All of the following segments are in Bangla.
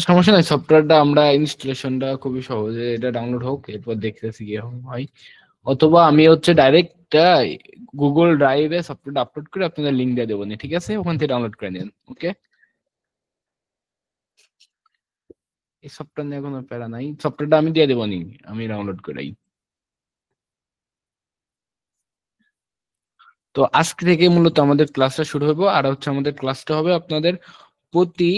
সমস্যা নাই, সফটওয়্যারটা আমরা ইনস্টলেশনটা খুবই সহজে, এটা ডাউনলোড হোক এরপর দেখতেছি কি হয়। অথবা আমি হচ্ছে ডাইরেক্ট গুগল ড্রাইভে সফটওয়্যারটা আপলোড করে আপনাদের লিঙ্ক দিয়ে দেবো, ঠিক আছে? ওখান থেকে ডাউনলোড করে নিন। ওকে, এই সফটওয়্যার নিয়ে কোনো প্যারা নাই, সফটওয়্যারটা আমি দিয়ে দেবো নি, আমি ডাউনলোড করাই। তো আজকে থেকে মূলত আমাদের ক্লাসটা শুরু হবে, আর হচ্ছে আমাদের ক্লাসটা হবে আপনাদের প্রতি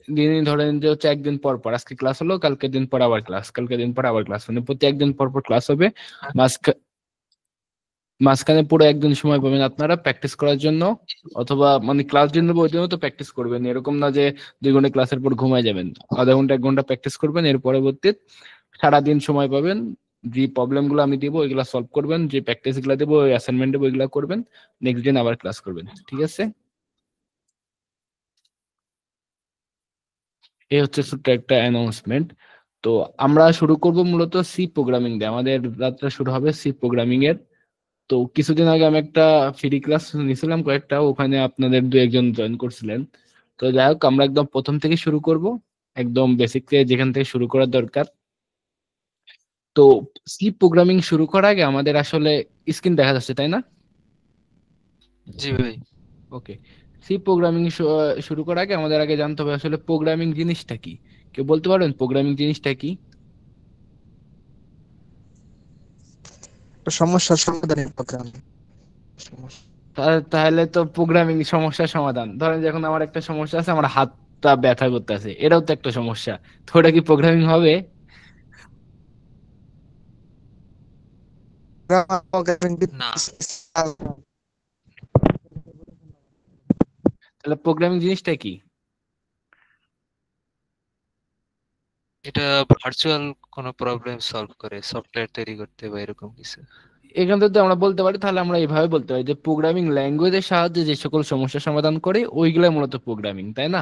দিনই, ধরেন যে হচ্ছে একদিন পর পর, আজকে ক্লাস হলো, কালকে দিন পর আবার ক্লাস, কালকে দিন পর আবার ক্লাস, মানে প্রতি একদিন পর পর ক্লাস হবে। মাঝখানে পুরো একদিন সময় পাবেন আপনারা প্র্যাকটিস করার জন্য, অথবা মানে ক্লাস দিন দেবো ওই দিনও তো প্র্যাকটিস করবেন, এরকম না যে 2 ঘন্টা ক্লাসের পর ঘুমায় যাবেন। আধা ঘন্টা 1 ঘন্টা প্র্যাকটিস করবেন, এর পরবর্তী সারাদিন সময় পাবেন। যে প্রবলেম গুলো আমি দিব ওইগুলা সলভ করবেন, যে প্র্যাকটিস গুলা দেবো, অ্যাসাইনমেন্ট দেবো, ওইগুলা করবেন। নেক্সট দিন আবার ক্লাস করবেন, ঠিক আছে? এই হচ্ছে ছোট্ট একটা অ্যানাউন্সমেন্ট। তো আমরা শুরু করব মূলত সি প্রোগ্রামিং দিয়ে, আমাদের যাত্রা শুরু হবে সি প্রোগ্রামিং এর। তো কিছুদিন আগে আমি একটা ফ্রি ক্লাস নিয়েছিলাম কয়েকটা, ওখানে আপনাদের 2-1 জন জয়েন করছিলেন। তো যাই হোক, আমরা একদম প্রথম থেকে শুরু করব, একদম বেসিক থেকে, যেখান থেকে শুরু করার দরকার। তো সি প্রোগ্রামিং শুরু করার আগে আমাদের আসলে স্ক্রিন দেখা যাচ্ছে, তাই না? জি ভাই। ওকে, সি প্রোগ্রামিং শুরু করার আগে আমাদের আগে জানতে হবে আসলে প্রোগ্রামিং জিনিসটা কি। কেউ বলতে পারবেন প্রোগ্রামিং জিনিসটা কি? একটা সমস্যার সমাধানের প্রোগ্রাম। তাহলে তো প্রোগ্রামিং সমস্যার সমাধান, ধরেন যখন আমার একটা সমস্যা আছে, আমার হাতটা ব্যথা করতেছে, এটাও তো একটা সমস্যা, তো ওটা কি প্রোগ্রামিং হবে? না, তাহলে প্রোগ্রামিং জিনিসটা কি? এটা ভার্চুয়াল কোনো প্রবলেম সলভ করে, সফটওয়্যার তৈরি করতে বা এরকম কিছু। এখান থেকে আমরা বলতে পারি, তাহলে আমরা এইভাবে বলতে পারি যে প্রোগ্রামিং ল্যাঙ্গুয়েজের সাহায্যে যে সকল সমস্যার সমাধান করে ওইগুলাই মূলত প্রোগ্রামিং, তাই না?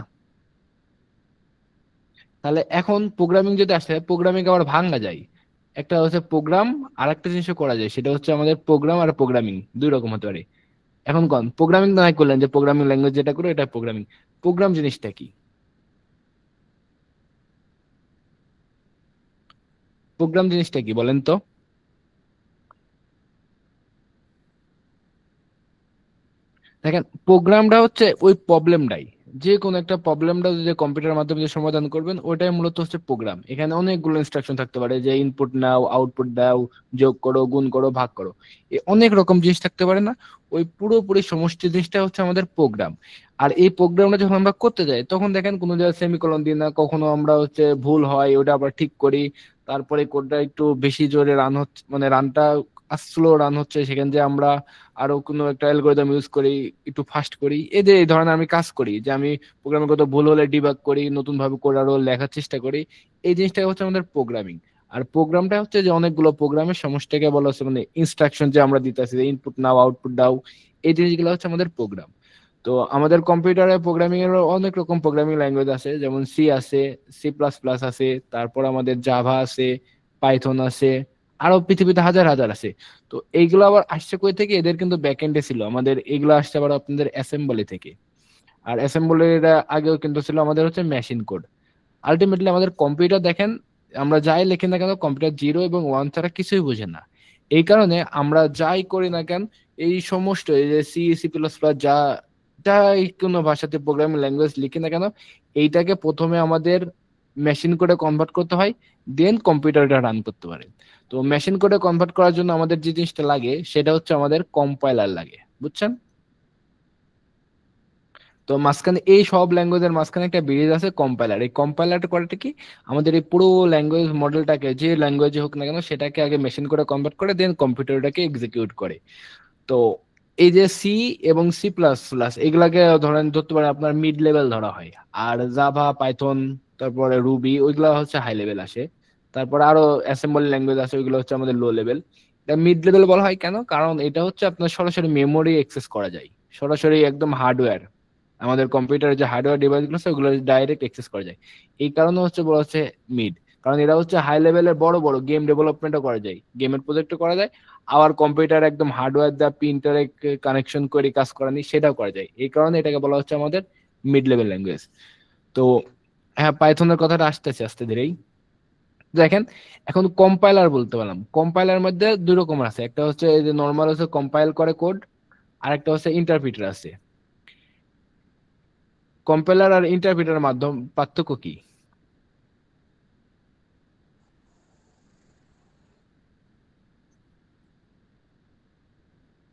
তাহলে এখন প্রোগ্রামিং যদি আসে, প্রোগ্রামিং আবার ভাঙা যায়, একটা হচ্ছে প্রোগ্রাম, আর একটা জিনিসও করা যায়, সেটা হচ্ছে আমাদের প্রোগ্রাম আর প্রোগ্রামিং 2 রকম হতে পারে। এখন কোন প্রোগ্রামিং নাই করলেন, যে প্রোগ্রামিং ল্যাঙ্গুয়েজ যেটা করে এটা প্রোগ্রামিং। প্রোগ্রাম জিনিসটা কি? প্রোগ্রাম জিনিসটা কি বলেন তো? দেখেন, প্রোগ্রামটা হচ্ছে ওই প্রবলেমটাই, যে কোনো একটা প্রবলেমটা যদি কম্পিউটারের মাধ্যমে যে সমাধান করবেন, ওটাই মূলত হচ্ছে প্রোগ্রাম। এখানে অনেকগুলো ইনস্ট্রাকশন থাকতে পারে, যে ইনপুট নাও, আউটপুট দাও, যোগ করো, গুণ করো, ভাগ করো, অনেক রকম জিনিস থাকতে পারে না? ওই পুরোপুরি সমষ্টি জিনিসটা হচ্ছে আমাদের প্রোগ্রাম। আর এই প্রোগ্রামটা যখন আমরা করতে যাই, তখন দেখেন কোনো জায়গায় সেমিকোলন দিই না, কখনো আমরা হচ্ছে ভুল হয়, ওটা আবার ঠিক করি। তারপরে কোডটা একটু বেশি জোরে রান হচ্ছে, মানে রানটা স্লো রান হচ্ছে, সেখান থেকে আমরা আরো কোনো একটা অ্যালগরিদম ইউজ করি, একটু ফাস্ট করি। এই যে এই ধরনের আমি কাজ করি, যে আমি প্রোগ্রামে কত ভুল হলে ডিবাগ করি, নতুন ভাবে কোড আরো লেখার চেষ্টা করি। এই জিনিসটা হচ্ছে আমাদের প্রোগ্রামিং। আর প্রোগ্রামটা হচ্ছে যে অনেকগুলো প্রোগ্রামের সমষ্টিকে বলা হচ্ছে, মানে ইনস্ট্রাকশন যে আমরা দিতেছি, ইনপুট নাও, আউটপুট দাও, এই জিনিসগুলো হচ্ছে আমাদের প্রোগ্রাম। তো আমাদের কম্পিউটারে প্রোগ্রামিং এর অনেক রকম প্রোগ্রামিং ল্যাঙ্গুয়েজ আছে, যেমন সি আছে, C++ আছে, তারপর আমাদের জাভা আছে, পাইথন আছে, আরো পৃথিবীতে হাজার হাজার আছে। তো এইগুলো আবার আসছে কই থেকে? এদের কিন্তু ব্যাকএন্ডে ছিল, আমাদের এগুলো আসছে আবার আপনাদের অ্যাসেম্বলি থেকে। আর অ্যাসেম্বলির আগেও কিন্তু ছিল আমাদের হচ্ছে মেশিন কোড। আলটিমেটলি আমাদের কম্পিউটার দেখেন, আমরা যাই লিখি না কেন, কম্পিউটার 0 এবং 1 ছাড়া কিছুই বোঝে না। এই কারণে আমরা যাই করি না কেন, এই সমস্ত এই যে C++, যা যাই কোনো ভাষাতে প্রোগ্রামিং ল্যাঙ্গুয়েজ লিখি না কেন, এইটাকে প্রথমে আমাদের মেশিন কোডে কনভার্ট করতে হয়, দেন কম্পিউটারটা রান করতে পারে। তো মেশিন কোডে কনভার্ট করার জন্য আমাদের যে জিনিসটা লাগে, সেটা হচ্ছে আমাদের কম্পাইলার লাগে, বুঝছেন? তো মাঝখানে এই সব ল্যাঙ্গুয়েজের মাঝখানে একটা ব্রিজ আছে, কম্পাইলার। এই কম্পাইলারটা করাটা কি, আমাদের এই পুরো ল্যাঙ্গুয়েজ মডেলটাকে, যে ল্যাঙ্গুয়েজে হোক না কেন, সেটাকে আগে মেশিন করে কনভার্ট করে, দেন কম্পিউটারটাকে এক্সিকিউট করে। তো এই যে সি এবং C++, এগুলাকে ধরেন ধরতে পারেন আপনার মিড লেভেল ধরা হয়। আর জাভা, পাইথন, তারপরে রুবি, ওইগুলা হচ্ছে হাই লেভেল আসে। তারপর আরো অ্যাসেম্বলি ল্যাঙ্গুয়েজ আছে, ওইগুলো হচ্ছে আমাদের লো লেভেল। এটা মিড লেভেল বলা হয় কেন? কারণ এটা হচ্ছে আপনার সরাসরি মেমোরি অ্যাক্সেস করা যায়, সরাসরি একদম হার্ডওয়্যার, আমাদের কম্পিউটারের যে হার্ডওয়্যার ডিভাইস গুলো আছে ওগুলো ডাইরেক্ট অ্যাক্সেস করা যায়। এই কারণে হচ্ছে বলা হচ্ছে মিড। কারণ এরা হচ্ছে হাই লেভেলের, বড় বড় গেম ডেভেলপমেন্টও করা যায়, গেমের প্রজেক্টও করা যায়। আবার কম্পিউটার একদম হার্ডওয়্যার দ্য প্রিন্টারে কানেকশন করে কাজ করানি, সেটাও করা যায়। এই কারণে এটাকে বলা হচ্ছে আমাদের মিড লেভেল ল্যাঙ্গুয়েজ। তো হ্যাঁ, পাইথনের কথাটা আসতেছে আস্তে ধীরেই। দেখেন, এখন কম্পাইলার বলতে পারলাম, কম্পাইলার মধ্যে দুই রকম আছে, একটা হচ্ছে এই যে নর্মাল হচ্ছে কম্পাইল করে কোড, আর একটা হচ্ছে ইন্টারপ্রিটার আছে। কম্পাইলার আর ইন্টারপ্রিটারের মাধ্যম পার্থক্য কি?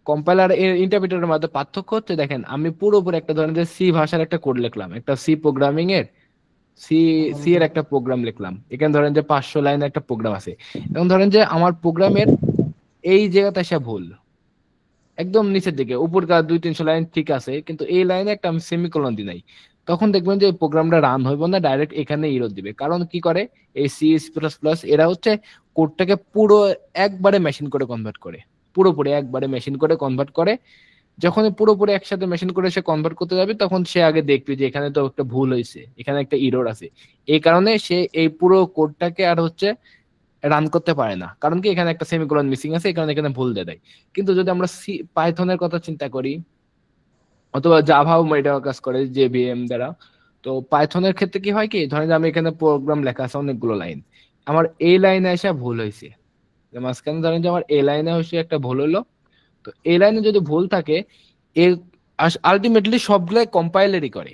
কম্পাইলার এর ইন্টারপ্রিটারের মধ্যে পার্থক্য হচ্ছে, দেখেন আমি পুরোপুরি একটা ধরেন যে সি ভাষার একটা কোড লিখলাম, একটা সি প্রোগ্রামিং এর সি সি এর একটা প্রোগ্রাম লিখলাম, এখানে ধরেন যে 500 লাইনের একটা প্রোগ্রাম আছে। এখন ধরেন যে আমার প্রোগ্রামের এই জায়গাতে এসে ভুল, একদম নিচের দিকে, উপরকার 200-300 লাইন ঠিক আছে, কিন্তু এই লাইনে একটা আমি সেমিকোলন দিই নাই, তখন দেখবেন যে প্রোগ্রামটা রান হইব না, ডাইরেক্ট এখানে ইরর দিবে। কারণ কি করে, এই সি প্লাস প্লাস এরা হচ্ছে কোডটাকে পুরো একবারে মেশিন করে কনভার্ট করে, পুরোপুরি একবারে মেশিন করে কনভার্ট করে। যখন পুরোপুরি একসাথে মেশিন করে সে কনভার্ট করতে যাবে, তখন সে আগে দেখবে যে এখানে তো একটা ভুল হয়েছে, এখানে একটা ইরর আছে। এই কারণে সে এই পুরো কোডটাকে আর হচ্ছে রান করতে পারে না, কারণ কি এখানে একটা সেমিকোলন মিসিং আছে, এই কারণে এখানে ভুল দিয়ে দেয়। কিন্তু যদি আমরা সি পাইথনের কথা চিন্তা করি, অথবা জাভাও এটা কাজ করে জেভিএম দ্বারা, তো পাইথনের ক্ষেত্রে কি হয়, কি ধরেন যে আমি এখানে প্রোগ্রাম লেখা আছে অনেকগুলো লাইন, আমার এই লাইনে এসে ভুল হয়েছে, মাঝখানে ধরেন যে আমার এই লাইনে হচ্ছে একটা ভুল হলো, তো এই লাইনে যদি ভুল থাকে, এর আলটিমেটলি সবগুলাই কম্পাইলারই করে,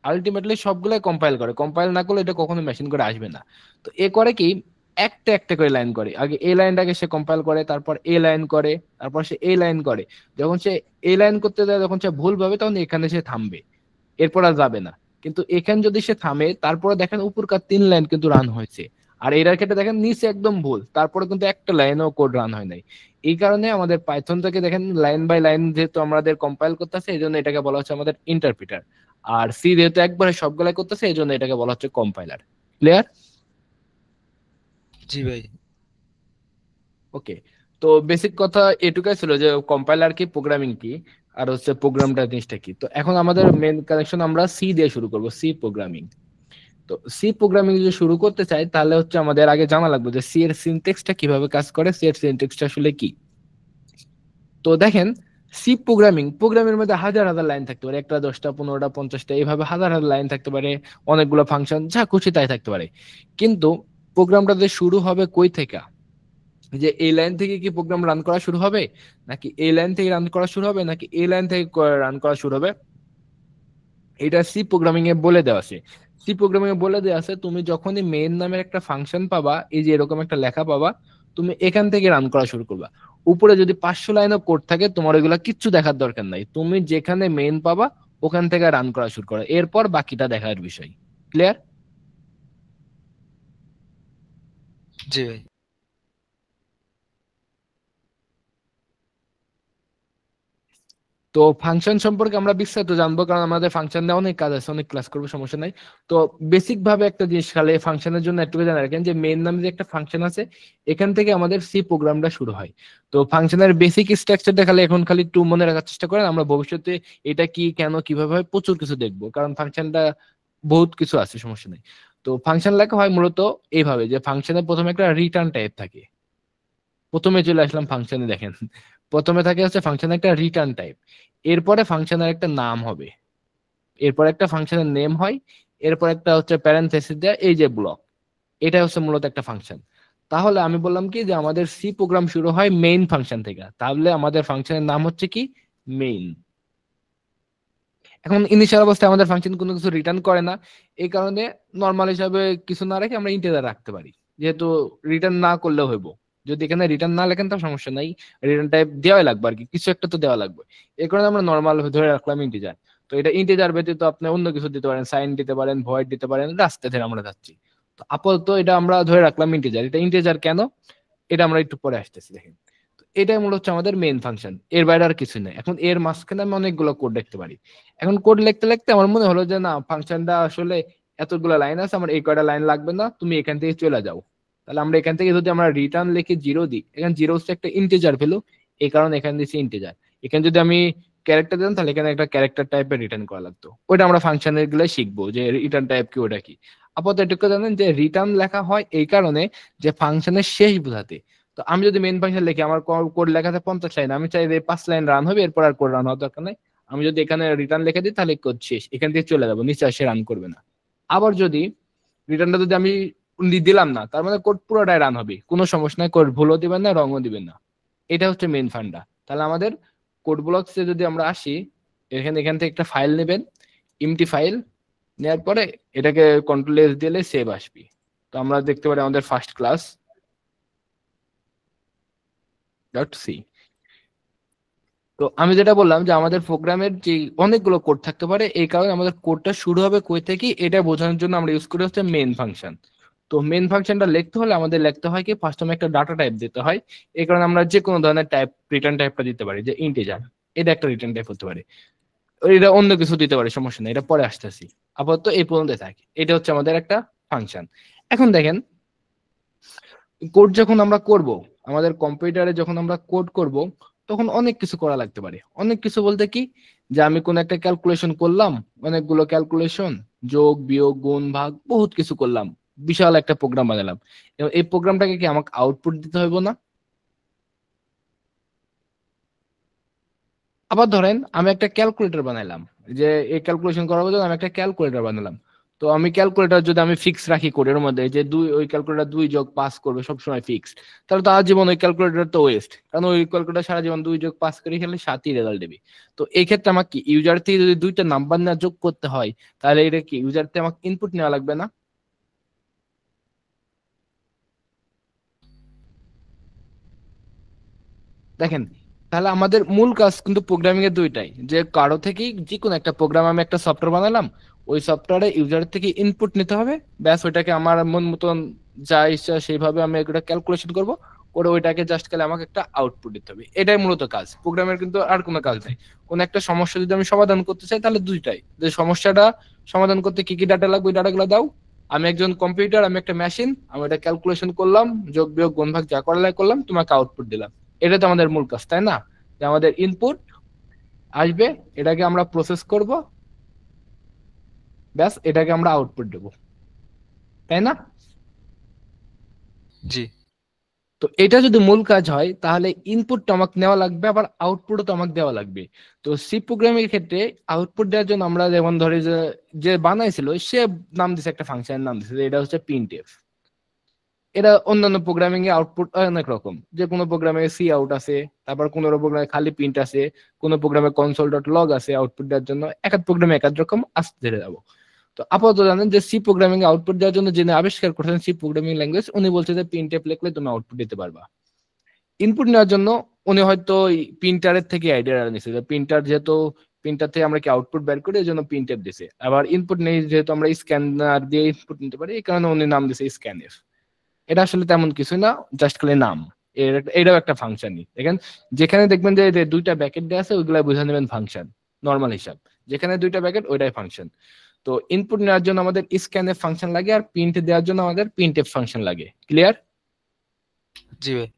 আলটিমেটলি সবগুলাই কম্পাইল করে, কম্পাইল না করলে এটা কখনো মেশিন করে আসবে না। তো এ করে কি, একটা একটা করে লাইন করে, আগে এই লাইনটাকে সে কম্পাইল করে, তারপর এই লাইন করে, তারপর সে এই লাইন করে। যখন সে এই লাইন করতে যায়, যখন সে ভুল পাবে, তখন এখানে সে থামবে, এরপর আর যাবে না। কিন্তু এখানে যদি সে থামে, তারপরে দেখেন উপরকার 3 লাইন কিন্তু রান হয়েছে, আর এটার ক্ষেত্রে দেখেন নিচে একদম ভুল, তারপরে কিন্তু একটা লাইনও কোড রান হয় নাই। এই কারণে আমাদের পাইথন থেকে দেখেন লাইন বাই লাইন যেহেতু আমাদের কম্পাইল করতেছে, এই জন্য এটাকে বলা হচ্ছে আমাদের ইন্টারপ্রিটার। আর সি যেহেতু একবারে সবগুলাই করতেছে, এই জন্য এটাকে বলা হচ্ছে কম্পাইলার। ক্লিয়ার? জি ভাই। ওকে। তো বেসিক কথা এটুকাই ছিল যে কম্পাইলার কি, প্রোগ্রামিং কি, আর হচ্ছে প্রোগ্রামটা জিনিসটা কি। তো এখন আমাদের মেন কানেকশন আমরা সি দিয়ে শুরু করব, সি প্রোগ্রামিং। তো সি প্রোগ্রামিং যদি শুরু করতে চাই, তাহলে হচ্ছে আমাদের আগে জানা লাগবে যে সি এর সিনট্যাক্সটা কিভাবে কাজ করে, সি এর সিনট্যাক্সটা আসলে কি। তো দেখেন, সি প্রোগ্রামিং, প্রোগ্রামের মধ্যে হাজার হাজার লাইন থাকতে পারে, একটা 10টা 15টা 50টা এইভাবে হাজার হাজার লাইন থাকতে পারে, অনেকগুলো ফাংশন যা খুশি তাই থাকতে পারে। কিন্তু প্রোগ্রামটা যে শুরু হবে কই থেকে, যে এই লাইন থেকে কি প্রোগ্রাম রান করা শুরু হবে, নাকি এই লাইন থেকে রান করা শুরু হবে, নাকি এই লাইন থেকে রান করা শুরু হবে, এটা সি প্রোগ্রামিং এ বলে দেওয়া আছে। সি প্রোগ্রামিং এ বলে দেওয়া আছে, তুমি যখনই মেইন নামের একটা ফাংশন পাবা, এই যে এরকম একটা লেখা পাবা, তুমি এখান থেকে রান করা শুরু করবা। উপরে যদি 500 লাইনও কোড থাকে, তোমার ওইগুলা কিচ্ছু দেখার দরকার নাই, তুমি যেখানে মেইন পাবা ওখান থেকে রান করা শুরু করো, এরপর বাকিটা দেখার বিষয়। ক্লিয়ার? জি ভাই। তো ফাংশন সম্পর্কে আমরা বিস্তারিত জানবো, কারণ আমাদের ফাংশন দিয়ে অনেক কাজ আছে, অনেক ক্লাস করবো, সমস্যা নাই। তো বেসিক ভাবে একটা জিনিস খালি ফাংশনের জন্য একটু জানা রাখেন, যে মেইন নামে যে একটা ফাংশন আছে, এখান থেকে আমাদের সি প্রোগ্রামটা শুরু হয়। তো ফাংশনের বেসিক স্ট্রাকচারটা খালি এখন খালি একটু মনে রাখার চেষ্টা করেন, আমরা ভবিষ্যতে এটা কি, কেন, কিভাবে হয় প্রচুর কিছু দেখবো, কারণ ফাংশনটা বহুত কিছু আছে, সমস্যা নেই। তো ফাংশন লেখা হয় মূলত এইভাবে, যে ফাংশনের প্রথমে একটা রিটার্ন টাইপ থাকে। প্রথমে চলে আসলাম ফাংশনে, দেখেন প্রথমে থাকে হচ্ছে ফাংশনের একটা রিটার্ন টাইপ, এরপরে ফাংশনের একটা নাম হবে, এরপর একটা ফাংশনের নেম হয়, এরপর একটা হচ্ছে প্যারেনথেসিস দেয়, এই যে ব্লক, এটা হচ্ছে মূলত একটা ফাংশন। তাহলে আমি বললাম কি, যে আমাদের সি প্রোগ্রাম শুরু হয় মেইন ফাংশন থেকে, তাহলে আমাদের ফাংশনের নাম হচ্ছে কি, মেইন। এখন ইনিশিয়াল অবস্থায় আমাদের ফাংশন কোনো কিছু রিটার্ন করে না, এই কারণে নর্মাল হিসাবে কিছু না রেখে আমরা ইন্টিজার রাখতে পারি, যেহেতু রিটার্ন না করলেও হইব। যদি এখানে রিটার্ন না লেখেন তো সমস্যা নাই, রিটার্ন টাইপ দেওয়াই লাগবে আর কি, কিছু একটা তো দেওয়া লাগবে। এই কারণে আমরা নর্মাল ধরে রাখলাম ইন্টিজার। তো এটা ইন্টিজার ব্যতীত আপনি অন্য কিছু দিতে পারেন, সাইন দিতে পারেন, ভয়েড দিতে পারেন, রাস্তা ধরে আমরা যাচ্ছি। তো আপাতত এটা আমরা ধরে রাখলাম ইন্টিজার। এটা ইন্টিজার কেন, এটা আমরা একটু পরে আসতেছি, দেখেন। তো এটাই মূলত হচ্ছে আমাদের মেইন ফাংশন, এর বাইরে আর কিছু নেই। এখন এর মাঝখানে আমি অনেকগুলো কোড দেখতে পারি। এখন কোড লিখতে লিখতে আমার মনে হলো যে না, ফাংশনটা আসলে এতগুলো লাইন আছে, আমার এই কয়টা লাইন লাগবে না, তুমি এখান থেকে চলে যাও। তাহলে আমরা এখান থেকে যদি আমরা রিটার্ন লিখে জিরো দিই, এখানে জিরো হচ্ছে একটা ইন্টিজার ভ্যালু, এই কারণে এখানে দিচ্ছি ইন্টিজার। এখানে যদি আমি ক্যারেক্টার দিতাম, তাহলে এখানে একটা ক্যারেক্টার টাইপের রিটার্ন করা লাগতো। ওইটা আমরা ফাংশনের গুলো শিখবো, যে রিটার্ন টাইপ কি, ওটা কি। আপাতত এটুকু জানেন যে রিটার্ন লেখা হয় এই কারণে যে ফাংশনের শেষ বোঝাতে। তো আমি যদি মেইন ফাংশন লিখি, আমার কোড লেখা আছে 50 লাইন, আমি চাই যে 5 লাইন রান হবে, এরপর আর কোড রান হওয়ার দরকার নাই। আমি যদি এখানে রিটার্ন লিখে দিই, তাহলে কোড শেষ, এখান থেকে চলে যাবো, নিচে এসে রান করবে না। আবার যদি রিটার্নটা যদি আমি দিলাম না, তার মানে কোড পুরোটাই রান হবে, কোনো সমস্যা নাই, কোড ভুলও দিবেন না, রঙও দিবেন না। এটা হচ্ছে মেইন ফান্ডা। তাহলে আমাদের কোড ব্লকসে যদি আমরা আসি, এখান থেকে একটা ফাইল নেবেন, এমটি ফাইল নেওয়ার পরে এটাকে কন্ট্রোল এস দিলে সেভ আসবে। তো আমরা দেখতে পারি আমাদের ফার্স্ট ক্লাস ডট সি। তো আমি যেটা বললাম যে আমাদের প্রোগ্রামের যে অনেকগুলো কোড থাকতে পারে, এই কারণে আমাদের কোডটা শুরু হবে কই থেকে এটা বোঝানোর জন্য আমরা ইউজ করি হচ্ছে মেইন ফাংশন। তো মেইন ফাংশনটা লিখতে হলে আমাদের লিখতে হয় কি, ফার্স্ট একটা ডাটা টাইপ দিতে হয়। এই কারণে আমরা যে কোনো ধরনের টাইপ রিটার্ন টাইপটা দিতে পারি, যে ইন্টিজার, এটা একটা রিটার্ন টাইপ হতে পারে, এটা অন্য কিছু দিতে পারে, সমস্যা নেই, এটা পরে আসতেছি, আপাতত এই পর্যন্ত থাকে। এটা হচ্ছে আমাদের একটা ফাংশন। এখন দেখেন কোড যখন আমরা করব, আমাদের কম্পিউটারে যখন আমরা কোড করব, তখন অনেক কিছু করা লাগতে পারে। অনেক কিছু বলতে কি, যে আমি কোন একটা ক্যালকুলেশন করলাম, অনেকগুলো ক্যালকুলেশন, যোগ বিয়োগ গুণ ভাগ বহুত কিছু করলাম, বিশাল একটা প্রোগ্রাম বানালাম। এবং এই প্রোগ্রামটাকে কি আমাকে আউটপুট দিতে হইব না? আবার ধরেন আমি একটা ক্যালকুলেটর বানাইলাম, যে এই ক্যালকুলেশন করার জন্য আমি একটা ক্যালকুলেটর বানালাম। তো আমি ক্যালকুলেটর যদি আমি ফিক্স রাখি কোডের মধ্যে, যে ওই ক্যালকুলেটর 2 যোগ 5 করবে সবসময় ফিক্স, তাহলে তো আজীবন ওই ক্যালকুলেটর তো ওয়েস্ট, কারণ ওই ক্যালকুলেটর সারা জীবন 2 যোগ 5 করে খেলে 7ই রেজাল্ট দেবে। তো এই ক্ষেত্রে আমাকে কি ইউজার থেকে যদি দুইটা নাম্বার না যোগ করতে হয়, তাহলে এটা কি ইউজার থেকে আমাকে ইনপুট নেওয়া লাগবে না? দেখেন, তাহলে আমাদের মূল কাজ কিন্তু প্রোগ্রামিং এর দুইটাই, যে কারো থেকেই যে কোনো একটা প্রোগ্রাম, আমি একটা সফটওয়্যার বানালাম, ওই সফটওয়্যারে ইউজার থেকে ইনপুট নিতে হবে, ব্যাস ওইটাকে আমার মন মতন যা ইচ্ছা সেইভাবে আমি একটা ক্যালকুলেশন করব, করে ওইটাকে জাস্ট খালি আমাকে একটা আউটপুট দিতে হবে। এটাই মূলত কাজ প্রোগ্রামের, কিন্তু আর কোনো কাজ নেই। কোন একটা সমস্যা যদি আমি সমাধান করতে চাই, তাহলে দুইটাই, যে সমস্যাটা সমাধান করতে কি কি ডাটা লাগবে ওই ডাটাগুলো দাও, আমি একজন কম্পিউটার, আমি একটা মেশিন, আমি এটা ক্যালকুলেশন করলাম, যোগ বিয়োগ গুণ ভাগ যা করার লাগে করলাম, তোমাকে আউটপুট দিলাম। এটা তো আমাদের মূল কাজ, তাই না? যে আমাদের ইনপুট আসবে, এটাকে আমরা প্রসেস করব, ব্যাস এটাকে আমরা আউটপুট দেব, তাই না? জি। তো এটা যদি মূল কাজ হয়, তাহলে ইনপুটটা আমাকে নেওয়া লাগবে, আবার আউটপুটও তো আমাকে দেওয়া লাগবে। তো সি প্রোগ্রামিং ক্ষেত্রে আউটপুট দেওয়ার জন্য আমরা যেমন ধরি যে যে বানাইছিল সে নাম দিছে, একটা ফাংশনের নাম দিছে, এটা হচ্ছে প্রিন্টএফ। এটা অন্যান্য প্রোগ্রামিং এ আউটপুট অনেক রকম, যে কোনো প্রোগ্রামে সি আউট আছে, তারপর কোনো প্রোগ্রামে খালি প্রিন্ট আছে, কোনো প্রোগ্রামে কনসোল ডট লগ আছে আউটপুট দেওয়ার জন্য, এক এক প্রোগ্রামে এক এক রকম আসতে যাবো। তো আপাতত জানেন যে সি প্রোগ্রামিং এ আউটপুট দেওয়ার জন্য যিনি আবিষ্কার করেছেন সি প্রোগ্রামিং ল্যাঙ্গুয়েজ, উনি বলছে যে প্রিন্টএফ লিখলে তুমি আউটপুট দিতে পারবা। ইনপুট নেওয়ার জন্য উনি হয়তো প্রিন্টারের থেকে আইডিয়া নিছে, যে প্রিন্টার যেহেতু, প্রিন্টার থেকে আমরা কি আউটপুট বের করি, এই জন্য প্রিন্টএফ দিছে। আবার ইনপুট নেই যেহেতু, আমরা স্ক্যানার দিয়ে ইনপুট নিতে পারি, এই কারণে উনি নাম দিছে স্ক্যানএফ। এটা আসলে তেমন কিছু না, জাস্ট খালি নাম। এটাও একটা ফাংশনই। দেখেন যেখানে দেখবেন যে দুইটা ব্র্যাকেট দেওয়া আছে, ওইগুলা বুঝে নেবেন ফাংশন, নর্মাল হিসাব। যেখানে দুইটা ব্র্যাকেট ওইটাই ফাংশন। তো ইনপুট নেওয়ার জন্য আমাদের স্ক্যানএফ ফাংশন লাগে, আর প্রিন্ট দেওয়ার জন্য আমাদের প্রিন্টএফ ফাংশন লাগে। ক্লিয়ার? জি ভাই।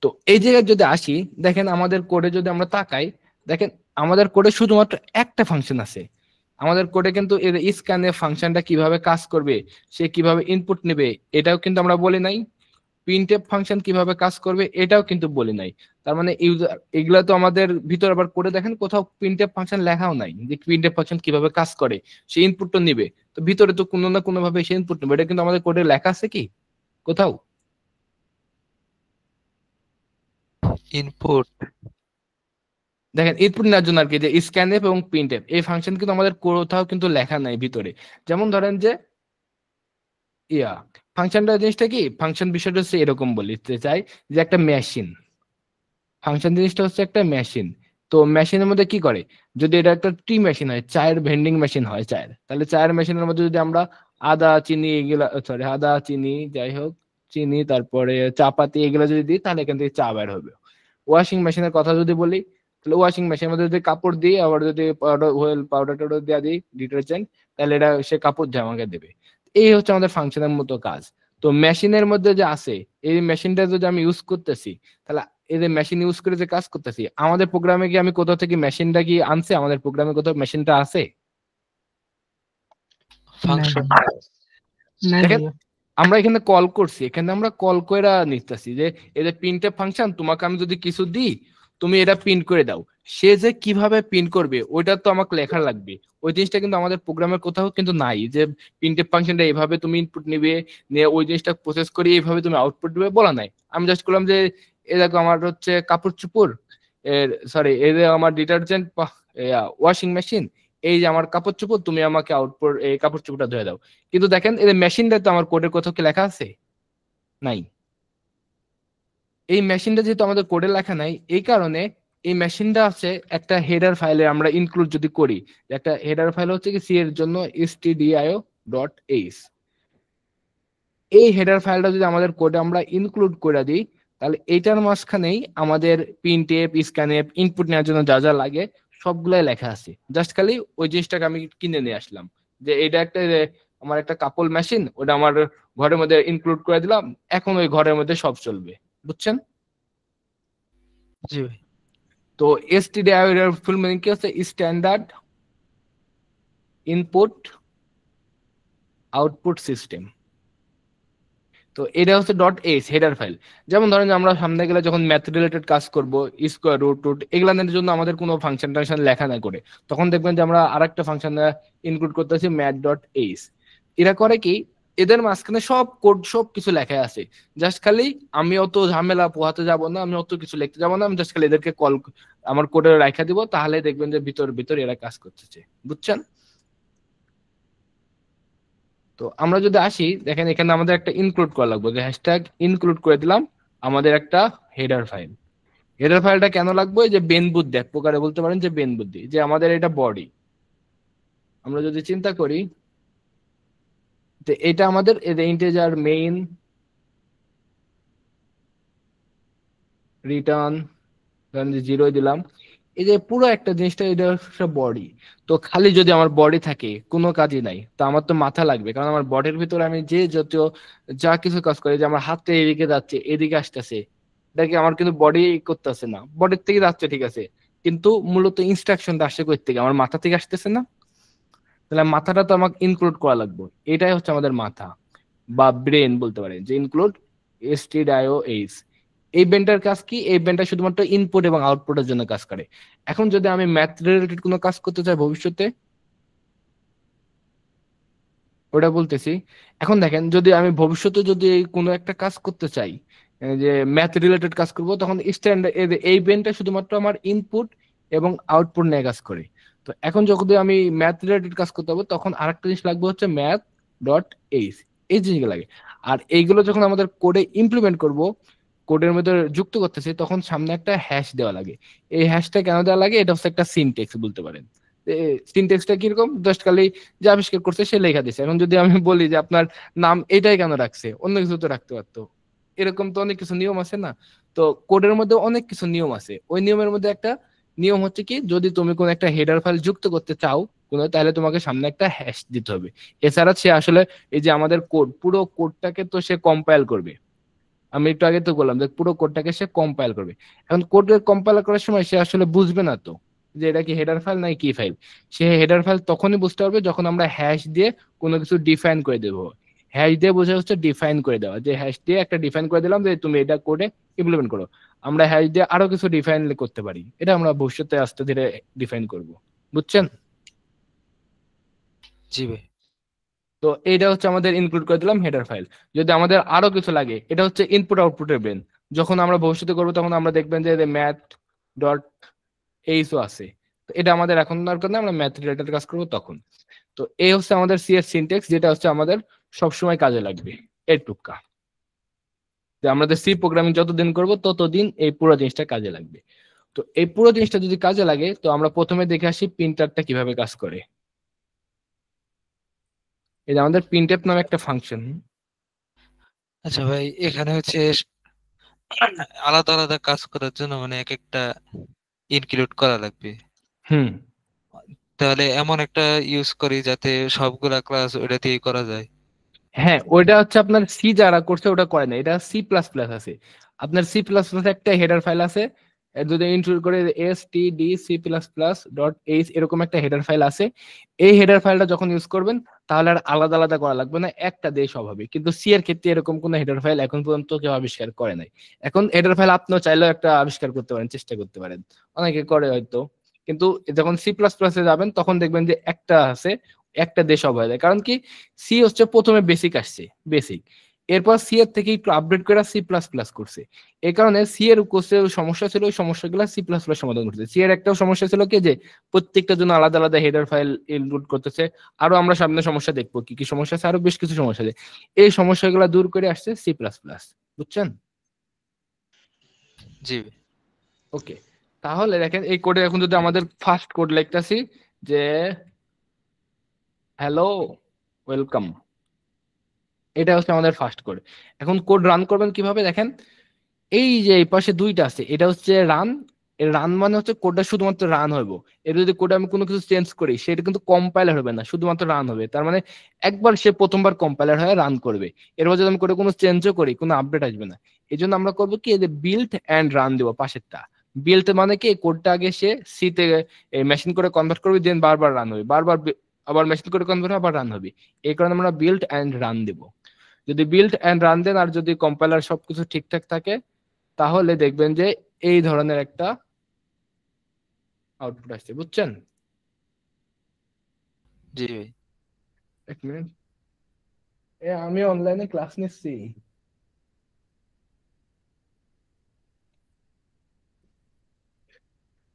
তো এই জায়গায় যদি আসি, দেখেন আমাদের কোডে যদি আমরা তাকাই, দেখেন আমাদের কোডে শুধুমাত্র একটা ফাংশন আছে। আমাদের কোডে কিন্তু এর স্ক্যানএফ ফাংশনটা কিভাবে কাজ করবে, সে কিভাবে ইনপুট নেবে, এটাও কিন্তু আমরা বলি নাই। প্রিন্টএফ ফাংশন কিভাবে কাজ করবে, এটাও কিন্তু বলি নাই। তার মানে ইউজার, এগুলা তো আমাদের ভিতর আবার কোডে দেখেন কোথাও প্রিন্টএফ ফাংশন লেখাও নাই, যে প্রিন্টএফ ফাংশন কিভাবে কাজ করে, সে ইনপুটটা নিবে। তো ভিতরে তো কোনো না কোনো ভাবে সে ইনপুট নেবে, এটা কিন্তু আমাদের কোডে লেখা আছে কি কোথাও? ইনপুট। দেখেন ইনপুট নেওয়ার জন্য আর কি, যে স্ক্যানএফ এবং প্রিন্টএফ এই ফাংশন কিন্তু আমাদের কোথাও কিন্তু লেখা নাই ভিতরে। যেমন ধরেন যে ইয়া ফাংশনটা, জিনিসটা কি, ফাংশন বিষয়টা হচ্ছে এরকম বলতে চাই, যে একটা মেশিন, ফাংশন জিনিসটা হচ্ছে একটা মেশিন। তো মেশিনের মধ্যে কি করে, যদি এটা একটা টি মেশিন হয়, চায়ের ভেন্ডিং মেশিন হয় চায়ের, তাহলে চায়ের মেশিনের মধ্যে যদি আমরা আদা চিনি এগুলা, সরি আদা চিনি যাই হোক, চিনি তারপরে চাপাতি এগুলো যদি দিই, তাহলে এখান থেকে চা বের হবে। ওয়াশিং মেশিনের কথা যদি বলি, তাহলে ওয়াশিং মেশিনের মধ্যে যদি কাপড় দিই, আবার যদি পাউডার ওয়েল পাউডার টাউডার দেওয়া দিই, ডিটারজেন্ট, তাহলে এটা সে কাপড় জামাকে দেবে। এই হচ্ছে আমাদের ফাংশনের মতো কাজ। তো মেশিনের মধ্যে যে আছে, এই মেশিনটা যদি আমি ইউজ করতেছি, তাহলে এই যে মেশিন ইউজ করে যে কাজ করতেছি, আমাদের প্রোগ্রামে কি আমি কোথাও থেকে মেশিনটা কি আনছে, আমাদের প্রোগ্রামে কোথাও মেশিনটা আছে? ফাংশন। দেখেন আমরা এখানে কল করছি, এখানে আমরা কল কইরা নিতেছি, যে এই যে প্রিন্টএফ ফাংশন, তোমাকে আমি যদি কিছু দিই, তুমি এটা প্রিন্ট করে দাও, সে যে কিভাবে প্রিন্ট করবে ওইটা তো আমাকে লেখা লাগবে। ওই জিনিসটা কিন্তু আমাদের প্রোগ্রামের কোথাও কিন্তু নাই যে প্রিন্টএফ ফাংশনটা এইভাবে তুমি ইনপুট নিবে, নিয়ে ওই জিনিসটা প্রসেস করে এইভাবে তুমি আউটপুট দিবে, বলা নাই। আমি জাস্ট করলাম যে এ দেখো আমার হচ্ছে কাপড় চোপড় এর সরি এই যে আমার ডিটারজেন্ট ওয়াশিং মেশিন, এই যে আমার কাপড় চোপড়, তুমি আমাকে আউটপুট এই কাপড় চোপড়টা ধুয়ে দাও। কিন্তু দেখেন এই মেশিনটা তো আমার কোডের কোথাও কি লেখা আছে? নাই। এই মেশিনটা যেহেতু আমাদের কোডে লেখা নাই, এই কারণে এই মেশিনটা আছে একটা হেডার ফাইলে আমরা ইনক্লুড যদি করি, একটা হেডার ফাইল হচ্ছে কি সি এর জন্য stdio.h, এই হেডার ফাইলটা যদি আমাদের কোডে আমরা ইনক্লুড করে দিই, তাহলে এইটার মাঝখানেই আমাদের প্রিন্টএফ স্ক্যানএফ ইনপুট নেওয়ার জন্য যা যা লাগে সবগুলাই লেখা আছে। জাস্ট খালি ওই জিনিসটাকে আমি কিনে নিয়ে আসলাম, যে এটা একটা আমার একটা কাপড় মেশিন, ওটা আমার ঘরের মধ্যে ইনক্লুড করে দিলাম, এখন ওই ঘরের মধ্যে সব চলবে। বুঝছেন? জি ভাই। তো এসটিডিআই এর ফুল মিনিং কি হচ্ছে? Standard input output system. তো এটা হচ্ছে ডট এস হেডার ফাইল। যেমন ধরেন যে আমরা সামনে গেলে যখন ম্যাথ রিলেটেড কাজ করব, স্কোয়ার রুট রুট এগুলার জন্য আমাদের কোনো ফাংশন টাংশন লেখা না করে, তখন দেখবেন যে আমরা আরেকটা ফাংশন ইনক্লুড করতেছি ম্যাথ ডট এস। এরা করে কি, এদের মাঝখানে সব কোড সব কিছু লেখা আছে, জাস্ট খালি আমি অত ঝামেলা পোহাতে যাব না, আমি অত কিছু লিখতে যাব না, আমি জাস্ট খালি এদেরকে কল আমার কোডে রাখা দিব, তাহলে দেখবেন যে ভিতর ভিতর এরা কাজ করতেছে। বুঝছেন? তো আমরা যদি আসি, দেখেন এখানে আমাদের একটা ইনক্লুড করা লাগবে, যে হ্যাশট্যাগ ইনক্লুড করে দিলাম আমাদের একটা হেডার ফাইল। হেডার ফাইলটা কেন লাগবে? যে বেন বুদ্ধি এক প্রকারে বলতে পারেন, যে বেন বুদ্ধি, যে আমাদের এটা বডি। আমরা যদি চিন্তা করি, যে এটা আমাদের ইন্টিজার মেইন রিটার্ন, ধরেন যে 0 দিলাম, এই যে পুরো একটা জিনিসটা এটা হচ্ছে বডি। তো খালি যদি আমার বডি থাকে কোনো কাজই নাই, তো আমার তো মাথা লাগবে, কারণ আমার বডির ভিতরে আমি যে যত যা কিছু কাজ করি, যে আমার হাতটা এদিকে যাচ্ছে এদিকে আসতেছে, দেখি আমার কিন্তু বডি করতেছে না, বডির থেকে যাচ্ছে ঠিক আছে, কিন্তু মূলত ইনস্ট্রাকশনটা আসছে কই থেকে? আমার মাথা থেকে আসতেছে না। তাহলে মাথাটা তো আমাকে ইনক্লুড করা লাগবে, এটাই হচ্ছে আমাদের মাথা বা ব্রেন বলতে পারেন, যে ইনক্লুড stdio.h। এই বেনটার কাজ কি? এই বেনটা শুধুমাত্র ইনপুট এবং আউটপুটের জন্য কাজ করে। এখন যদি আমি ম্যাথ রিলেটেড কোনো কাজ করতে চাই ভবিষ্যতে, ওটা বলতেছি। এখন দেখেন যদি আমি ভবিষ্যতে যদি কোনো একটা কাজ করতে চাই, যে ম্যাথ রিলেটেড কাজ করব, তখন স্ট্যান্ডার্ড এই বেনটা শুধুমাত্র আমার ইনপুট এবং আউটপুট নিয়ে কাজ করে। তো এখন যখন আমি ম্যাথ রিলেটেড কাজ করতে হবে, তখন আরেকটা জিনিস লাগবে হচ্ছে ম্যাথ ডট এইচ, এই জিনিসগুলো লাগে। আর এইগুলো যখন আমাদের কোডে ইমপ্লিমেন্ট করব, কোডের মধ্যে যুক্ত করতেছি, তখন সামনে একটা হ্যাশ দেওয়া লাগে। এই হ্যাশটা কেন দেওয়া লাগে? এটা হচ্ছে একটা সিনটেক্স বলতে পারেন। সিনটেক্সটা কিরকম? জাস্ট খালি যে আবিষ্কার করছে সে লেখা দিছে। এখন যদি আমি বলি যে আপনার নাম এটাই কেন রাখছে, অন্য কিছু তো রাখতে পারতো, এরকম তো অনেক কিছু নিয়ম আছে না? তো কোডের মধ্যে অনেক কিছু নিয়ম আছে, ওই নিয়মের মধ্যে একটা নিয়ম হচ্ছে কি, যদি তুমি কোনো একটা হেডার ফাইল যুক্ত করতে চাও কোনো, তাহলে তোমাকে সামনে একটা হ্যাশ দিতে হবে। এছাড়া সে আসলে এই যে আমাদের কোড, পুরো কোডটাকে তো সে কম্পাইল করবে। আমি একটু আগে তো বললাম যে পুরো কোডটাকে সে কম্পাইল করবে। এখন কোডের কম্পাইল করার সময় সে আসলে বুঝবে না তো যে এটা কি হেডার ফাইল নাই কি ফাইল। সে হেডার ফাইল তখনই বুঝতে পারবে যখন আমরা হ্যাশ দিয়ে কোনো কিছু ডিফাইন করে দেবো। হ্যাশ দিয়ে বোঝা হচ্ছে ডিফাইন করে দেওয়া, যে হ্যাশ দিয়ে একটা ডিফাইন করে দিলাম যে তুমি এটা কোডে ইমপ্লিমেন্ট করো। আমরা হ্যাশ দিয়ে আরো কিছু ডিফাইন করতে পারি, এটা আমরা ভবিষ্যতে আস্তে ধীরে ডিফাইন করব। বুঝছেন? জি ভাই। তো এইটা হচ্ছে আমাদের ইনক্লুড করে দিলাম হেডার ফাইল। যদি আমাদের আরো কিছু লাগে, এটা হচ্ছে ইনপুট আউটপুটের বেন। যখন আমরা ভবিষ্যতে করবো তখন আমরা দেখবেন যে ম্যাথ ডট এইচও আছে। তো এটা আমাদের এখন দরকার নেই, আমরা ম্যাথ রিলেটেড কাজ করবো তখন। তো এই হচ্ছে আমাদের সি এর সিনটেক্স, যেটা হচ্ছে আমাদের সবসময় কাজে লাগবে। এটুকা যে আমাদের সি প্রোগ্রামিং যতদিন করবো ততদিন এই পুরো জিনিসটা কাজে লাগবে। তো এই পুরো জিনিসটা যদি কাজে লাগে, তো আমরা প্রথমে দেখে আসি প্রিন্টারটা কিভাবে কাজ করে। এই যে আমাদের প্রিন্টএফ নামে একটা ফাংশন। আচ্ছা ভাই, এখানে হচ্ছে আলাদা আলাদা কাজ করার জন্য মানে এক একটা ইনক্লুড করা লাগবে। হুম। তাহলে এমন একটা ইউজ করি যাতে সবগুলা ক্লাস ওটা দিয়ে করা যায়। হ্যাঁ, ওইটা হচ্ছে আপনার সি যারা করছে ওটা করে না, এটা সি প্লাস প্লাস আছে। আপনার সি প্লাস প্লাস একটা হেডার ফাইল আছে, যদি ইনক্লুড করে stdc++.h এরকম একটা হেডার ফাইল আছে, এই হেডার ফাইলটা যখন ইউজ করবেন তাহলে আর আলাদা আলাদা করা লাগবে না, একটা দিয়ে সব হবে। কিন্তু সি এর ক্ষেত্রে এরকম কোনো হেডার ফাইল এখন পর্যন্ত কেউ আবিষ্কার করে নাই। এখন হেডার ফাইল আপনিও চাইলেও একটা আবিষ্কার করতে পারেন, চেষ্টা করতে পারেন, অনেকে করে হয়তো। কিন্তু যখন সি++-এ যাবেন তখন দেখবেন যে একটা আছে, একটা দিয়ে সব হয়ে যায়। কারণ কি, সি হচ্ছে প্রথমে বেসিক আসছে, বেসিক, এরপর সি এর থেকে একটু আপডেট করে সি++ করছে। এই কারণে সি এর কোর্সে সমস্যা ছিল, ওই সমস্যাগুলো সি++ সমাধান করছে। সি এর একটাও সমস্যা ছিল কি, যে প্রত্যেকটা জন্য আলাদা আলাদা হেডার ফাইল ইনক্লুড করতেছে। আরো আমরা সামনে সমস্যা দেখবো কি কি সমস্যা আছে, আরো বেশ কিছু সমস্যা আছে। এই সমস্যাগুলো দূর করে আসছে সি++, বুঝছেন? জি ওকে, তাহলে দেখেন এই কোডে এখন যদি আমাদের ফার্স্ট কোড লিখতেছি যে হ্যালো ওয়েলকাম, এটা হচ্ছে আমাদের ফার্স্ট কোড। এখন কোড রান করবেন কিভাবে দেখেন, এই যে এই পাশে দুইটা আছে, এটা হচ্ছে রান। রান মানে হচ্ছে কোডটা শুধুমাত্র রান হইব। এর যদি কোডে আমি কোনো কিছু চেঞ্জ করি সেটা কিন্তু কম্পাইলার হবে না, শুধুমাত্র রান হবে। তার মানে একবার সে প্রথমবার কম্পাইলার হয়ে রান করবে, এরপর যদি আমি কোডে কোনো চেঞ্জও করি কোনো আপডেট আসবে না। এই জন্য আমরা করবো কি, যে বিল্ড অ্যান্ড রান দেবো পাশেরটা। বিল্ড মানে কি, কোডটা আগে সে সি তে মেশিন করে কনভার্ট করবে, দেন বারবার রান হবে, বারবার আবার মেশিন করে কনভার্ট আবার রান হবে। এই কারণে আমরা বিল্ড অ্যান্ড রান দেবো। যদি বিল্ড অ্যান্ড রান দেন আর যদি কম্পাইলার সবকিছু ঠিকঠাক থাকে তাহলে দেখবেন যে এই ধরনের একটা আউটপুট আসছে, বুঝছেন? জি ভাই। এক মিনিট, আমি অনলাইনে ক্লাস নিচ্ছি।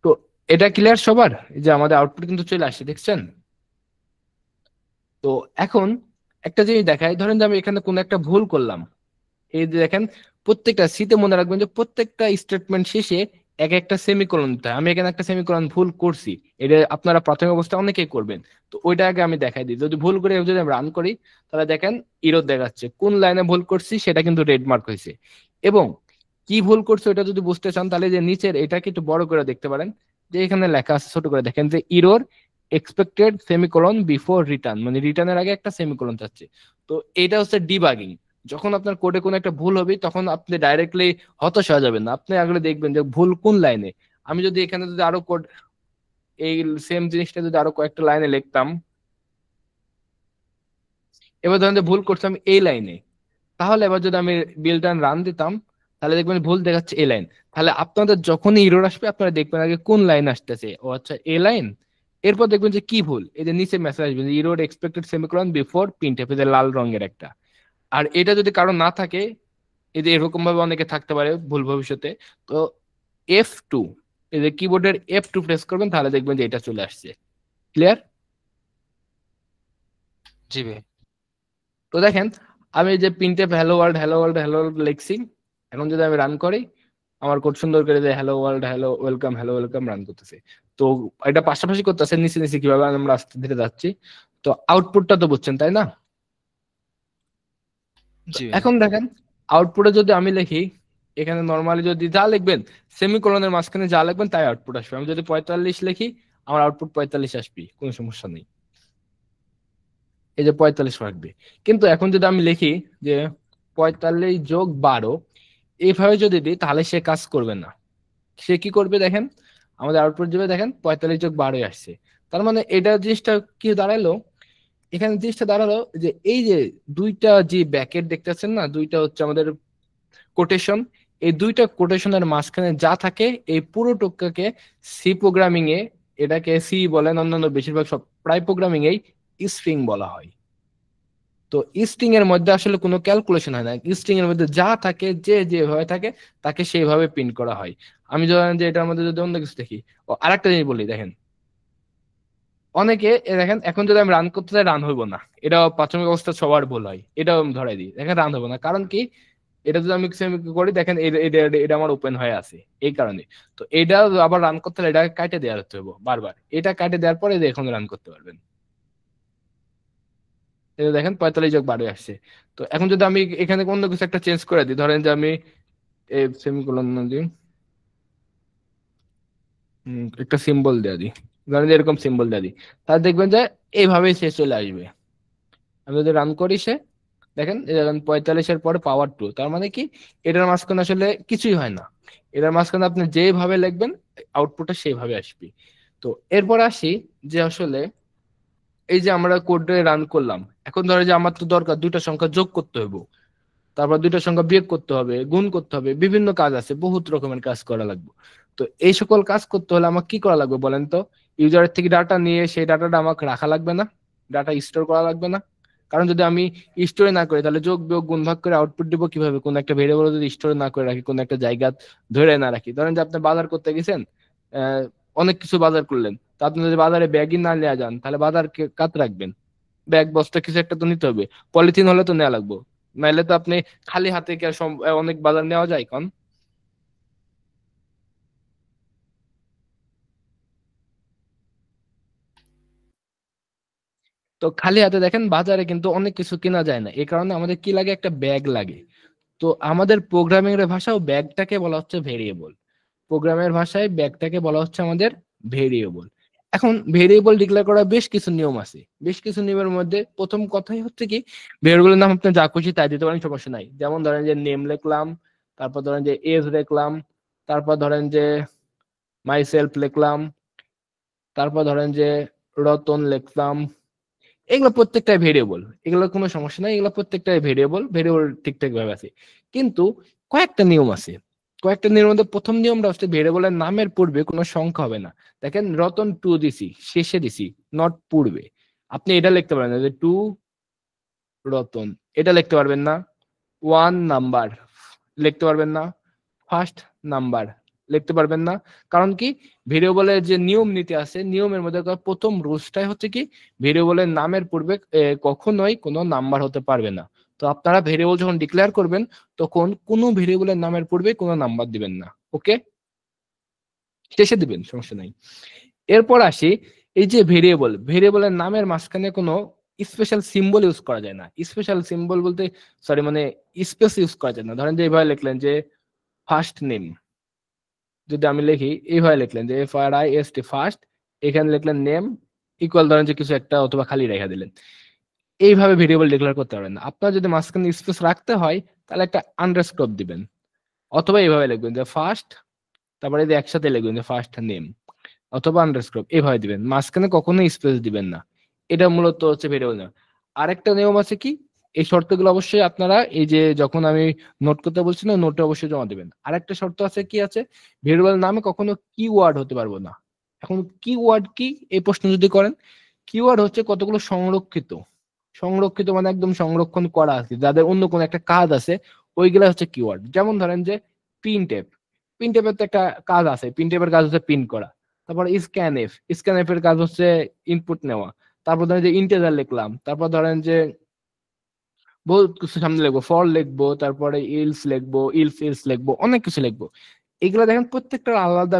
তো এটা ক্লিয়ার সবার? এই যে আমাদের আউটপুট কিন্তু চলে আসছে, দেখছেন? তো এখন একটা জিনিস দেখাই, ধরেন যে আমি এখানে কোনো একটা ভুল করলাম। এই যে দেখেন, প্রত্যেকটা সিতে মনে রাখবেন যে প্রত্যেকটা স্টেটমেন্ট শেষে এক একটা সেমিকোলন দিতে হয়। আমি এখানে একটা সেমিকোলন ভুল করছি, এটা আপনারা প্রাথমিক অবস্থায় অনেকেই করবেন। তো ওইটা আগে আমি দেখাই দিই। যদি ভুল করে যদি আমি রান করি তাহলে দেখেন ইরর দেখাচ্ছে, কোন লাইনে ভুল করছি সেটা কিন্তু রেড মার্ক হয়েছে। এবং কি ভুল করছে ওটা যদি বুঝতে চান তাহলে যে নিচের এটাকে একটু বড় করে দেখতে পারেন, যে এখানে লেখা আছে ছোট করে দেখেন যে error expected semicolon before return, মানে রিটার্নের আগে একটা সেমিকোলন চাচ্ছে। তো এটা হচ্ছে ডিবাগিং। যখন আপনার কোডে কোনো একটা ভুল হবে তখন আপনি ডাইরেক্টলি হতাশ হয়ে যাবেন না, আপনি আগে দেখবেন যে ভুল কোন লাইনে। আমি যদি এখানে যদি আরো কোড, এই সেম জিনিসটা যদি আরো কয়েকটা লাইনে লিখতাম, এবার ধরেন যে ভুল করতাম এই লাইনে, তাহলে এবার যদি আমি বিল্ড অ্যান্ড রান দিতাম তাহলে দেখবেন ভুল দেখাচ্ছে এ লাইন। তাহলে আপনাদের যখনই ইরর আসবে আপনারা দেখবেন আগে কোন লাইন আসতেছে, ও আচ্ছা এ লাইন। এরপর দেখবেন যে কি ভুল, এই যে নিচে মেসেজ আসবে যে error expected semicolon before printf, এই যে লাল রঙের একটা। আর এটা যদি কারো না থাকে, এই যে এরকম ভাবে অনেকে থাকতে পারে ভুল ভবিষ্যতে, তো F2, এই যে কিবোর্ডের F2 প্রেস করবেন তাহলে দেখবেন যে এটা চলে আসছে। ক্লিয়ার? জি ভাই। তো দেখেন আমি এই যে printf hello world hello world hello world লিখছি। এখন যদি আমি রান করি, আমার কোড সুন্দর করে যে hello world hello welcome run করতেছে। তো এটা পাশাপাশি করতেছে, নিচে নিচে কিভাবে আমরা আস্তে ধীরে যাচ্ছি। তো আউটপুটটা তো বুঝছেন তাই না? তো জি ভাই। এখন দেখেন আউটপুটে যদি আমি লিখি, এখানে নর্মালি যদি যা লিখবেন সেমিকোলনের মাঝখানে যা লিখবেন তাই আউটপুট আসবে। আমি যদি 45 লিখি আমার আউটপুট 45 আসবে, কোনো সমস্যা নেই, এই যে 45 আসবে। কিন্তু এখন যদি আমি লিখি যে 45+12, এইভাবে যদি দিই তাহলে সে কাজ করবে না। সে কি করবে দেখেন, আমাদের আউটপুট দিবে দেখেন 45+12 আসছে। তার মানে এটা জিনিসটা কি দাঁড়ালো, এখানে জিনিসটা দাঁড়ালো যে এই যে দুইটা যে ব্যাকেট দেখতেছেন না, দুইটা হচ্ছে আমাদের কোটেশন, এই দুইটা কোটেশনের মাঝখানে যা থাকে এই পুরো টুকটাকে সি প্রোগ্রামিং এ, এটাকে সি বলেন, অন্যান্য বেশিরভাগ সব প্রায় প্রোগ্রামিং এই স্ট্রিং বলা হয়। তো স্ট্রিং এর মধ্যে আসলে কোনো ক্যালকুলেশন হয় না, স্ট্রিং এর মধ্যে যা থাকে যে যেভাবে থাকে তাকে সেইভাবে প্রিন্ট করা হয়। আমি ধরেন যে এটার মধ্যে যদি অন্য কিছু দেখি, ও আরেকটা জিনিস বলি দেখেন, অনেকে দেখেন এখন যদি আমি রান করতে চাই রান হইব না, এটা প্রাথমিক অবস্থা সবার ভুল হয়, এটাও আমি ধরাই দিই, দেখেন রান হবে না। কারণ কি, এটা যদি আমি করি দেখেন এটা এটা আমার ওপেন হয়ে আছে এই কারণে। তো এটা আবার রান করতে হলে এটাকে কাটে দেওয়ার হতে হবে বারবার, এটা কাটে দেওয়ার পরে এখন রান করতে পারবেন। এই যে দেখেন 45+12 আসছে। তো এখন যদি আমি এখানে অন্য কিছু একটা চেঞ্জ করে দিই, ধরেন যে আমি এই সেমিকোলন না দিই, একটা সিম্বল দেওয়া দিই, ধরেন যে এরকম সিম্বল দেওয়া দিই, তাহলে দেখবেন যে এইভাবেই সে চলে আসবে। আমি যদি রান করি সে দেখেন 45-এর পরে পাওয়ার 2, তার মানে কি এটার মাঝখানে আসলে কিছুই হয় না। এটার মাঝখানে আপনি যেভাবে লিখবেন আউটপুটটা সেইভাবে আসবে। তো এরপর আসি যে আসলে এই যে আমরা কোডে রান করলাম, এখন ধরো যে আমার তো দরকার দুইটা সংখ্যা যোগ করতে হবে, তারপর দুইটা সংখ্যা বিয়োগ করতে হবে, গুণ করতে হবে, বিভিন্ন কাজ আছে, বহুত রকমের কাজ করা লাগবে। তো এই সকল কাজ করতে হলে আমার কি করা লাগবে বলেন তো? ইউজারের থেকে ডাটা নিয়ে সেই ডাটাটা আমাকে রাখা লাগবে না? ডাটা স্টোর করা লাগবে না? কারণ যদি আমি স্টোরে না করি তাহলে যোগ বিয়োগ গুণ ভাগ করে আউটপুট দিব কিভাবে? কোন একটা ভেরিয়েবল যদি স্টোরে না করে রাখি, কোন একটা জায়গা ধরে না রাখি, ধরেন যে আপনি বাজার করতে গেছেন, আহ অনেক কিছু বাজার করলেন, তা আপনি যদি বাজারে ব্যাগই না নিয়ে যান তাহলে বাজার কাত রাখবেন? ব্যাগ বস্তা কিছু একটা তো নিতে হবে, পলিথিন হলে তো নেওয়া লাগবে, নাইলে তো আপনি খালি হাতে কি আর অনেক বাজার নেওয়া যায় কোন? তো খালি হাতে দেখেন বাজারে কিন্তু অনেক কিছু কেনা যায় না, এই কারণে আমাদের কি লাগে? একটা ব্যাগ লাগে। তো আমাদের প্রোগ্রামিং এর ভাষাও ব্যাগটাকে বলা হচ্ছে ভেরিয়েবল। প্রোগ্রামের ভাষায় ব্যাগটাকে বলা হচ্ছে আমাদের ভেরিয়েবল। এখন ভেরিয়েবল ডিক্লেয়ার করার বেশ কিছু নিয়ম আছে। বেশ কিছু নিয়মের মধ্যে প্রথম কথাই হচ্ছে কি, ভেরিয়েবলের নাম আপনি যা খুশি তাই দিতে পারেন, সমস্যা নাই। যেমন ধরেন যে নেম লিখলাম, তারপর ধরেন যে এজ লিখলাম, তারপর ধরেন যে মাই সেলফ লিখলাম, তারপর ধরেন যে রতন লিখলাম। এগুলো প্রত্যেকটাই ভেরিয়েবল, এগুলো কোনো সমস্যা নাই, এগুলো প্রত্যেকটাই ভেরিয়েবল, ভেরিয়েবল ঠিকঠাক ভাবে আছে। কিন্তু কয়েকটা নিয়ম আছে। কয়েকটা নিয়মের মধ্যে প্রথম নিয়মটা হচ্ছে ভেরিয়েবলের নামের পূর্বে কোনো সংখ্যা হবে না। দেখেন রতন টু দিছি, শেষে দিছি, নট পূর্বে। আপনি এটা লিখতে পারেন না যে টু রতন, এটা লিখতে পারবেন না। ওয়ান নাম্বার লিখতে পারবেন না। ফার্স্ট নাম্বার লিখতে পারবেন না। কারণ কি, ভেরিয়েবলের যে নিয়ম নীতি আছে, নিয়মের মধ্যে প্রথম রুলসটাই হচ্ছে কি, ভেরিয়েবলের নামের পূর্বে কখনোই কোনো নাম্বার হতে পারবে না। তো আপনারা ভেরিয়েবল যখন ডিক্লেয়ার করবেন তখন কোনো ভেরিয়েবলের নামের পূর্বে কোনো নাম্বার দিবেন না। ওকে, শেষে দিবেন, সমস্যা নাই। এরপর আসি, এই যে ভেরিয়েবল, ভেরিয়েবলের নামের মাঝখানে কোনো স্পেশাল সিম্বল ইউজ করা যায় না। স্পেশাল সিম্বল বলতে সরি মানে স্পেস ইউজ করা যায় না। ধরেন যে এইভাবে লিখলেন যে ফার্স্ট নেম, যদি আমি লিখি এইভাবে লিখলেন যে FRIST ফার্স্ট, এখানে লিখলেন নেম ইকুয়াল ধরেন যে কিছু একটা অথবা খালি রেখা দিলেন, এইভাবে ভেরিয়েবল ডিক্লেয়ার করতে পারবেন না। আপনার যদি মাঝখানে স্পেস রাখতে হয় তাহলে একটা আন্ডারস্কোর দিবেন, অথবা এইভাবে লিখবেন যে ফার্স্ট, তারপরে এই যে একসাথে লিখবেন যে ফার্স্ট নেম, অথবা আন্ডারস্কোর এভাবে দিবেন, মাঝখানে কখনো স্পেস দিবেন না। এটা মূলত হচ্ছে ভেরিয়েবল নেম। আরেকটা নিয়ম আছে কি, এই শর্তগুলো অবশ্যই আপনারা এই যে যখন আমি নোট করতে বলছি না, নোটে অবশ্যই জমা দিবেন। আরেকটা শর্ত আছে, কি আছে, ভেরিয়েবল নামে কখনো কিওয়ার্ড হতে পারবো না। এখন কিওয়ার্ড কি, এই প্রশ্ন যদি করেন, কিওয়ার্ড হচ্ছে কতগুলো সংরক্ষিত, সংরক্ষিত মানে একদম সংরক্ষণ করা আছে, যাদের অন্য কোনো একটা কাজ আছে, ওইগুলা হচ্ছে কিওয়ার্ড। যেমন ধরেন যে প্রিন্টএফ, প্রিন্টএফ এর তো একটা কাজ আছে, প্রিন্টএফ এর কাজ হচ্ছে প্রিন্ট করা। তারপর স্ক্যানএফ, স্ক্যানএফ এর কাজ হচ্ছে ইনপুট নেওয়া। তারপর ধরেন যে ইন্টিজার লিখলাম, তারপর ধরেন যে বহুত কিছু সামনে লিখবো, ফর লিখবো, তারপরে ইলস লিখবো, ইলস ইলস লিখবো, অনেক কিছু লিখবো। এগুলা দেখেন প্রত্যেকটা আলাদা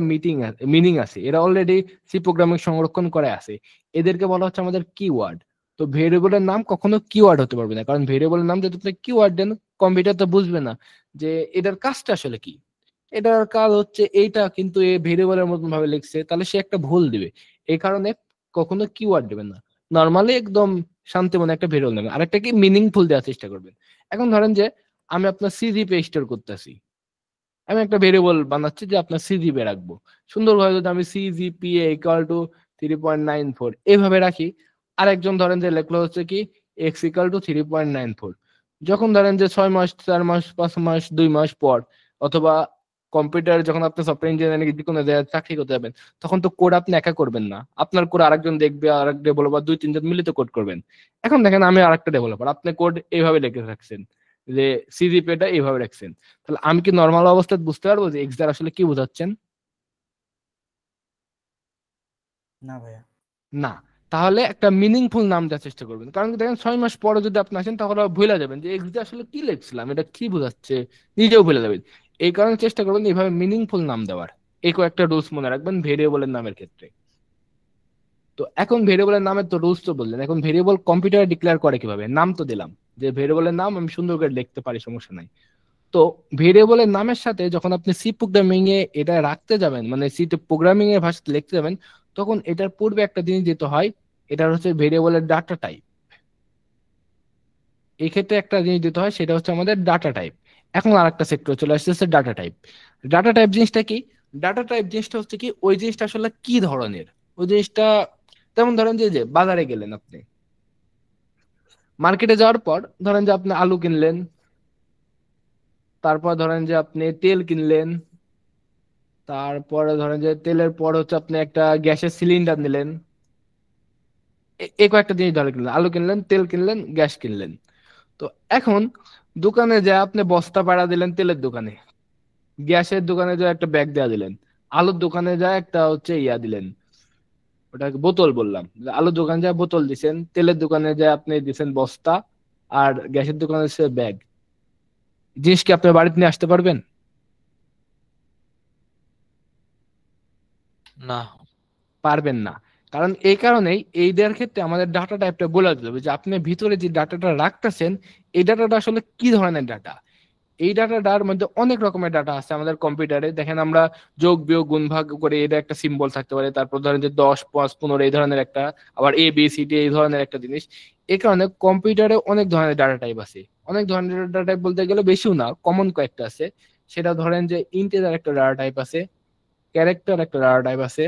মিনিং আছে, এরা অলরেডি সি প্রোগ্রামিং সংরক্ষণ করে আছে। এদেরকে বলা হচ্ছে আমাদের কিওয়ার্ড। তো ভেরিয়েবলের নাম কখনো কিওয়ার্ড হতে পারবে না, কারণ ভেরিয়েবলের নাম যদি আপনি কিওয়ার্ড দেন, কম্পিউটার তো বুঝবে না যে এটার কাজটা আসলে কি। এটার কাজ হচ্ছে এইটা, কিন্তু এ ভেরিয়েবলের মতন ভাবে লিখছে, তাহলে সে একটা ভুল দিবে। এই কারণে কখনো কিওয়ার্ড দেবেন না, নর্মালি একদম শান্তি মনে একটা ভেরিয়েবল নেবেন। আরেকটা কি, মিনিংফুল দেওয়ার চেষ্টা করবেন। এখন ধরেন যে আমি আপনার সিজিপিএ স্টোর করতেছি, আমি একটা ভেরিয়েবল বানাচ্ছি যে আপনার সিজিপিএ রাখবো। সুন্দরভাবে যদি আমি সিজিপিএ ইকুয়াল টু 3.94 এইভাবে রাখি, আরেকজন ধরেন যে লেখলো হচ্ছে কি এক্স ইকুয়াল টু 3.94, যখন ধরেন যে 6 মাস, 4 মাস, 5 মাস, 2 মাস পর, অথবা কম্পিউটার যখন আপনি সফটওয়্যার ইঞ্জিনিয়ারিং যে কোনো জায়গায় চাকরি করতে যাবেন, তখন তো কোড আপনি একা করবেন না, আপনার কোড আরেকজন দেখবে, আরেক ডেভেলপার 2-3 জন মিলিত কোড করবেন। এখন দেখেন আমি আরেকটা ডেভেলপার, আপনি কোড এইভাবে লিখে রাখছেন যে সিজিপিএটা এইভাবে রাখছেন, তাহলে আমি কি নর্মাল অবস্থায় বুঝতে পারবো যে এক্স দ্বারা আসলে কি বোঝাচ্ছেন? না ভাইয়া। না। তাহলে একটা মিনিংফুল নাম দেওয়ার চেষ্টা করবেন, কারণ কি দেখেন 6 মাস পরে যদি আপনি আসেন তাহলে ভুলে যাবেন যে এক্স দিয়ে আসলে কি লিখছিলাম, এটা কি বোঝাচ্ছে, নিজেও ভুলে যাবেন। এই কারণে চেষ্টা করবেন এইভাবে মিনিংফুল নাম দেওয়ার। এই কয়েকটা রুলস মনে রাখবেন ভেরিয়েবলের নামের ক্ষেত্রে। তো এখন ভেরিয়েবলের নামের তো রুলস তো বললেন, এখন ভেরিয়েবল কম্পিউটারে ডিক্লেয়ার করে কিভাবে? নাম তো দিলাম, যে ভেরিয়েবলের নাম আমি সুন্দর করে লিখতে পারি, সমস্যা নাই। তো ভেরিয়েবলের নামের সাথে যখন আপনি সি প্রোগ্রামিং এ এটা রাখতে যাবেন, মানে সি প্রোগ্রামিং এর ভাষাতে লিখতে যাবেন, তখন এটার পূর্বে একটা জিনিস দিতে হয়, এটা হচ্ছে ভেরিয়েবলের ডাটা টাইপ। এই ক্ষেত্রে একটা জিনিস দিতে হয়, সেটা হচ্ছে আমাদের ডাটা টাইপ। এখন আরেকটা সেক্টর চলে আসছে ডাটা টাইপ। ডাটা টাইপ জিনিসটা কি? ডাটা টাইপ জিনিসটা হচ্ছে কি, ওই জিনিসটা আসলে কি ধরনের, ওই জিনিসটা যেমন ধরেন যে বাজারে গেলেন আপনি, মার্কেটে যাওয়ার পর ধরেন যে আপনি আলু কিনলেন, তারপর ধরেন যে আপনি তেল কিনলেন, তারপরে ধরেন যে তেলের পর হচ্ছে আপনি একটা গ্যাসের সিলিন্ডার নিলেন, এই কয়েকটা জিনিস ধরে কিনলেন, আলু কিনলেন, তেল কিনলেন, গ্যাস কিনলেন। তো এখন দোকানে যা আপনি বস্তা পাড়া দিলেন তেলের দোকানে, গ্যাসের দোকানে যা একটা ব্যাগ দেওয়া দিলেন, আলুর দোকানে যা একটা হচ্ছে ইয়া দিলেন, ওটাকে বোতল বললাম, আলুর দোকানে যা বোতল দিছেন, তেলের দোকানে যা আপনি দিছেন বস্তা, আর গ্যাসের দোকানে হচ্ছে ব্যাগ। জিনিস কি আপনার বাড়িতে নিয়ে আসতে পারবেন? না। পারবেন না। কারণ এই কারণেই এই দেওয়ার ক্ষেত্রে আমাদের ডাটা টাইপটা বলে দিতে হবে যে আপনি ভিতরে যে ডাটাটা রাখতেছেন এই ডাটাটা আসলে কি ধরনের ডাটা। এই ডাটাটার মধ্যে অনেক রকমের ডাটা আছে আমাদের কম্পিউটারে, দেখেন আমরা যোগ বিয়োগ গুণ ভাগ করে এটা একটা সিম্বল থাকতে পারে, তারপর ধরেন যে 10 5 15 এই ধরনের একটা, আবার এ বি সি ডি এই ধরনের একটা জিনিস। এই কারণে কম্পিউটারে অনেক ধরনের ডাটা টাইপ আছে। অনেক ধরনের ডাটা টাইপ বলতে গেলে বেশিও না, কমন কয়েকটা আছে। সেটা ধরেন যে ইন্টিজার একটা ডাটা টাইপ আছে, ক্যারেক্টার একটা ডাটা টাইপ আছে,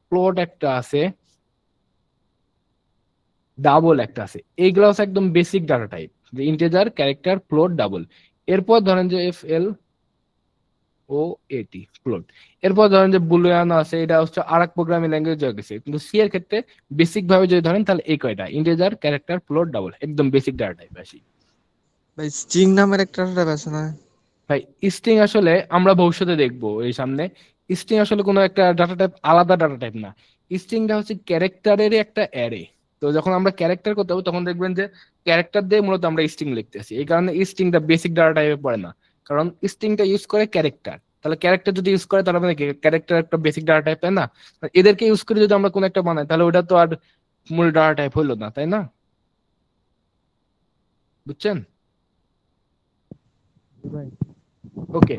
ফ্লোট একটা আছে, ডাবল একটা আছে। এইগুলো হচ্ছে একদম বেসিক ডাটা টাইপ, যে ইন্টিজার, ক্যারেক্টার, ফ্লোট, ডাবল। এরপর ধরেন যে এফ এল ও এটি ফ্লোট। এরপর ধরেন যে বুলিয়ান আছে, এটা হচ্ছে আর এক প্রোগ্রামিং ল্যাঙ্গুয়েজ হয়ে গেছে, কিন্তু সি এর ক্ষেত্রে বেসিক ভাবে যদি ধরেন তাহলে এই কয়টা ইন্টিজার, ক্যারেক্টার, ফ্লোট, ডাবল, একদম বেসিক ডাটা টাইপ আসি। ভাই স্ট্রিং নামের একটা ট্যাব আছে না? ভাই স্ট্রিং আসলে আমরা ভবিষ্যতে দেখবো এই সামনে। স্ট্রিং আসলে কোনো একটা ডাটা টাইপ, আলাদা ডাটা টাইপ না। স্ট্রিংটা হচ্ছে ক্যারেক্টারেরই একটা অ্যারে। তো যখন আমরা ক্যারেক্টার করতে হবে তখন দেখবেন যে ক্যারেক্টার দিয়ে মূলত আমরা স্ট্রিং লিখতেছি, এই কারণে স্ট্রিংটা বেসিক ডাটা টাইপে পড়ে না। কারণ স্ট্রিংটা ইউজ করে ক্যারেক্টার, তাহলে ক্যারেক্টার যদি ইউজ করে তাহলে মানে ক্যারেক্টার একটা বেসিক ডাটা টাইপ, তাই না? এদেরকে ইউজ করে যদি আমরা কোনো একটা বানাই তাহলে ওটা তো আর মূল ডাটা টাইপ হইলো না, তাই না? বুঝছেন? ভাই ওকে,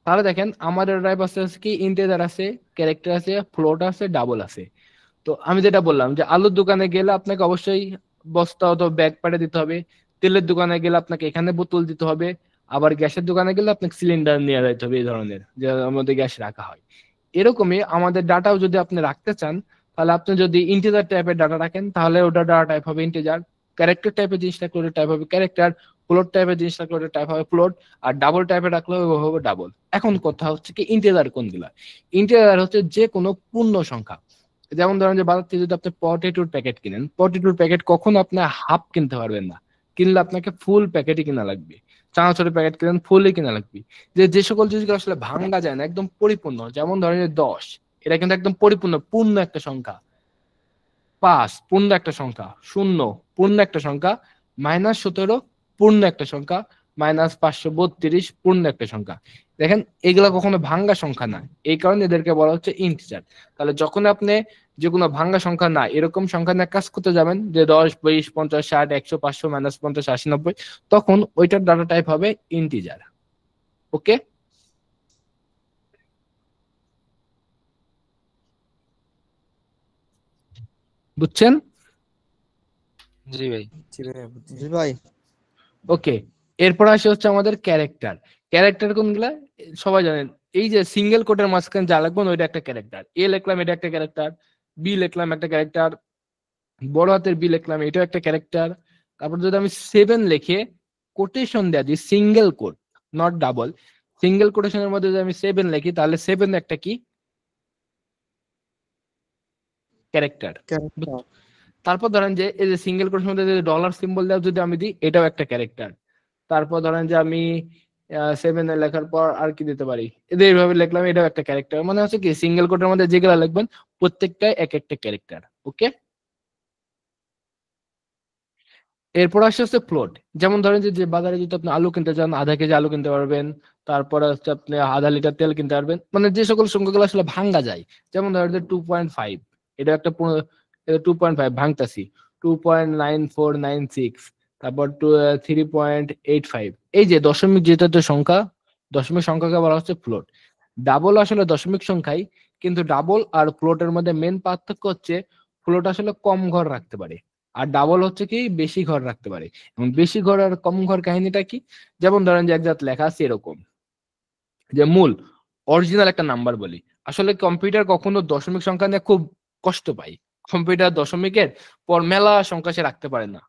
তাহলে দেখেন আমাদের টাইপ আছে হচ্ছে কি, ইন্টিজার আছে, ক্যারেক্টার আছে, ফ্লোট আছে, ডাবল আছে। তো আমি যেটা বললাম যে আলুর দোকানে গেলে আপনাকে অবশ্যই বস্তা অথবা ব্যাগ পাঠিয়ে দিতে হবে, তেলের দোকানে গেলে আপনাকে এখানে বোতল দিতে হবে, আবার গ্যাসের দোকানে গেলে আপনাকে সিলিন্ডার নিয়ে যেতে হবে, এই ধরনের যে আমাদের গ্যাস রাখা হয়। এরকমই আমাদের ডাটাও যদি আপনি রাখতে চান, তাহলে আপনি যদি ইন্টিজার টাইপের ডাটা রাখেন তাহলে ওটা ডাটা টাইপ হবে ইন্টিজার, ক্যারেক্টার টাইপের জিনিস রাখলে ওটা টাইপ হবে ক্যারেক্টার, ফ্লোট টাইপের জিনিস রাখলে ওটা টাইপ হবে ফ্লোট, আর ডাবল টাইপের রাখলে হবে ডাবল। এখন কথা হচ্ছে কি ইন্টিজার কোনগুলা? ইন্টিজার হচ্ছে যে কোনো পূর্ণ সংখ্যা। যেমন ধরেন যে বাজার থেকে যদি আপনি পটেটোর প্যাকেট কিনেন, পটেটোর প্যাকেট কখনো আপনি হাফ কিনতে পারবেন না, কিনলে আপনাকে ফুল প্যাকেটই কিনা লাগবে। চানাচুরের প্যাকেট কিনেন ফুলই কিনা লাগবে। যে সকল জিনিসগুলো আসলে ভাঙা যায় না, একদম পরিপূর্ণ, যেমন ধরেন যে 10, এটা কিন্তু একদম পরিপূর্ণ পূর্ণ একটা সংখ্যা। 5 পূর্ণ একটা সংখ্যা, 0 পূর্ণ একটা সংখ্যা, -17 পূর্ণ একটা সংখ্যা, -532 পূর্ণ একটা সংখ্যা। দেখেন এগুলা কখনো ভাঙ্গা সংখ্যা না, এই কারণে এদেরকে বলা হচ্ছে ইন্টিজার। তাহলে যখন আপনি যে কোনো ভাঙ্গা সংখ্যা না এরকম সংখ্যা নিয়ে কাজ করতে যাবেন, যে 10 20 50 60 100 500 -50 80 90, তখন ওইটার ডাটা টাইপ হবে ইন্টিজার। ওকে, বুঝছেন? জি ভাই। জি ভাইয়া বুঝছি। জি ভাই। ওকে, এরপর আসে হচ্ছে আমাদের ক্যারেক্টার। ক্যারেক্টার কোনগুলা? সবাই জানেন, এই যে সিঙ্গেল কোটের মাঝখানে যা লাগবে ওইটা একটা ক্যারেক্টার। এ লিখলাম এটা একটা ক্যারেক্টার, বি লিখলাম একটা ক্যারেক্টার, বড় হাতের বি লিখলাম এটাও একটা ক্যারেক্টার। তারপর যদি আমি 7 লিখে কোটেশন দেয়া দিই, single quote not double, single কোটেশনের মধ্যে যদি আমি 7 লিখি তাহলে 7 একটা কি ক্যারেক্টার। ক্যারেক্টার। তারপর ধরেন যে এই যে সিঙ্গেল কোটেশনের মধ্যে যে ডলার সিম্বল দেওয়া যদি আমি দিই এটাও একটা ক্যারেক্টার। তারপর ধরেন যে আমি 7 এ লেখার পর আর কি দিতে পারি, এদের এইভাবে লিখলাম এটাও একটা ক্যারেক্টার। মানে হচ্ছে কি সিঙ্গেল কোটের মধ্যে যেগুলো লিখবেন প্রত্যেকটাই এক একটা ক্যারেক্টার। ওকে, এরপর আসছে হচ্ছে ফ্লোট। যেমন ধরেন যে বাজারে যদি আপনি আলু কিনতে চান, আধা কেজি আলু কিনতে পারবেন, তারপরে হচ্ছে আপনি আধা লিটার তেল কিনতে পারবেন, মানে যে সকল সংখ্যাগুলো আসলে ভাঙ্গা যায়। যেমন ধরেন যে 2.5, এটা একটা 2.5 ভাঙতাছি, 2.9496, তারপর 3.85, এই যে দশমিক যেটা তো সংখ্যা, দশমিক সংখ্যাকে বলা হচ্ছে ফ্লোট। ডাবল আসলে দশমিক সংখ্যাই, কিন্তু ডাবল আর ফ্লোটের মধ্যে মেন পার্থক্য হচ্ছে ফ্লোট আসলে কম ঘর রাখতে পারে, আর ডাবল হচ্ছে কি বেশি ঘর রাখতে পারে। এবং বেশি ঘর আর কম ঘর কাহিনীটা কি, যেমন ধরেন যে এক জায়গায় লেখা আছে এরকম যে মূল অরিজিনাল একটা নাম্বার বলি। আসলে কম্পিউটার কখনো দশমিক সংখ্যা নিয়ে খুব কষ্ট পায়। কম্পিউটার দশমিকের পর মেলা সংখ্যা সে রাখতে পারে না।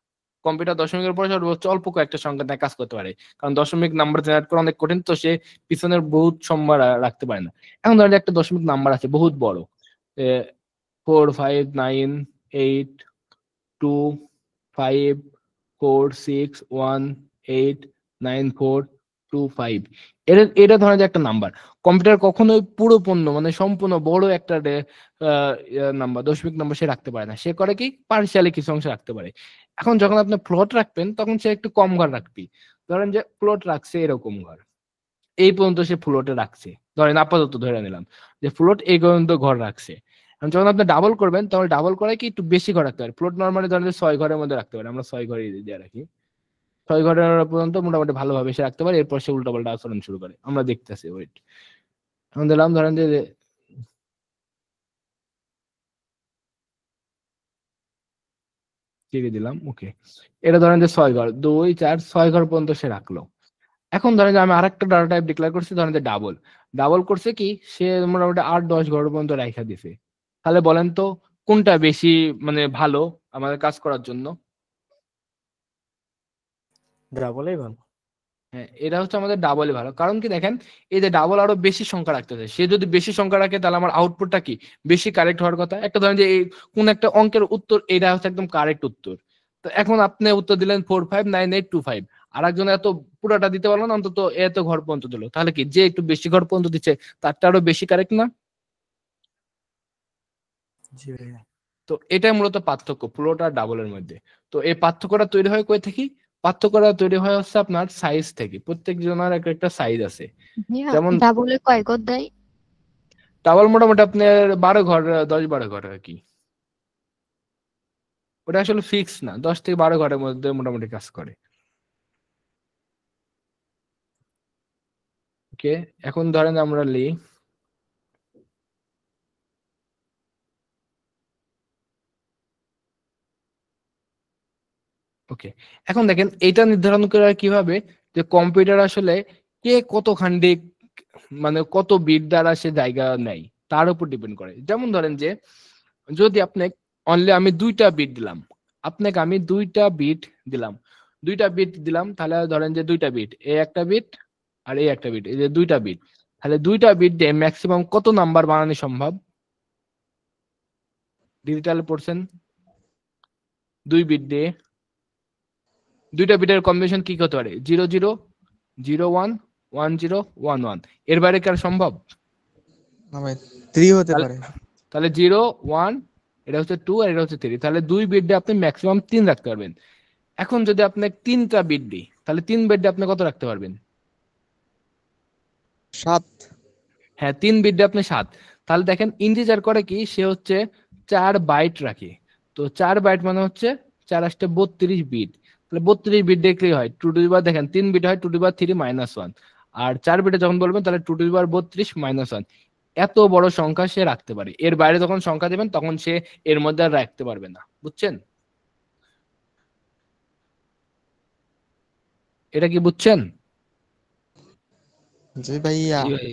কম্পিউটার দশমিকের পর সর্বোচ্চ অল্প কয়েকটা সংখ্যা নিয়ে কাজ করতে পারে, কারণ দশমিক নাম্বার জেনারেট করা অনেক কঠিন, তো সে পিছনের বহুত সংখ্যা রাখতে পারে না। এখন ধরেন যে একটা দশমিক নাম্বার আছে বহুত বড়, 4 5 9 8 2 5 4 6 1 8 9 4 2 5। এটা ধরেন যে একটা নাম্বার। কম্পিউটার কখনোই পুরো পূর্ণ মানে সম্পূর্ণ বড় একটা নাম্বার দশমিক নাম্বার সে রাখতে পারে না। সে করে কি পার্শিয়ালি কিছু অংশ রাখতে পারে। এখন যখন আপনি ফ্লোট রাখবেন তখন সে একটু কম ঘর রাখবি। ধরেন যে ফ্লোট রাখছে এরকম ঘর, এই পর্যন্ত সে ফ্লোটে রাখছে, ধরেন আপাতত ধরে নিলাম যে ফ্লোট এই পর্যন্ত ঘর রাখছে। এখন যখন আপনি ডাবল করবেন তখন ডাবল করায় কি একটু বেশি ঘর রাখতে পারে। ফ্লোট নর্মালি ধরেন যে 6 ঘরের মধ্যে রাখতে পারে, আমরা 6 ঘরই দিয়ে রাখি। 6 ঘরের পর্যন্ত মোটামুটি ভালোভাবে সে রাখতে পারে, এরপর সে উল্টাপাল্টা আচরণ শুরু করে, আমরা দেখতেছি। ওয়েট, এখন দিলাম ধরেন যে টিকে দিলাম, ওকে। এটা ধরেন যে 6 ঘর, 2 4 6 ঘর পর্যন্ত সে রাখলো। এখন ধরেন যে আমি আরেকটা ডাটা টাইপ ডিক্লেয়ার করছি, ধরেন যে ডাবল। ডাবল করছে কি সে মোটামুটি 8 10 ঘর পর্যন্ত রাখা দিছে। তাহলে বলেন তো কোনটা বেশি মানে ভালো আমাদের কাজ করার জন্য? ডাবলেই ভালো। হ্যাঁ, এটা হচ্ছে আমাদের ডাবলই ভালো। কারণ কি দেখেন, এই যে ডাবল আরো বেশি সংখ্যা রাখতেছে, সে যদি বেশি সংখ্যা রাখে তাহলে আমার আউটপুটটা কি বেশি কারেক্ট হওয়ার কথা। একটা ধরেন যে এই কোন একটা অঙ্কের উত্তর এটা হচ্ছে একদম কারেক্ট উত্তর, তো এখন আপনি উত্তর দিলেন 4 5 9 8 2 5, আর একজন এত পুরোটা দিতে পারলো না, অন্তত এত ঘর পর্যন্ত দিল, তাহলে কি যে একটু বেশি ঘর পর্যন্ত দিচ্ছে তারটা আরো বেশি কারেক্ট না? জি ভাইয়া। তো এটাই মূলত পার্থক্য ফ্লোট আর ডাবলের মধ্যে। তো এই পার্থক্যটা তৈরি হয় কই থেকে? পার্থক্যটা তৈরি হয় হচ্ছে আপনার সাইজ থেকে। প্রত্যেক জনের এক একটা সাইজ আছে। ভাইয়া যেমন ডাবলে কয় ঘর দেয়? ডাবল মোটামুটি আপনার 12 ঘর 10 12 ঘর আর কি। ওটা আসলে ফিক্স না, 10 থেকে 12 ঘরের মধ্যে মোটামুটি কাজ করে। ওকে, এখন ধরেন আমরা লিই ওকে। এখন দেখেন এটা নির্ধারণ করা কিভাবে যে কম্পিউটার আসলে কে কতখানি মানে কত বিট দ্বারা সে জায়গা নেয় তার উপর ডিপেন্ড করে। যেমন ধরেন যে যদি আপনি অনলি আমি 2টা বিট দিলাম, আপনাকে আমি 2টা বিট দিলাম তাহলে ধরেন যে 2টা বিট, এ একটা বিট আর এই একটা বিট, এই যে 2টা বিট, তাহলে 2টা বিট দিয়ে ম্যাক্সিমাম কত নাম্বার বানানো সম্ভব? ডিজিটাল পড়ছেন, 2 বিট দিয়ে 2টা বিটের কম্বিনেশন কি হতে পারে? 0 0 0 1 1 0 1 1, এর বাইরে কি আর সম্ভব? না ভাই 3 হতে তাহলে পারে। তাহলে 0 1, এটা হচ্ছে 2 আর এটা হচ্ছে 3, তাহলে 2 বিট দিয়ে আপনি ম্যাক্সিমাম 3 রাখতে পারবেন। এখন যদি আপনি 3টা বিট দিই তাহলে 3 বিট দিয়ে আপনি কত রাখতে পারবেন? 7। হ্যাঁ, 3 বিট দিয়ে আপনি 7। তাহলে দেখেন ইন্টিজার করে কি সে হচ্ছে 4 বাইট রাখে। তো 4 বাইট মানে হচ্ছে 4 আসতে 32 বিট। তাহলে 32 বিট দিয়ে কি হয়? 2 টু দি পাওয়ার, দেখেন 3 বিট হয় 2 টু দি পাওয়ার 3 - 1, আর 4 বিটে যখন বলবেন তাহলে 2 টু দি পাওয়ার 32 - 1। এত বড় সংখ্যা সে রাখতে পারে। এর বাইরে যখন সংখ্যা দেবেন তখন সে এর মধ্যে আর রাখতে পারবে না, বুঝছেন? এটা কি বুঝছেন? জি ভাইয়া। জি ভাই।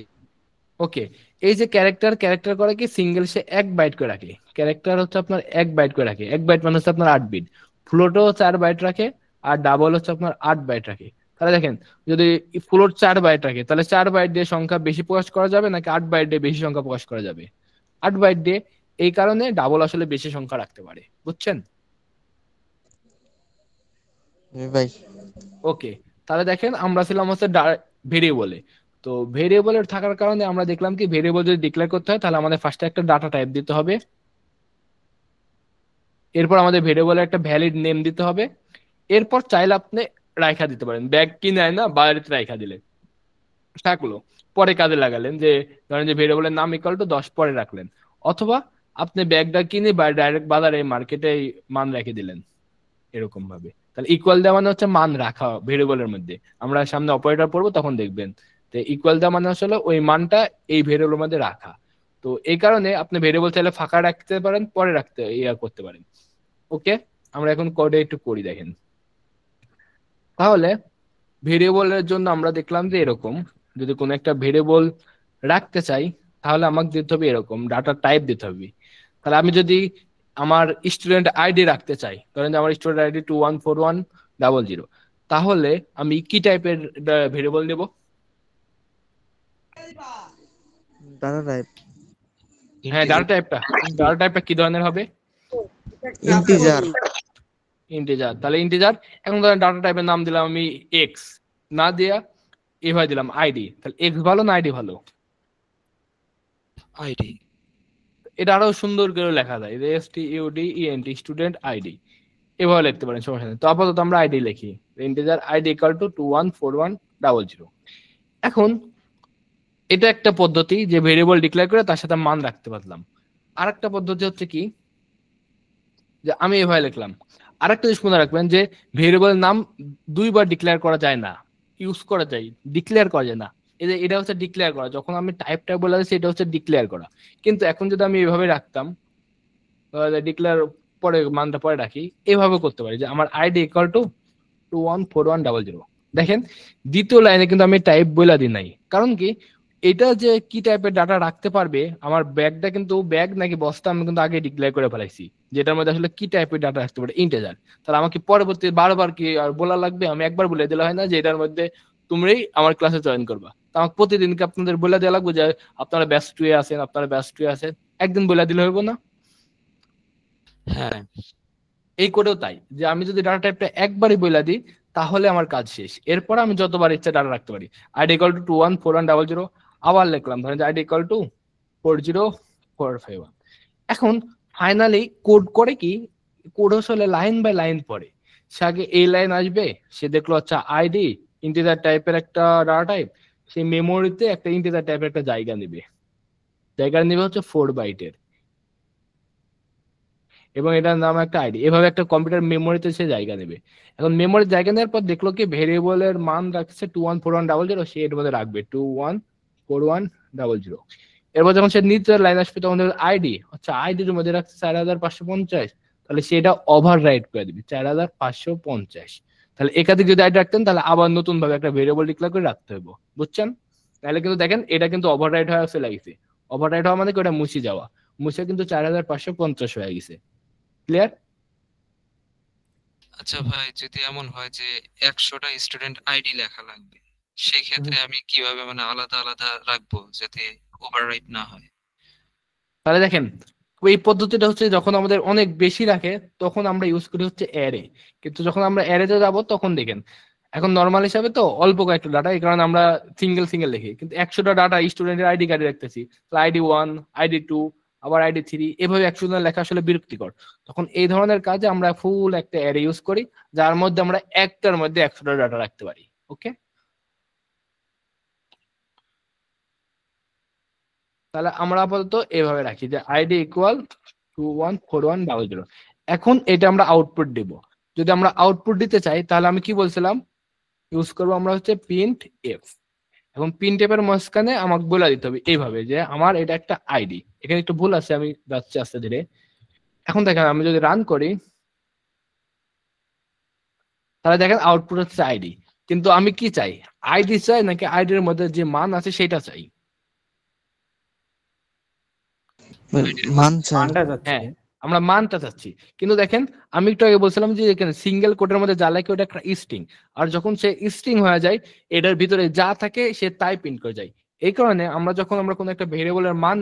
ওকে, এই যে ক্যারেক্টার, ক্যারেক্টার করে কি সিঙ্গেল সে 1 বাইট করে রাখে। ক্যারেক্টার হচ্ছে আপনার 1 বাইট করে রাখে। 1 বাইট মানে হচ্ছে আপনার 8 বিট। ফ্লোটও 4 বাইট রাখে, আর ডাবল হচ্ছে আপনার 8 বাইট রাখে। তাহলে দেখেন যদি ফ্লোট 4 বাইট রাখে তাহলে 4 বাইট দিয়ে সংখ্যা বেশি প্রকাশ করা যাবে নাকি 8 বাইট দিয়ে বেশি সংখ্যা প্রকাশ করা যাবে? 8 বাইট দিয়ে। এই কারণে ডাবল আসলে বেশি সংখ্যা রাখতে পারে, বুঝছেন? জি ভাই। ওকে, তাহলে দেখেন আমরা ছিলাম হচ্ছে ভেরিয়েবলে। তো ভেরিয়েবলের থাকার কারণে আমরা দেখলাম কি ভেরিয়েবল যদি ডিক্লেয়ার করতে হয় তাহলে আমাদের ফার্স্টে একটা ডাটা টাইপ দিতে হবে, এরপর আমাদের ভেরিয়েবলের একটা ভ্যালিড নেম দিতে হবে, এরপর চাইলে আপনি রাইখা দিতে পারেন, ব্যাগ কিনে না বাইরেতে রাইখা দিলে থাকলো, পরে কাজে লাগালেন যে ধরেন যে ভেরিয়েবলের নাম = 10 পরে রাখলেন, অথবা আপনি ব্যাগটা কিনে বা ডাইরেক্ট বাজারে মার্কেটে মান রেখে দিলেন এরকম ভাবে। তাহলে ইকুয়াল দেওয়া মানে হচ্ছে মান রাখা ভেরিয়েবলের মধ্যে। আমরা সামনে অপারেটর পড়বো তখন দেখবেন। তো ইকুয়াল দেওয়া মানে আসলে ওই মানটা এই ভেরিয়েবলের মধ্যে রাখা। তো এই কারণে আপনি ভেরিয়েবল চাইলে ফাঁকা রাখতে পারেন, পরে রাখতে করতে পারেন। ওকে, আমরা এখন কোডে একটু করি দেখেন। তাহলে ভেরিয়েবলের জন্য আমরা দেখলাম যে এরকম, যদি কোনো একটা ভেরিয়েবল রাখতে চাই তাহলে আমাকে দিতে হবে এরকম ডাটা টাইপ দিতে হবে। তাহলে আমি যদি আমার স্টুডেন্ট আইডি রাখতে চাই, ধরেন যে আমার স্টুডেন্ট আইডি 214100, তাহলে আমি কি টাইপের ভেরিয়েবল নেব? ডাটা টাইপ হ্যাঁ, ডাটা টাইপটা কি ধরনের হবে? ইন্টিজার। ইন্টিজার। তাহলে ইন্টিজার। এখন ধরেন ডাটা টাইপের নাম দিলাম আমি এক্স, না দিয়া এভাবে দিলাম আইডি। তাহলে এক্স ভালো না আইডি ভালো? আইডি। এটা আরো সুন্দর করে লেখা যায়, STUDENT স্টুডেন্ট আইডি, এভাবে লিখতে পারেন, সমস্যা নেই। তো আপাতত আমরা আইডি লিখি, ইন্টিজার আইডি ইকুয়াল টু 214100। এখন এটা একটা পদ্ধতি যে ভেরিয়েবল ডিক্লেয়ার করে তার সাথে মান রাখতে পারলাম। আরেকটা পদ্ধতি হচ্ছে কি, যে আমি এভাবে লিখলাম। আরেকটা জিনিস মনে রাখবেন যে ভেরিয়েবলের নাম দুইবার ডিক্লেয়ার করা যায় না, ইউজ করা যায়, ডিক্লেয়ার করা যায় না। এটা হচ্ছে ডিক্লেয়ার করা, যখন আমি টাইপটা বলে দিচ্ছি এটা হচ্ছে ডিক্লেয়ার করা। কিন্তু এখন যদি আমি এভাবে রাখতাম, ডিক্লেয়ার পরে মানটা পরে রাখি, এভাবে করতে পারি যে আমার আইডি ইকুয়াল টু 214100। দেখেন দ্বিতীয় লাইনে কিন্তু আমি টাইপ বলে দিই নাই, কারণ কি, এটা যে কি টাইপের ডাটা রাখতে পারবে আমার ব্যাগটা, কিন্তু ব্যাগ নাকি বস্তা আমি কিন্তু আগে ডিক্লেয়ার করে ফেলাইছি, যেটার মধ্যে আসলে কি টাইপের ডাটা রাখতে পারে ইন্টিজার। তাহলে আমাকে পরবর্তী বারবার কি আর বলা লাগবে? আমি একবার বলে দিলে হয় না যে এটার মধ্যে তোমরাই আমার ক্লাসে জয়েন করবা? তো আমাকে প্রতিদিন কি আপনাদের বলে দেওয়া লাগবে যে আপনারা ব্যাচ 2 এ আছেন, আপনারা ব্যাচ 2 এ আছেন? একদিন বলে দিলে হইব না? হ্যাঁ, এই কোডেও তাই, যে আমি যদি ডাটা টাইপটা একবারই বলে দিই তাহলে আমার কাজ শেষ, এরপর আমি যতবার ইচ্ছা ডাটা রাখতে পারি। আইডি ইকুয়াল টু 214100, আবার লিখলাম ধরেন যে আইডি ইকুয়াল টু 40451। এখন ফাইনালি কোড করে কি, কোড আসলে লাইন বাই লাইন পড়ে। সে আগে এই লাইন আসবে, সে দেখলো আচ্ছা আইডি ইন্টিজার টাইপের একটা ডাটা টাইপ, সে মেমোরিতে একটা ইন্টিজার টাইপের একটা জায়গা নেবে, জায়গা নেবে হচ্ছে 4 বাইটের, এবং এটার নাম একটা আইডি। এভাবে একটা কম্পিউটার মেমোরিতে সে জায়গা নেবে। এখন মেমোরির জায়গা নেওয়ার পর দেখলো কি ভেরিয়েবলের মান রাখছে 214100, সে এর মধ্যে রাখবে 214100। এরপর যখন সে নিচের লাইন আসবে তখন আইডি, আচ্ছা আইডির মধ্যে রাখছে 4550, তাহলে সেটা ওভার রাইট করে দিবে 4550। তাহলে একাধিক যদি আইডি রাখতেন তাহলে আবার নতুন ভাবে একটা ভেরিয়েবল ডিক্লেয়ার করে রাখতে হবে, বুঝছেন? তাহলে কিন্তু দেখেন এটা কিন্তু ওভার রাইট হয়ে চলে গেছে। ওভার রাইট হওয়া মানে কি, ওটা মুছে যাওয়া, মুছে কিন্তু 4550 হয়ে গেছে। ক্লিয়ার? আচ্ছা ভাই, যদি এমন হয় যে 100টা স্টুডেন্ট আইডি লেখা লাগবে, সেই ক্ষেত্রে আমি কিভাবে মানে আলাদা আলাদা রাখবো যাতে ওভাররাইট না হয়? তাহলে দেখেন এই পদ্ধতিটা হচ্ছে যখন আমাদের অনেক বেশি রাখে তখন আমরা ইউজ করি হচ্ছে অ্যারে। কিন্তু যখন আমরা অ্যারেতে যাব তখন দেখেন এখন নর্মাল হিসাবে তো অল্প কয়েকটা ডাটা, এই কারণে আমরা সিঙ্গেল সিঙ্গেল লিখি। কিন্তু 100টা ডাটা স্টুডেন্টের আইডি কার্ডে রাখতেছি, আইডি 1, আইডি 2, আবার আইডি 3, এভাবে 100 জন লেখা আসলে বিরক্তিকর। তখন এই ধরনের কাজে আমরা ফুল একটা অ্যারে ইউজ করি, যার মধ্যে আমরা একটার মধ্যে 100টা ডাটা রাখতে পারি। ওকে, তাহলে আমরা আপাতত এভাবে রাখি যে আইডি ইকুয়াল 214100। এখন এটা আমরা আউটপুট দিব। যদি আমরা আউটপুট দিতে চাই তাহলে আমি কি বলছিলাম, ইউজ করবো আমরা হচ্ছে প্রিন্ট এফ। এখন প্রিন্ট এফ এর মাঝখানে আমাকে বলে দিতে হবে এইভাবে যে আমার এটা একটা আইডি। এখানে একটু ভুল আছে, আমি যাচ্ছি আস্তে ধীরে। এখন দেখেন আমি যদি রান করি তাহলে দেখেন আউটপুট হচ্ছে আইডি, কিন্তু আমি কি চাই, আইডি চাই নাকি আইডির মধ্যে যে মান আছে সেটা চাই? মান চাই। মানটা যাচ্ছে। হ্যাঁ, আমরা মানটা চাচ্ছি। কিন্তু দেখেন আমি একটু আগে বলছিলাম যে এখানে সিঙ্গেল কোডের মধ্যে যা লাগে ওটা একটা স্ট্রিং, আর যখন সে স্ট্রিং হয়ে যায় এটার ভিতরে যা থাকে সে তাই প্রিন্ট করে যায়। এই কারণে আমরা কোনো একটা ভেরিয়েবলের মান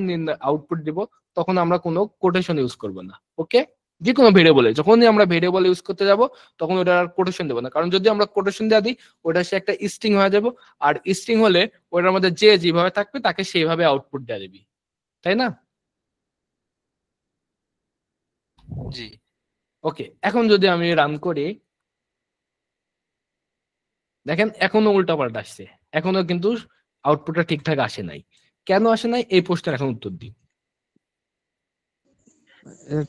আউটপুট দিব তখন আমরা কোনো কোটেশন ইউজ করব না। ওকে, যে কোনো ভেরিয়েবলে যখনই আমরা ভেরিয়েবল ইউজ করতে যাব তখন ওটা আর কোটেশন দেবো না, কারণ যদি আমরা কোটেশন দেওয়া দিই ওটা সে একটা স্ট্রিং হয়ে যাবে, আর স্ট্রিং হলে ওটার মধ্যে যে যেভাবে থাকবে তাকে সেইভাবে আউটপুট দেওয়া দিবি, তাই না? জি। ওকে, এখন যদি আমি রান করি দেখেন এখনো উল্টাপাল্টা আসছে, এখনো কিন্তু আউটপুটটা ঠিকঠাক আসে নাই। কেন আসে নাই এই প্রশ্নের এখন উত্তর দিই।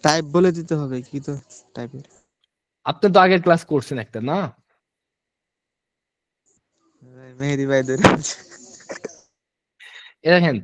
টাইপ বলে দিতে হবে কি তো টাইপের। আপনি তো আগের ক্লাস করছেন একটা না? মেহেদি ভাই ধরে আছে। দেখেন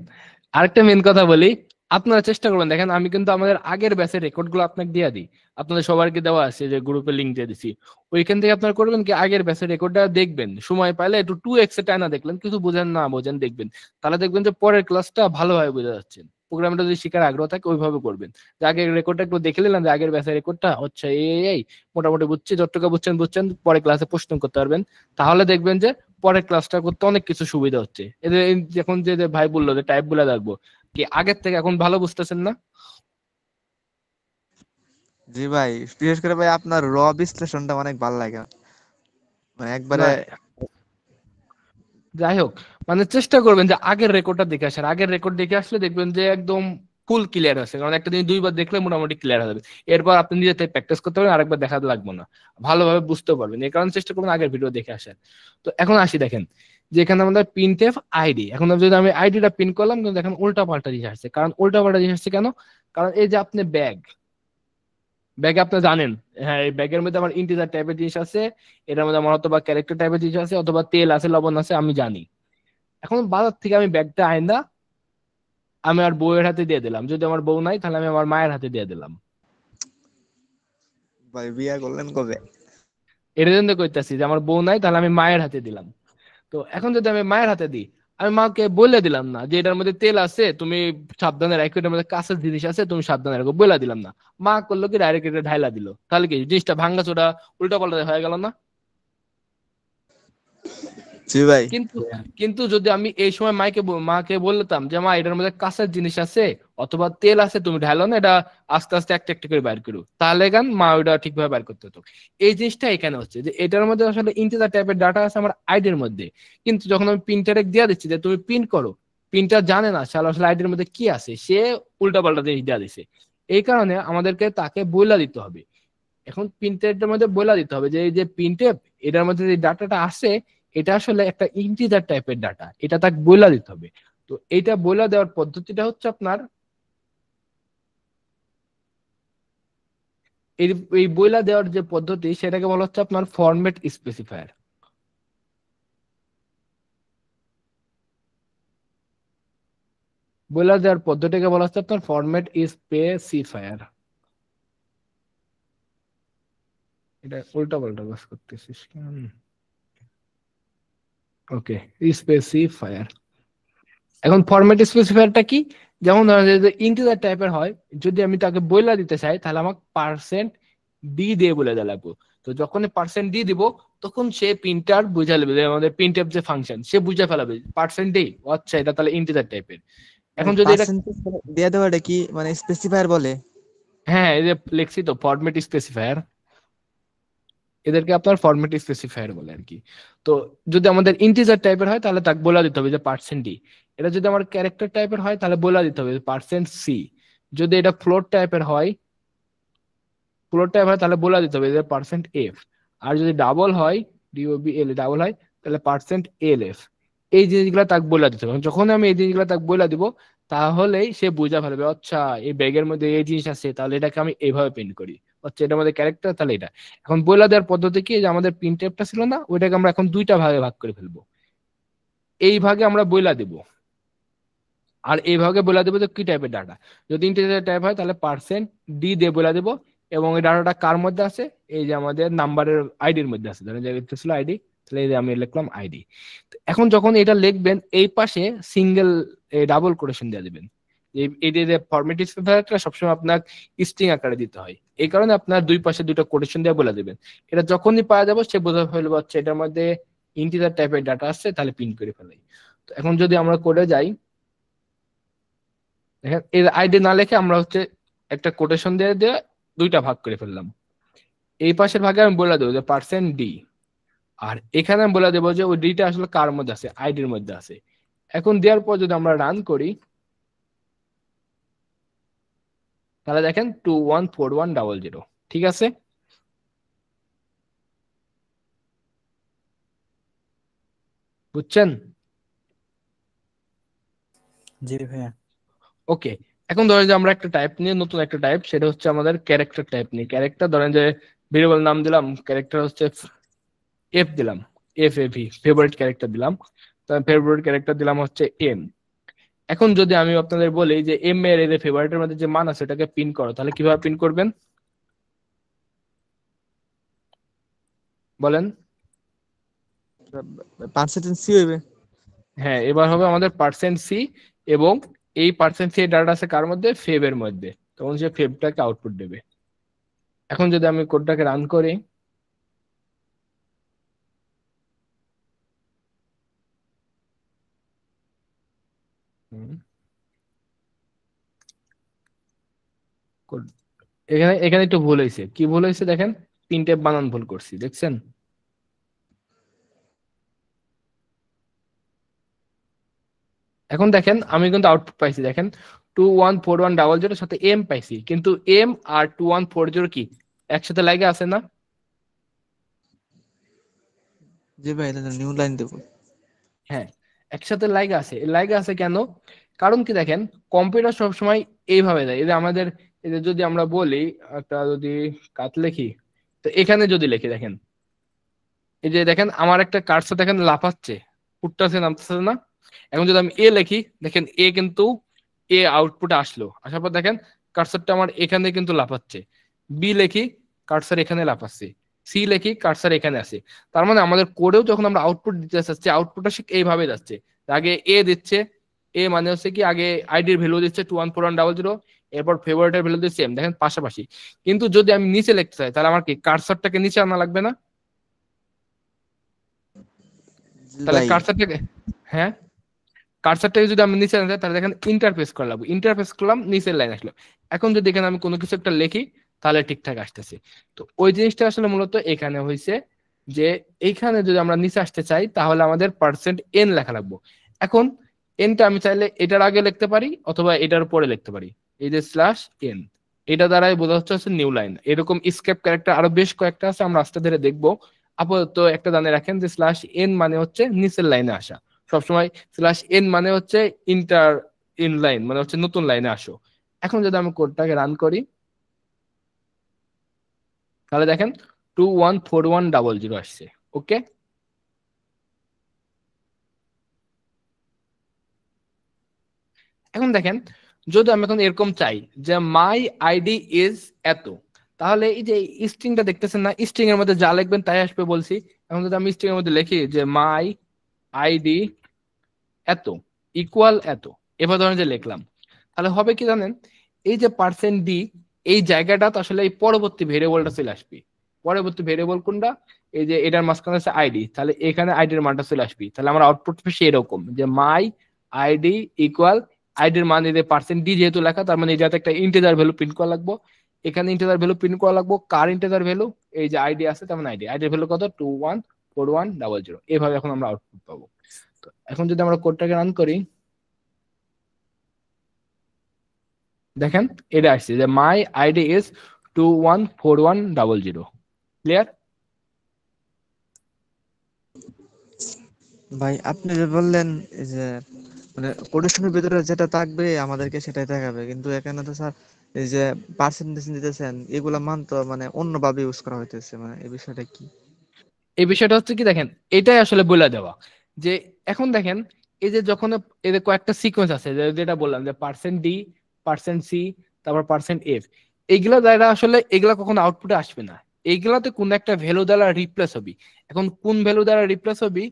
আরেকটা মেন কথা বলি, আপনারা চেষ্টা করবেন। দেখেন আমি কিন্তু আমাদের আগের ব্যাচের রেকর্ড গুলো আপনাকে দিয়ে দিই, আপনাদের সবাইকে দেওয়া আছে, যে গ্রুপে লিঙ্ক দিয়ে দিছি। ওইখান থেকে আপনারা করবেন কি, আগের ব্যাচের রেকর্ডটা দেখবেন, সময় পাইলে একটু 2x এ টানা দেখলেন, কিছু বুঝেন না বোঝেন দেখবেন, তাহলে দেখবেন যে পরের ক্লাসটা ভালোভাবে বোঝা যাচ্ছে। প্রোগ্রামটা যদি শেখার আগ্রহ থাকে ওইভাবে করবেন, যে আগের রেকর্ডটা একটু দেখে নিলাম, যে আগের ব্যাচের রেকর্ডটা হচ্ছে এই মোটামুটি বুঝছি, যতটুকু বুঝছেন বুঝছেন, পরে ক্লাসে প্রশ্ন করতে পারবেন। তাহলে দেখবেন যে পরের ক্লাসটা করতে অনেক কিছু সুবিধা হচ্ছে। এদের এখন যে যে ভাই বললো যে টাইপ গুলা দেখবো, কি আগের থেকে এখন ভালো বুঝতেছেন না? জি ভাই, বিশেষ করে ভাই আপনার বিশ্লেষণটা অনেক ভালো লাগে, মানে একবারে। না, যাই হোক, মানে চেষ্টা করবেন যে আগের রেকর্ডটা দেখে আসার। আগের রেকর্ড দেখে আসলে দেখবেন যে একদম ফুল ক্লিয়ার আছে, কারণ একটা জিনিস দুইবার দেখলে মোটামুটি ক্লিয়ার হয়ে যাবে। এরপর আপনি নিজে থেকে প্র্যাকটিস করতে পারবেন, আরেকবার দেখাতে লাগবে না, ভালোভাবে বুঝতে পারবেন। এই কারণে চেষ্টা করবেন আগের ভিডিও দেখে আসার। তো এখন আসি, দেখেন যে এখানে আমাদের প্রিন্টএফ আইডি, এখন যদি আমি আইডিটা প্রিন্ট করলাম, কিন্তু দেখেন উল্টা পাল্টা জিনিস আসছে। কারণ উল্টা পাল্টা জিনিস আসছে কেন? কারণ এই যে আপনি ব্যাগে আপনি জানেন, হ্যাঁ এই ব্যাগের মধ্যে আমার ইন্টিজার টাইপের জিনিস আছে, এটার মধ্যে আমার অথবা ক্যারেক্টার টাইপের জিনিস আছে, অথবা তেল আছে, লবণ আছে, আমি জানি। এখন বাজার থেকে আমি ব্যাগটা আইনা আমি আর বউয়ের হাতে দিয়ে দিলাম, যদি আমার বউ নাই তাহলে আমি আমার মায়ের হাতে দিয়ে দিলাম। ভাই বিয়া করলেন কবে? এর জন্য কইতাছি যে আমার বউ নাই, তাহলে আমি মায়ের হাতে দিলাম। তো এখন যদি আমি মায়ের হাতে দিই, আমি মাকে বলে দিলাম না যে এটার মধ্যে তেল আছে, তুমি সাবধানে রাখো, এটার মধ্যে কাঁচের জিনিস আছে, তুমি সাবধানে রাখো, বলে দিলাম না। মা করলো কি, ডাইরেক্ট এটা ঢাইলা দিল, তাহলে কি জিনিসটা ভাঙ্গাচোরা উল্টা পাল্টা হয়ে গেল না? জি ভাই। কিন্তু কিন্তু যদি আমি এই সময় মাকে বলতাম যে মা এটার মধ্যে কাঁচের জিনিস আছে অথবা তেল আছে, তুমি ঢালো না, এটা আস্তে আস্তে একটা একটা করে বাইর করো, তাহলে গান মা ওটা ঠিকভাবে বাইর করতে হতো। এই জিনিসটা এখানে হচ্ছে যে এটার মধ্যে আসলে ইন্টিজার টাইপের ডাটা আছে আমার আইডির মধ্যে, কিন্তু যখন আমি প্রিন্টারে দিয়ে দিচ্ছি যে তুমি প্রিন্ট করো, প্রিন্টার জানে না শালা আসলে আইডির মধ্যে কি আছে, সে উল্টা পাল্টা জিনিস দিয়ে দিছে। এই কারণে আমাদেরকে তাকে বইলা দিতে হবে। এখন প্রিন্টের মধ্যে বইলা দিতে হবে যে এই যে প্রিন্টের এটার মধ্যে যে ডাটাটা আছে, এটা আসলে একটা ইন্টিজার টাইপের ডাটা, এটা তাকে বইলা দিতে হবে। তো এইটা বইলা দেওয়ার পদ্ধতিটা হচ্ছে আপনার এই এই বইলা দেওয়ার যে পদ্ধতি, সেটাকে বলা হচ্ছে আপনার ফরম্যাট স্পেসিফায়ার। বইলা দেওয়ার পদ্ধতিকে বলা হচ্ছে আপনার ফরম্যাট স্পেসিফায়ার। এটা উল্টা পাল্টা কাজ করতেছিস। ওকে, স্পেসিফায়ার। এখন ফরম্যাট স্পেসিফায়ারটা কি? যেমন ধরেন যে ইন্টিজার টাইপের হয়, যদি আমি তাকে বইলা দিতে চাই তাহলে আমাকে পার্সেন্ট ডি দিয়ে বলে দেওয়া লাগবে। তো যখন পার্সেন্ট ডি দিব, তখন সে প্রিন্টার বুঝা নেবে, যে আমাদের প্রিন্টএফ যে ফাংশন, সে বুঝে ফেলাবে পার্সেন্ট ডি, আচ্ছা এটা তাহলে ইন্টিজার টাইপের। এখন যদি এটা, পার্সেন্টেজ দিয়ে দেওয়াটা কি মানে স্পেসিফায়ার বলে? হ্যাঁ এই যে লিখছি তো ফরম্যাট স্পেসিফায়ার, এদেরকে আপনার ফরম্যাট স্পেসিফায়ার বলে আর কি। তো যদি আমাদের ইন্টিজার টাইপের হয় তাহলে তাকে বলে দিতে হবে যে পার্সেন্ট ডি। এটা যদি আমার ক্যারেক্টার টাইপের হয় তাহলে বলে দিতে হবে পার্সেন্ট সি। যদি এটা ফ্লোট টাইপের হয়, তাহলে বলে দিতে হবে যে পার্সেন্ট এফ। আর যদি ডাবল হয়, ডিওবিএল ডাবল হয়, তাহলে পার্সেন্ট এল এফ। এই জিনিসগুলো তাকে বলে দিতে হবে। যখন আমি এই জিনিসগুলো তাকে বলে দিব, তাহলেই সে বুঝা ফেলবে, আচ্ছা এই ব্যাগের মধ্যে এই জিনিস আছে, তাহলে এটাকে আমি এইভাবে প্রিন্ট করি, আচ্ছা এটার মধ্যে ক্যারেক্টার, তাহলে এটা। এখন বলে দেওয়ার পদ্ধতি কি, যে আমাদের প্রিন্টএফটা ছিল না, ওইটাকে আমরা এখন দুইটা ভাগে ভাগ করে ফেলবো। এই ভাগে আমরা বইলা দিব, আর এই ভাগে বলে দেবো যে কি টাইপের ডাটা। যদি ইন্টিজার টাইপ হয় তাহলে পার্সেন্ট ডি দিয়ে বলে দেবো, এবং এই ডাটাটা কার মধ্যে আছে, এই যে আমাদের নাম্বারের আইডির মধ্যে আছে, ধরেন যে এটা ছিল আইডি, তাহলে এই যে আমি লিখলাম আইডি। এখন যখন এটা লিখবেন, এই পাশে সিঙ্গেল ডাবল কোটেশন দিয়ে দিবেন। এই যে ফরম্যাট স্পেসিফায়ারটা সবসময় আপনার স্ট্রিং আকারে দিতে হয়, এই কারণে আপনার দুই পাশে দুটো কোটেশন দিয়ে বলে দেবেন। এটা যখনই পাওয়া যাবে সে বোঝা ফেলবে, আচ্ছা এটার মধ্যে ইন্টিজার টাইপের ডাটা আছে, তাহলে প্রিন্ট করে ফেলাই। তো এখন যদি আমরা কোডে যাই, দেখেন এর আইডি না লিখে আমরা হচ্ছে একটা কোটেশন দিয়ে দিয়ে দুইটা ভাগ করে ফেললাম। এই পাশের ভাগে আমি বলে দেবো যে পার্সেন্ট ডি, আর এখানে আমি বলে দেবো যে ওই ডিটা আসলে কার মধ্যে আছে, আইডির মধ্যে আছে। এখন দেওয়ার পর যদি আমরা রান করি, তাহলে দেখেন 214100, ঠিক আছে। বুঝছেন? জি ভাইয়া। ওকে, এখন ধরেন যে আমরা একটা টাইপ নিয়ে, নতুন একটা টাইপ, সেটা হচ্ছে আমাদের ক্যারেক্টার টাইপ নিয়ে। ক্যারেক্টার ধরেন যে ভেরিয়েবল নাম দিলাম, ক্যারেক্টার হচ্ছে এফ দিলাম, এফ এভি ফেভারিট ক্যারেক্টার দিলাম। ফেভারিট ক্যারেক্টার দিলাম হচ্ছে এম। এখন যদি আমি আপনাদের বলি যে এম এর এই ফেভারিটের মধ্যে যে মান আছে এটাকে পিন করো, তাহলে কিভাবে পিন করবেন বলেন? পার্সেন্টেজ সি হইবে। হ্যাঁ, এবার হবে আমাদের পার্সেন্ট সি, এবং এই পার্সেন্ট সি ডাটা আছে কার মধ্যে? ফেবের মধ্যে, তখন সে ফেবটাকে আউটপুট দেবে। এখন যদি আমি কোডটাকে রান করি, হুম, code- এখানে এখানে একটু ভুল হয়েছে। কি ভুল হয়েছে দেখেন, প্রিন্টএফ বানান ভুল করছি, দেখছেন? এখন দেখেন আমি কিন্তু আউটপুট পাইছি, দেখেন 214100 সাথে এম পাইছি, কিন্তু এম আর 2140 কি একসাথে লাগে আছে না? জি ভাই, এটা নিউ লাইন দেবো। হ্যাঁ, একসাথে লাইগা আছে। লাইগা আছে কেন? কারণ কি দেখেন, কম্পিউটার সবসময় এইভাবে দেয়। এই যে আমাদের, এই যে যদি আমরা বলি একটা যদি কাট লিখি, তো এখানে যদি লিখি দেখেন, এই যে দেখেন আমার একটা কার্সর দেখেন লাফাচ্ছে, উঠতেছে নামতেছে না। এখন যদি আমি এ লিখি, দেখেন এ কিন্তু এ আউটপুট আসলো, আসার পর দেখেন কার্সরটা আমার এখানে কিন্তু লাফাচ্ছে। বি লিখি, কার্সর এখানে লাফাচ্ছে। সি লিখি, কার্সর এখানে আছে। তার মানে আমাদের কোডেও যখন আমরা আউটপুট দিতে চাচ্ছি, আউটপুটটা ঠিক এইভাবে যাচ্ছে। আগে এ দিচ্ছে, এ মানে হচ্ছে কি আগে আইডির ভ্যালু দিচ্ছে 214100, এরপর ফেভারিটের ভ্যালু দিচ্ছে সেম, দেখেন পাশাপাশি। কিন্তু যদি আমি নিচে লিখতে চাই, তাহলে আমার কি কার্সরটাকে নিচে আনা লাগবে না? জি তাহলে ভাই। কার্সরটাকে, হ্যাঁ, কার্সারটাকে যদি আমি নিচে আনতে চাই, তাহলে দেখেন ইন্টারফেস করা লাগবে। ইন্টারফেস করলাম, নিচের লাইন আসলো। এখন যদি এখানে আমি কোনো কিছু একটা লিখি, তাহলে ঠিকঠাক আসতেছে। তো ওই জিনিসটা আসলে মূলত এখানে হয়েছে যে এইখানে যদি আমরা নিচে আসতে চাই, তাহলে আমাদের পার্সেন্ট এন লেখা লাগবে। এখন এনটা আমি চাইলে এটার আগে লিখতে পারি অথবা এটার পরে লিখতে পারি, এই যে স্ল্যাশ এন। এটা দ্বারাই বোঝা হচ্ছে নিউ লাইন। এরকম স্কেপ ক্যারেক্টার আরো বেশ কয়েকটা আছে, আমরা আস্তে ধীরে দেখবো। আপাতত একটা জানে রাখেন যে স্ল্যাশ এন মানে হচ্ছে নিচের লাইনে আসা। সবসময় স্ল্যাশ এন মানে হচ্ছে ইন্টার ইন লাইন, মানে হচ্ছে নতুন লাইনে আসো। এখন যদি আমি কোডটাকে রান করি, তাহলে দেখেন 214100 আসছে। ওকে, এখন দেখেন যদি আমি এখন এরকম চাই যে মাই আইডি ইজ এত, তাহলে এই যে স্ট্রিংটা দেখতেছেন না, স্ট্রিং এর মধ্যে যা লিখবেন তাই আসবে বলছি। এখন যদি আমি স্ট্রিং এর মধ্যে লিখি যে মাই আইডি এত ইকুয়াল এত, এবার ধরেন যে লিখলাম, তাহলে হবে কি জানেন, এই যে পার্সেন্ট ডি, এই জায়গাটা তো আসলে এই পরবর্তী ভেরিয়েবলটা চলে আসবে। পরবর্তী ভেরিয়েবল কোনটা? এই যে এটার মাঝখানে আছে আইডি, তাহলে এখানে আইডির মানটা চলে আসবে। তাহলে আমার আউটপুট পেশে এরকম যে মাই আইডি ইকুয়াল আইডির মান, এই যে পার্সেন্ট ডি যেহেতু লেখা, তার মানে এটাতে একটা ইন্টিজার ভ্যালু প্রিন্ট করা লাগবে। এখানে ইন্টিজার ভ্যালু প্রিন্ট করা লাগবে। কার ইন্টিজার ভ্যালু? এই যে আইডি আছে, তার মানে আইডির ভ্যালু কত? 214100। এভাবে এখন আমরা আউটপুট পাবো। তো এখন যদি আমরা কোডটাকে রান করি, দেখেন এটা আসছে যে মাই আইডি ইজ 214100। ক্লিয়ার? ভাই আপনি যে বললেন এই যে মানে কোটেশনের ভিতরে যেটা থাকবে আমাদেরকে সেটাই দেখাবে, কিন্তু এখানে তো স্যার এই যে পার্সেন্টেজ দিতেছেন এগুলা মান তো মানে অন্যভাবে ইউজ করা হইতেছে, মানে এই বিষয়টা কি? এই বিষয়টা হচ্ছে কি দেখেন, এটাই আসলে বলে দেওয়া যে এখন দেখেন এই যে যখন এদের কয়েকটা সিকোয়েন্স আছে, যেটা বললাম যে পার্সেন্ট ডি, পার্সেন্ট সি, তারপর পার্সেন্ট এফ, এইগুলা দ্বারা আসলে এগুলা কখনো আউটপুটে আসবে না। এইগুলাতে কোন একটা ভ্যালু দ্বারা রিপ্লেস হবি। এখন কোন ভ্যালু দ্বারা রিপ্লেস হবি,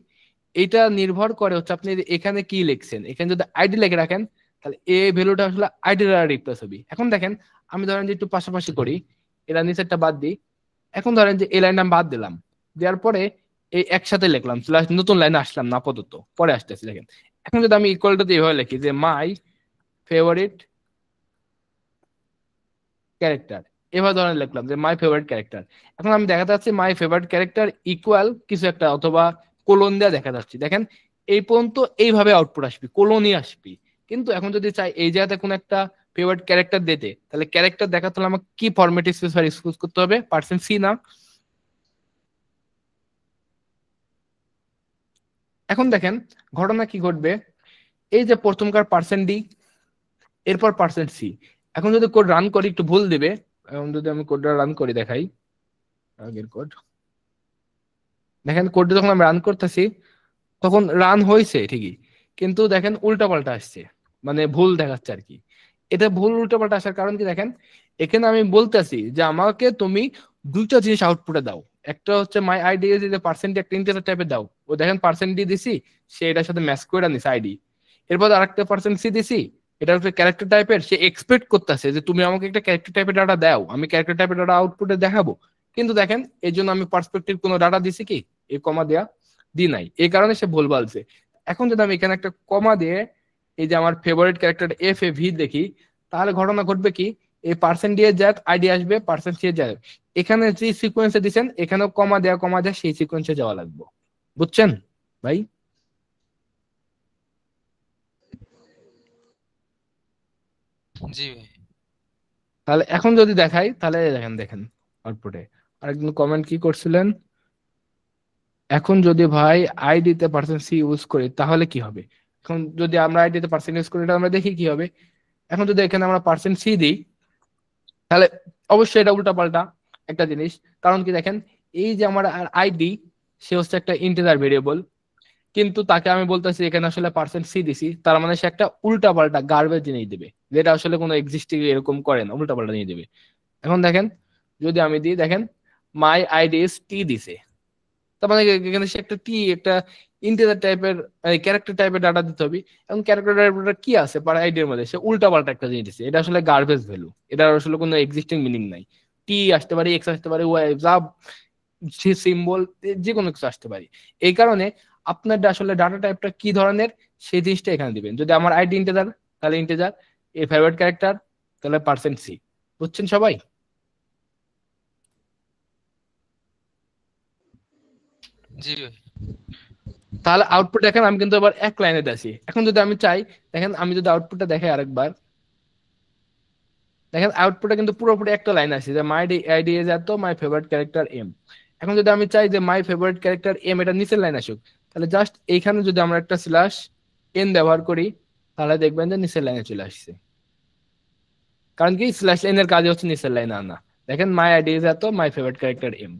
এটা নির্ভর করে হচ্ছে আপনি এখানে কি লিখছেন। এখানে যদি আইডি লিখে রাখেন, তাহলে এ ভ্যালুটা আসলে আইডি দ্বারা রিপ্লেস হবি। এখন দেখেন আমি ধরেন যে একটু পাশাপাশি করি, এরা নিচেরটা বাদ দিই। এখন ধরেন যে এই লাইনটা আমি বাদ দিলাম, দেওয়ার পরে এই একসাথে লিখলাম, স্ল্যাশ নতুন লাইনে আসলাম না, আপাতত পরে আসতেছি দেখেন। এখন যদি আমি ইকুয়ালটাতে এইভাবে লিখি যে মাই ফেভারিট ক্যারেক্টার, এভাবে ধরেন লিখলাম যে মাই ফেভারিট ক্যারেক্টার। এখন আমি দেখাতে যাচ্ছি মাই ফেভারিট ক্যারেক্টার ইকুয়াল কিছু একটা অথবা কোলন দেওয়া দেখা যাচ্ছে। দেখেন এই পর্যন্ত এইভাবে আউটপুট আসবে, কোলনই আসবে। কিন্তু এখন যদি চাই এই জায়গাতে কোন একটা ফেভারিট ক্যারেক্টার দিতে, তাহলে ক্যারেক্টার দেখাতে হলে আমাকে কি ফরম্যাট স্পেসিফায়ার ইউজ করতে হবে? পার্সেন্ট সি না? এখন দেখেন ঘটনা কি ঘটবে, এই যে প্রথমকার পার্সেন্ট ডি, এরপর পার্সেন্ট সি। এখন যদি কোড রান করি একটু ভুল দিবে। এখন যদি আমি কোডটা রান করি দেখাই, আগের কোড দেখেন, কোডটা যখন আমি রান করতেছি তখন রান হয়েছে ঠিকই, কিন্তু দেখেন উল্টা পাল্টা আসছে। মানে ভুল দেখাচ্ছে আর কি। এটা ভুল উল্টোপাল্টা আসার কারণ কি দেখেন, এখানে আমি বলতেছি যে আমাকে তুমি দুইটা জিনিস আউটপুটে দাও। একটা হচ্ছে মাই আইডি যে পার্সেন্ট একটা ইন্টিজার টাইপে দাও, ও দেখেন পার্সেন্ট ডি দিছি, সে এটার সাথে ম্যাচ করে নিছে আইডি। এরপর আরেকটা পার্সেন্ট সি দিছি, এটা হচ্ছে ক্যারেক্টার টাইপের, সে এক্সপেক্ট করতেছে যে তুমি আমাকে একটা ক্যারেক্টার টাইপের ডাটা দাও, আমি ক্যারেক্টার টাইপের ডাটা আউটপুটে দেখাবো। কিন্তু দেখেন এই জন্য আমি পার্সপেক্টিভ কোনো ডাটা দিছি কি, এই কমা দেয়া দি নাই, এই কারণে সে ভুল বলছে। এখন যদি আমি এখানে একটা কমা দিয়ে এই যে আমার favourite character F A V দেখি, তাহলে ঘটনা ঘটবে কি, এই পার্সেন্ট দিয়ে যাত আইডি আসবে, পার্সেন্ট দিয়ে যাবে, এখানে যে সিকোয়েন্সে দিচ্ছেন এখানেও কমা দেয়া সেই সিকোয়েন্সে যাওয়া লাগবে। বুঝছেন ভাই? জি ভাই। তাহলে এখন যদি দেখাই, তাহলে দেখেন দেখেন আউটপুটে আরেকজন কমেন্ট কি করছিলেন, এখন যদি ভাই আইডিতে পার্সেন্ট সি ইউজ করি তাহলে কি হবে। এখন যদি আমরা আইডিতে পার্সেন্ট ইউজ করি, এটা আমরা দেখি কি হবে। এখন যদি এখানে আমরা পার্সেন্ট সি দিই, তাহলে অবশ্যই এটা উল্টাপাল্টা একটা জিনিস। কারণ কি দেখেন, এই যে আমার আইডি, সে হচ্ছে একটা ইন্টিজার ভেরিয়েবল, কিন্তু তাকে আমি বলতেছি এখানে আসলে পার্সেন্ট সি দিছি, তার মানে সে একটা উল্টাপাল্টা গার্বেজ জিনিস দিবে, যেটা আসলে কোনো এক্সিস্টিং এরকম করে না, উল্টাপাল্টা নিয়ে দেবে। এখন দেখেন যদি আমি দিই, দেখেন মাই আইডি ইজ টি দিছে, তার মানে এখানে সে একটা টি, একটা ইন্টিজার টাইপের ক্যারেক্টার টাইপের ডাটা দিতে হবে। এবং ক্যারেক্টার টাইপের কি আছে পার আইডির মধ্যে, সে উল্টা পাল্টা একটা জিনিস দিচ্ছে, এটা আসলে গার্বেজ ভ্যালু, এটা আসলে কোনো এক্সিস্টিং মিনিং নাই। টি আসতে পারে, এক্স আসতে পারে, ওয়াই যা সিম্বল যে কোনো কিছু আসতে পারে। এই কারণে আপনার আসলে ডাটা টাইপটা কি ধরনের সেই জিনিসটা এখানে দিবেন। যদি আমার আইডি ইন্টিজার, তাহলে ইন্টিজার, এই ফেভারিট ক্যারেক্টার, তাহলে পার্সেন্ট সি। বুঝছেন সবাই? জি ভাই। তাহলে আউটপুট দেখেন আমি কিন্তু আবার এক লাইনে দিয়েছি। এখন যদি আমি চাই, দেখেন আমি যদি আউটপুটটা দেখাই আরেকবার, দেখেন আউটপুটে কিন্তু পুরোপুরি একটা লাইন আছে যে মাই আইডি ইজ এত, মাই ফেভারিট ক্যারেক্টার এম। এখন যদি আমি চাই যে মাই ফেভারিট ক্যারেক্টার এম এটা নিচের লাইন আসুক, তাহলে জাস্ট এইখানে যদি আমরা একটা স্ল্যাশ এন ব্যবহার করি, তাহলে দেখবেন যে নিচের লাইনে চলে আসছে। কারণ কি স্ল্যাশ এন এর কাজ হচ্ছে নিচের লাইনে আনা। দেখেন মাই আইডি ইজ এত, মাই ফেভারিট ক্যারেক্টার এম।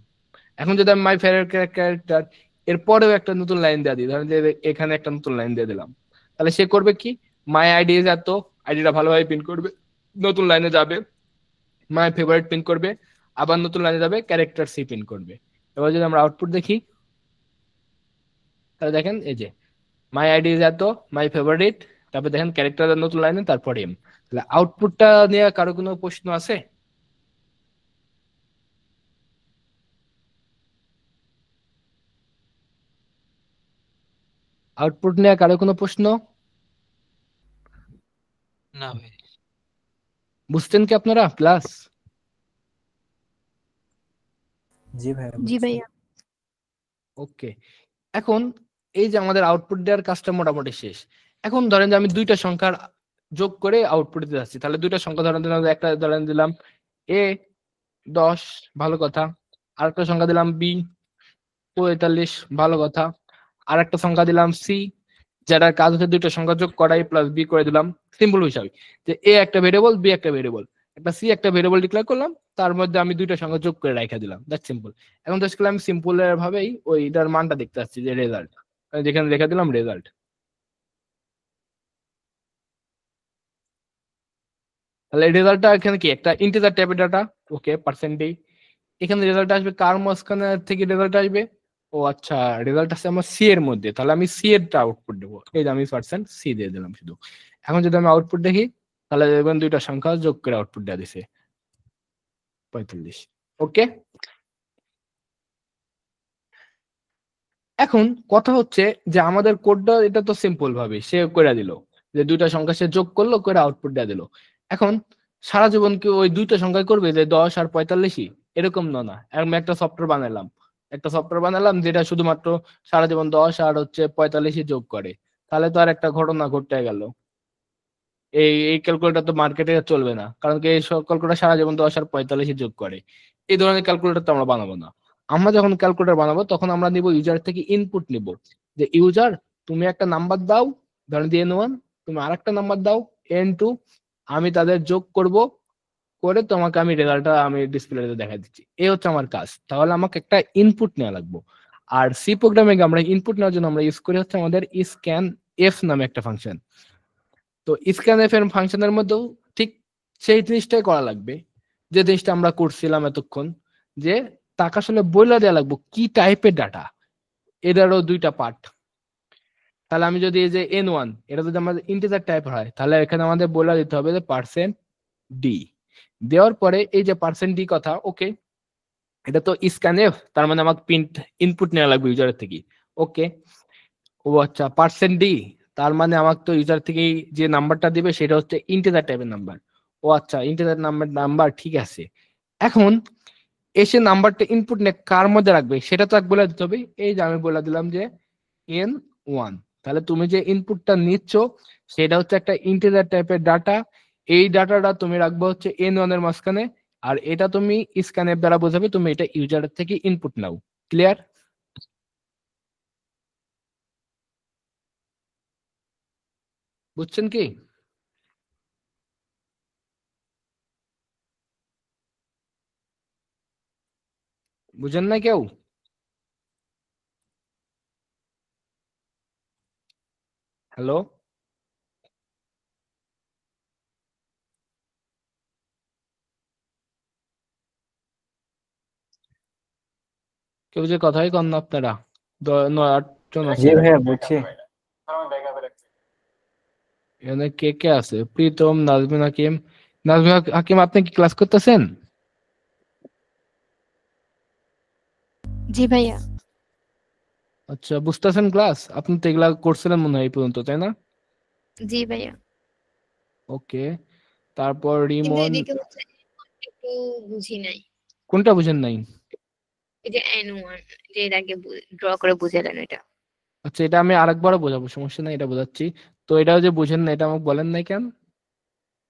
এখন যদি আমি মাই ফেভারিট ক্যারেক্টার এর পরেও একটা নতুন লাইন দিয়ে দিই, ধরেন যে এখানে একটা নতুন লাইন দিয়ে দিলাম, তাহলে সে করবে কি, মাই আইডি ইজ এত, আইডিটা ভালোভাবে প্রিন্ট করবে, নতুন লাইনে যাবে, মাই ফেভারিট প্রিন্ট করবে, আবার নতুন লাইনে যাবে, ক্যারেক্টার সি প্রিন্ট করবে। এবার যদি আমরা আউটপুট দেখি, তাহলে দেখেন এই যে মাই আইডি ইজ এত, মাই ফেভারিট, তারপর দেখেন ক্যারেক্টার নতুন লাইনে, তারপর এম। তাহলে আউটপুটটা নিয়ে কারো কোনো প্রশ্ন আছে? আউটপুট নিয়ে কারো কোনো প্রশ্ন? না ভাই। বুঝছেন কি আপনারা ক্লাস? জি ভাইয়া জি বুঝছি। ভাইয়া। ওকে, এখন এই যে আমাদের আউটপুট দেওয়ার কাজটা মোটামুটি শেষ। এখন ধরেন যে আমি দুইটা সংখ্যার যোগ করে আউটপুট দিতে যাচ্ছি, তাহলে দুইটা সংখ্যা ধরেন দিলাম, একটা ধরেন দিলাম এ 10, ভালো কথা, আর একটা সংখ্যা দিলাম বি 45, ভালো কথা, আর একটা সংখ্যা দিলাম সি, যেটার কাজ হচ্ছে দুইটা সংখ্যা যোগ করাই প্লাস বি করে দিলাম। সিম্পল হিসাবে যে এ একটা ভেরিয়েবল, বি একটা ভেরিয়েবল, একটা সি একটা ভেরিয়েবল ডিক্লেয়ার করলাম, তার মধ্যে আমি দুইটা সংখ্যা যোগ করে রেখে দিলাম, দ্যাট সিম্পল। এখন জাস্ট আমি সিম্পল এর ভাবেই ওইটার মানটা দেখতে পাচ্ছি যে রেজাল্ট, যেখানে রেখে দিলাম রেজাল্ট। তাহলে রেজাল্টটা এখানে কি একটা ইন্টিজার টাইপের ডাটা, ওকে পার্সেন্টেজ, এখানে রেজাল্ট আসবে কার মাঝখানে থেকে রেজাল্ট আসবে, ও আচ্ছা রেজাল্ট আছে আমার সি এর মধ্যে, তাহলে আমি সি এরটা আউটপুট দেবো, এই যে আমি পার্সেন্ট সি দিয়ে দিলাম শুধু। এখন যদি আমি আউটপুট দেখি, তাহলে দেখবেন দুইটা সংখ্যা যোগ করে আউটপুট দেওয়া দিছে 45। ওকে, এখন কথা হচ্ছে যে আমাদের কোডটা এটা তো সিম্পল ভাবে সে করে দিল, যে দুইটা সংখ্যা সে যোগ করলো করে আউটপুট দেওয়া দিল। এখন সারা জীবন কি ওই দুইটা সংখ্যায় করবে যে 10 আর 45ই? এরকম না। আমি একটা সফটওয়্যার বানালাম যেটা শুধুমাত্র সারা জীবন 10 আর হচ্ছে 45ই যোগ করে, তাহলে তো আর একটা ঘটনা ঘটে গেল। এই এই ক্যালকুলেটর তো মার্কেটে চলবে না, কারণ কি এই ক্যালকুলেটর সারা জীবন 10 আর 45ই যোগ করে। এই ধরনের ক্যালকুলেটর তো আমরা বানাবো না। আমরা যখন ক্যালকুলেটর বানাবো তখন আমরা নিব ইউজার থেকে ইনপুট নিব, যে ইউজার তুমি একটা নাম্বার দাও, ধরেন দিয়ে N1, তুমি আরেকটা নাম্বার দাও N2, আমি তাদের যোগ করব, করে তোমাকে আমি রেজাল্টটা আমি ডিসপ্লেতে দেখা দিচ্ছি, এই হচ্ছে আমার কাজ। তাহলে আমাকে একটা ইনপুট নেওয়া লাগবে। আর সি প্রোগ্রামে আমরা ইনপুট নেওয়ার জন্য আমরা ইউজ করি হচ্ছে আমাদের স্ক্যান এফ নামে একটা ফাংশন। তো স্ক্যানএফ এর ফাংশনের মধ্যেও ঠিক সেই জিনিসটাই করা লাগবে, যে জিনিসটা আমরা করছিলাম এতক্ষণ, যে তাকে আসলে বলে দেওয়া লাগবে কি টাইপের ডাটা। এটারও দুইটা পার্ট। তাহলে আমি যদি এই যে N1 এটা যদি আমাদের ইন্টিজার টাইপ হয়, তাহলে এখানে আমাদের বলে দিতে হবে যে %d। দেওয়ার পরে এই যে %d কথা, ওকে, এটা তো স্ক্যানএফ, তার মানে আমাকে প্রিন্ট ইনপুট নেওয়া লাগবে ইউজারের থেকে। ওকে, ও আচ্ছা, %d তার মানে আমাকে তো ইউজার থেকে যে নাম্বারটা দিবে সেটা হচ্ছে ইন্টিজার টাইপের নাম্বার। ও আচ্ছা, ইন্টিজার নাম্বার ঠিক আছে। এখন এসে নাম্বারটা ইনপুট নে কার মধ্যে রাখবে সেটা তো এক বলে দিতে হবে। এই যে আমি বলে দিলাম যে N1। তাহলে তুমি যে ইনপুটটা নিচ্ছ সেটা হচ্ছে একটা ইন্টিজার টাইপের ডাটা। এই ডাটাটা তুমি রাখবে হচ্ছে N1 এর মাঝখানে, আর এটা তুমি স্ক্যানএফ দ্বারা বোঝাবে তুমি এটা ইউজারের থেকে ইনপুট নাও। ক্লিয়ার? বুঝছেন কি? বুঝেন না কেউ? হ্যালো? কেউ যে কথাই কন না আপনারা, 9-8 জন জি আছেন। ভাইয়া বুঝছি। এখানে কে কে আছে? প্রীতম, নাজমিন হাকিম। নাজমিন হাকিম, আপনি কি ক্লাস করতেছেন? জি ভাইয়া। আচ্ছা, বুঝতেছেন ক্লাস? আপনি তো এগুলা করছিলেন মনে হয় এই পর্যন্ত, তাই না? জি ভাইয়া। ওকে, তারপর কিন্তু রিমন। এদিকে হচ্ছে একটু বুঝি নাই। কোনটা বুঝেন নাই? এই যে N1 যে এর আগে ড্র করে বুঝালেন এটা। আচ্ছা, এটা আমি আরেকবারও বোঝাবো, সমস্যা নাই, এটা বোঝাচ্ছি। তো এটাও যে বুঝেন না, এটা আমাকে বলেন নাই কেন?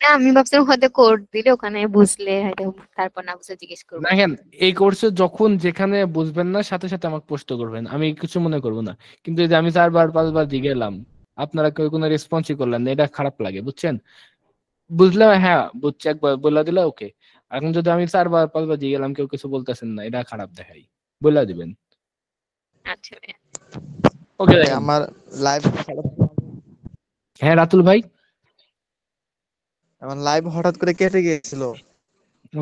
না আমি ভাবছিলাম হয়তো কোড দিলে ওখানে বুঝলে হয়তো তারপর না বুঝে জিজ্ঞেস করবো। দেখেন, এই কোর্সে যখন যেখানে বুঝবেন না সাথে সাথে আমাকে প্রশ্ন করবেন, আমি কিছু মনে করবো না। কিন্তু এই যে আমি 4-5 বার জিগেলাম, আপনারা কেউ কোনো রেসপন্সই করলেন না, এটা খারাপ লাগে, বুঝছেন? বুঝলাম, হ্যাঁ বুঝছি, একবার বলে দিলে ওকে। এখন যদি আমি 4-5 বার জিগেলাম কেউ কিছু বলতেছেন না, এটা খারাপ দেখাই। বলে দিবেন। আচ্ছা ভাইয়া। ওকে, ভাই দেখেন। আমার লাইভ হ্যাঁ রাতুল ভাই। আমার লাইভ হঠাৎ করে কেটে গিয়েছিল।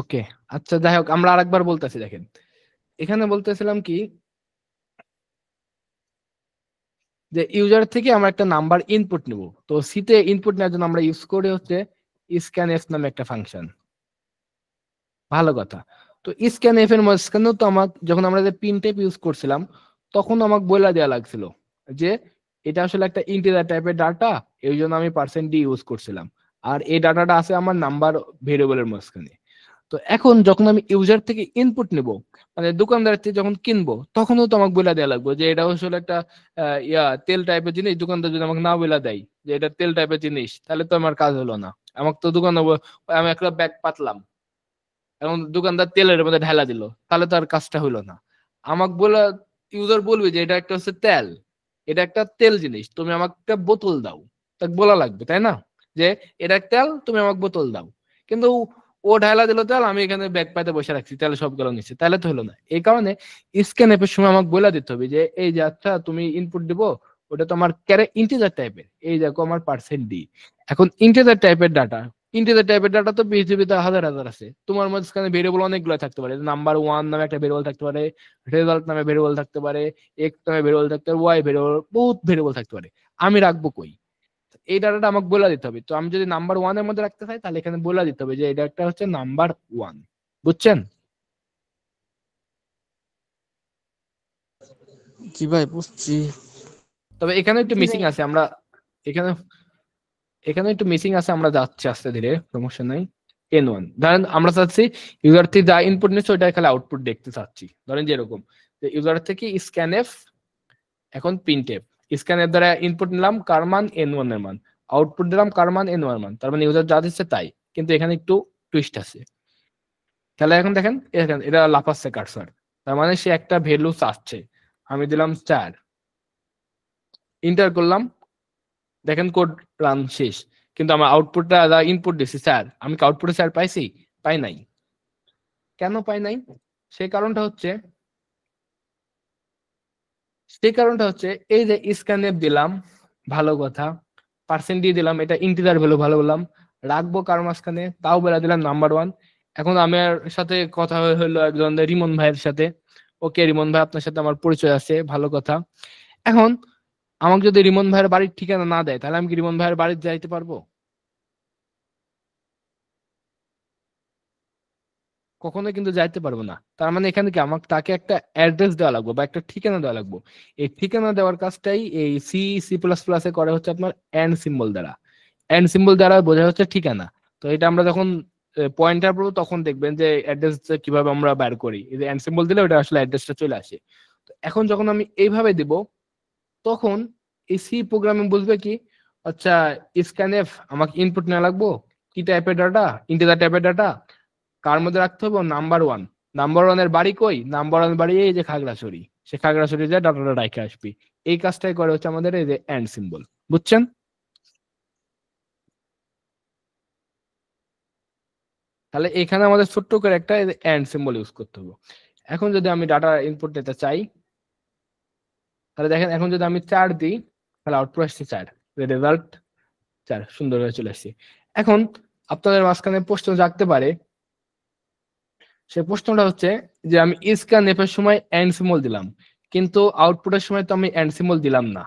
ওকে, আচ্ছা যাই হোক, আমরা আরেকবার বলতেছি। দেখেন, এখানে বলতেছিলাম কি, যে ইউজার থেকে আমরা একটা নাম্বার ইনপুট নেব। তো সিতে ইনপুট নেওয়ার জন্য আমরা ইউজ করি হচ্ছে স্ক্যানএফ নামে একটা ফাংশন। ভালো কথা। তো স্ক্যানএফ এর মাঝখানেও তো আমাকে, যখন আমরা যে প্রিন্টএফ ইউজ করছিলাম তখন আমাকে বলে দেওয়া লাগছিল যে এটা আসলে একটা ইন্টিজার টাইপের ডাটা, এই জন্য আমি %d ইউজ করছিলাম। আর এই ডাটাটা আছে আমার নাম্বার ভেরিয়েবলের মাঝখানে। তো এখন যখন আমি ইউজার থেকে ইনপুট নিব, মানে দোকানদার থেকে যখন কিনবো, তখনও তো আমাকে বলে দেওয়া লাগবে যে এটা আসলে একটা তেল টাইপের জিনিস। দোকানদার যদি আমাকে না বলে দেয় যে এটা তেল টাইপের জিনিস, তাহলে তো আমার কাজ হলো না। আমাকে তো দোকানদার আমি একটা ব্যাগ পাতলাম, এখন দোকানদার তেলের মধ্যে ঢালা দিল, তাহলে তো আর কাজটা হইলো না। আমাকে বলে, ইউজার বলবে যে এটা একটা হচ্ছে তেল, এটা একটা তেল জিনিস, তুমি আমাকে একটা বোতল দাও। তাকে বলা লাগবে, তাই না, যে এটা তেল, তুমি আমাকে বোতল দাও। কিন্তু ও ঢালা দিল তেল, আমি এখানে ব্যাগ পাতে বসে রাখছি, তেল সব গেল নিচ্ছে, তাহলে তো হলো না। এই কারণে স্ক্যান অ্যাপের সময় আমাকে বলে দিতে হবে যে এই যে আচ্ছা তুমি ইনপুট দিব, ওটা তোমার ইন্টিজার টাইপের, এই দেখো আমার %d। এখন ইন্টিজার টাইপের ডাটা, ইন্টিজার টাইপের ডাটা তো পৃথিবীতে হাজার হাজার আছে। তোমার মাঝখানে ভেরিয়েবল অনেকগুলো থাকতে পারে, নাম্বার 1 নামে একটা ভেরিয়েবল থাকতে পারে, রেজাল্ট নামে ভেরিয়েবল থাকতে পারে, এক্স নামে ভেরিয়েবল থাকতে পারে, ওয়াই ভেরিয়েবল, বহুত ভেরিয়েবল থাকতে পারে। আমি রাখবো কই? এই ডাটাটা আমাকে বলে দিতে হবে। তো আমি যদি নাম্বার 1 এর মধ্যে রাখতে চাই, তাহলে এখানে বলে দিতে হবে যে এটা একটা হচ্ছে নাম্বার 1। বুঝছেন? জি ভাই বুঝছি। তবে এখানে একটু জি মিসিং ভাইয়া। আছে, আমরা এখানে এখানে একটু মিসিং আছে, আমরা যাচ্ছি আস্তে ধীরে, সমস্যা নাই। N1 ধরেন আমরা চাচ্ছি ইউজার থেকে যা ইনপুট নিচ্ছে ওইটা খালি আউটপুট দেখতে চাচ্ছি। ধরেন যেরকম ইউজার থেকে স্ক্যানএফ, এখন প্রিন্টএফ। স্ক্যানএফ দ্বারা ইনপুট নিলাম কার মান N1 এর মান, আউটপুট দিলাম কার মান N1 এর মান, তার মানে ইউজার যা দিচ্ছে তাই। কিন্তু এখানে একটু টুইস্ট আছে। তাহলে এখন দেখেন, এখানে এটা লাফাচ্ছে কারসর, তার মানে সে একটা ভ্যালু চাচ্ছে। আমি দিলাম 4, ইন্টার করলাম, দেখেন কোড রান শেষ। কিন্তু আমার আউটপুটটা যা ইনপুট দিছি 4, আমি কি আউটপুটে 4 পাইছি? পাই নাই। কেন পাই নাই? সেই কারণটা হচ্ছে এই যে স্ক্যানএফ দিলাম, ভালো কথা, পার্সেন্ট দিয়ে দিলাম, এটা ইন্টিজার ভ্যালু ভালো বললাম, রাখবো কার মাঝখানে তাও বলে দিলাম নাম্বার 1। এখন আমার সাথে কথা হলো একজন রিমন ভাইয়ের সাথে। ওকে রিমন ভাই, আপনার সাথে আমার পরিচয় আছে, ভালো কথা। এখন আমাকে যদি রিমন ভাইয়ের বাড়ির ঠিকানা না দেয়, তাহলে আমি কি রিমন ভাইয়ের বাড়িতে যাইতে পারবো? কখনো কিন্তু যাইতে পারবো না। তার মানে এখানে কি আমাকে তাকে একটা অ্যাড্রেস দেওয়া লাগবে বা একটা ঠিকানা দেওয়া লাগবে। এই ঠিকানা দেওয়ার কাজটাই এই সি সি প্লাস প্লাসে করে হচ্ছে আপনার এন্ড সিম্বল দ্বারা। এন্ড সিম্বল দ্বারা বোঝা হচ্ছে ঠিকানা। তো এটা আমরা যখন পয়েন্টার পড়বো তখন দেখবেন যে অ্যাড্রেস কিভাবে আমরা বের করি, এই যে এন্ড সিম্বল দিলে ওটা আসলে অ্যাড্রেসটা চলে আসে। তো এখন যখন আমি এইভাবে দিব, তখন এই সি প্রোগ্রামিং বুঝবে কি, আচ্ছা স্ক্যানএফ আমাকে ইনপুট নেওয়া লাগবো, কি টাইপের ডাটা, ইন্টিজার টাইপের ডাটা, কার মধ্যে রাখতে হবে, নাম্বার 1। নাম্বার 1 এর বাড়ি কই, নাম্বার 1 বাড়ি এই যে খাগড়াছড়ি, সে খাগড়াছড়ি যায় ডাটাটা রাখে আসবি। এই কাজটাই করে হচ্ছে আমাদের এই যে এন্ড সিম্বল, বুঝছেন? তাহলে এখানে আমাদের ছোট্ট করে একটা এন্ড সিম্বল ইউজ করতে হবে। এখন যদি আমি ডাটা ইনপুট নিতে চাই, তাহলে দেখেন এখন যদি আমি 4 দিই, তাহলে আউটপুট আসছে 4, রেজাল্ট 4, সুন্দর হয়ে চলে আসছে। এখন আপনাদের মাঝখানে প্রশ্ন জাগতে পারে, সে প্রশ্নটা হচ্ছে যে আমি স্ক্যান এফ এর সময় এন্ড সিম্বল দিলাম, কিন্তু আউটপুটের সময় তো আমি এন্ড সিম্বল দিলাম না,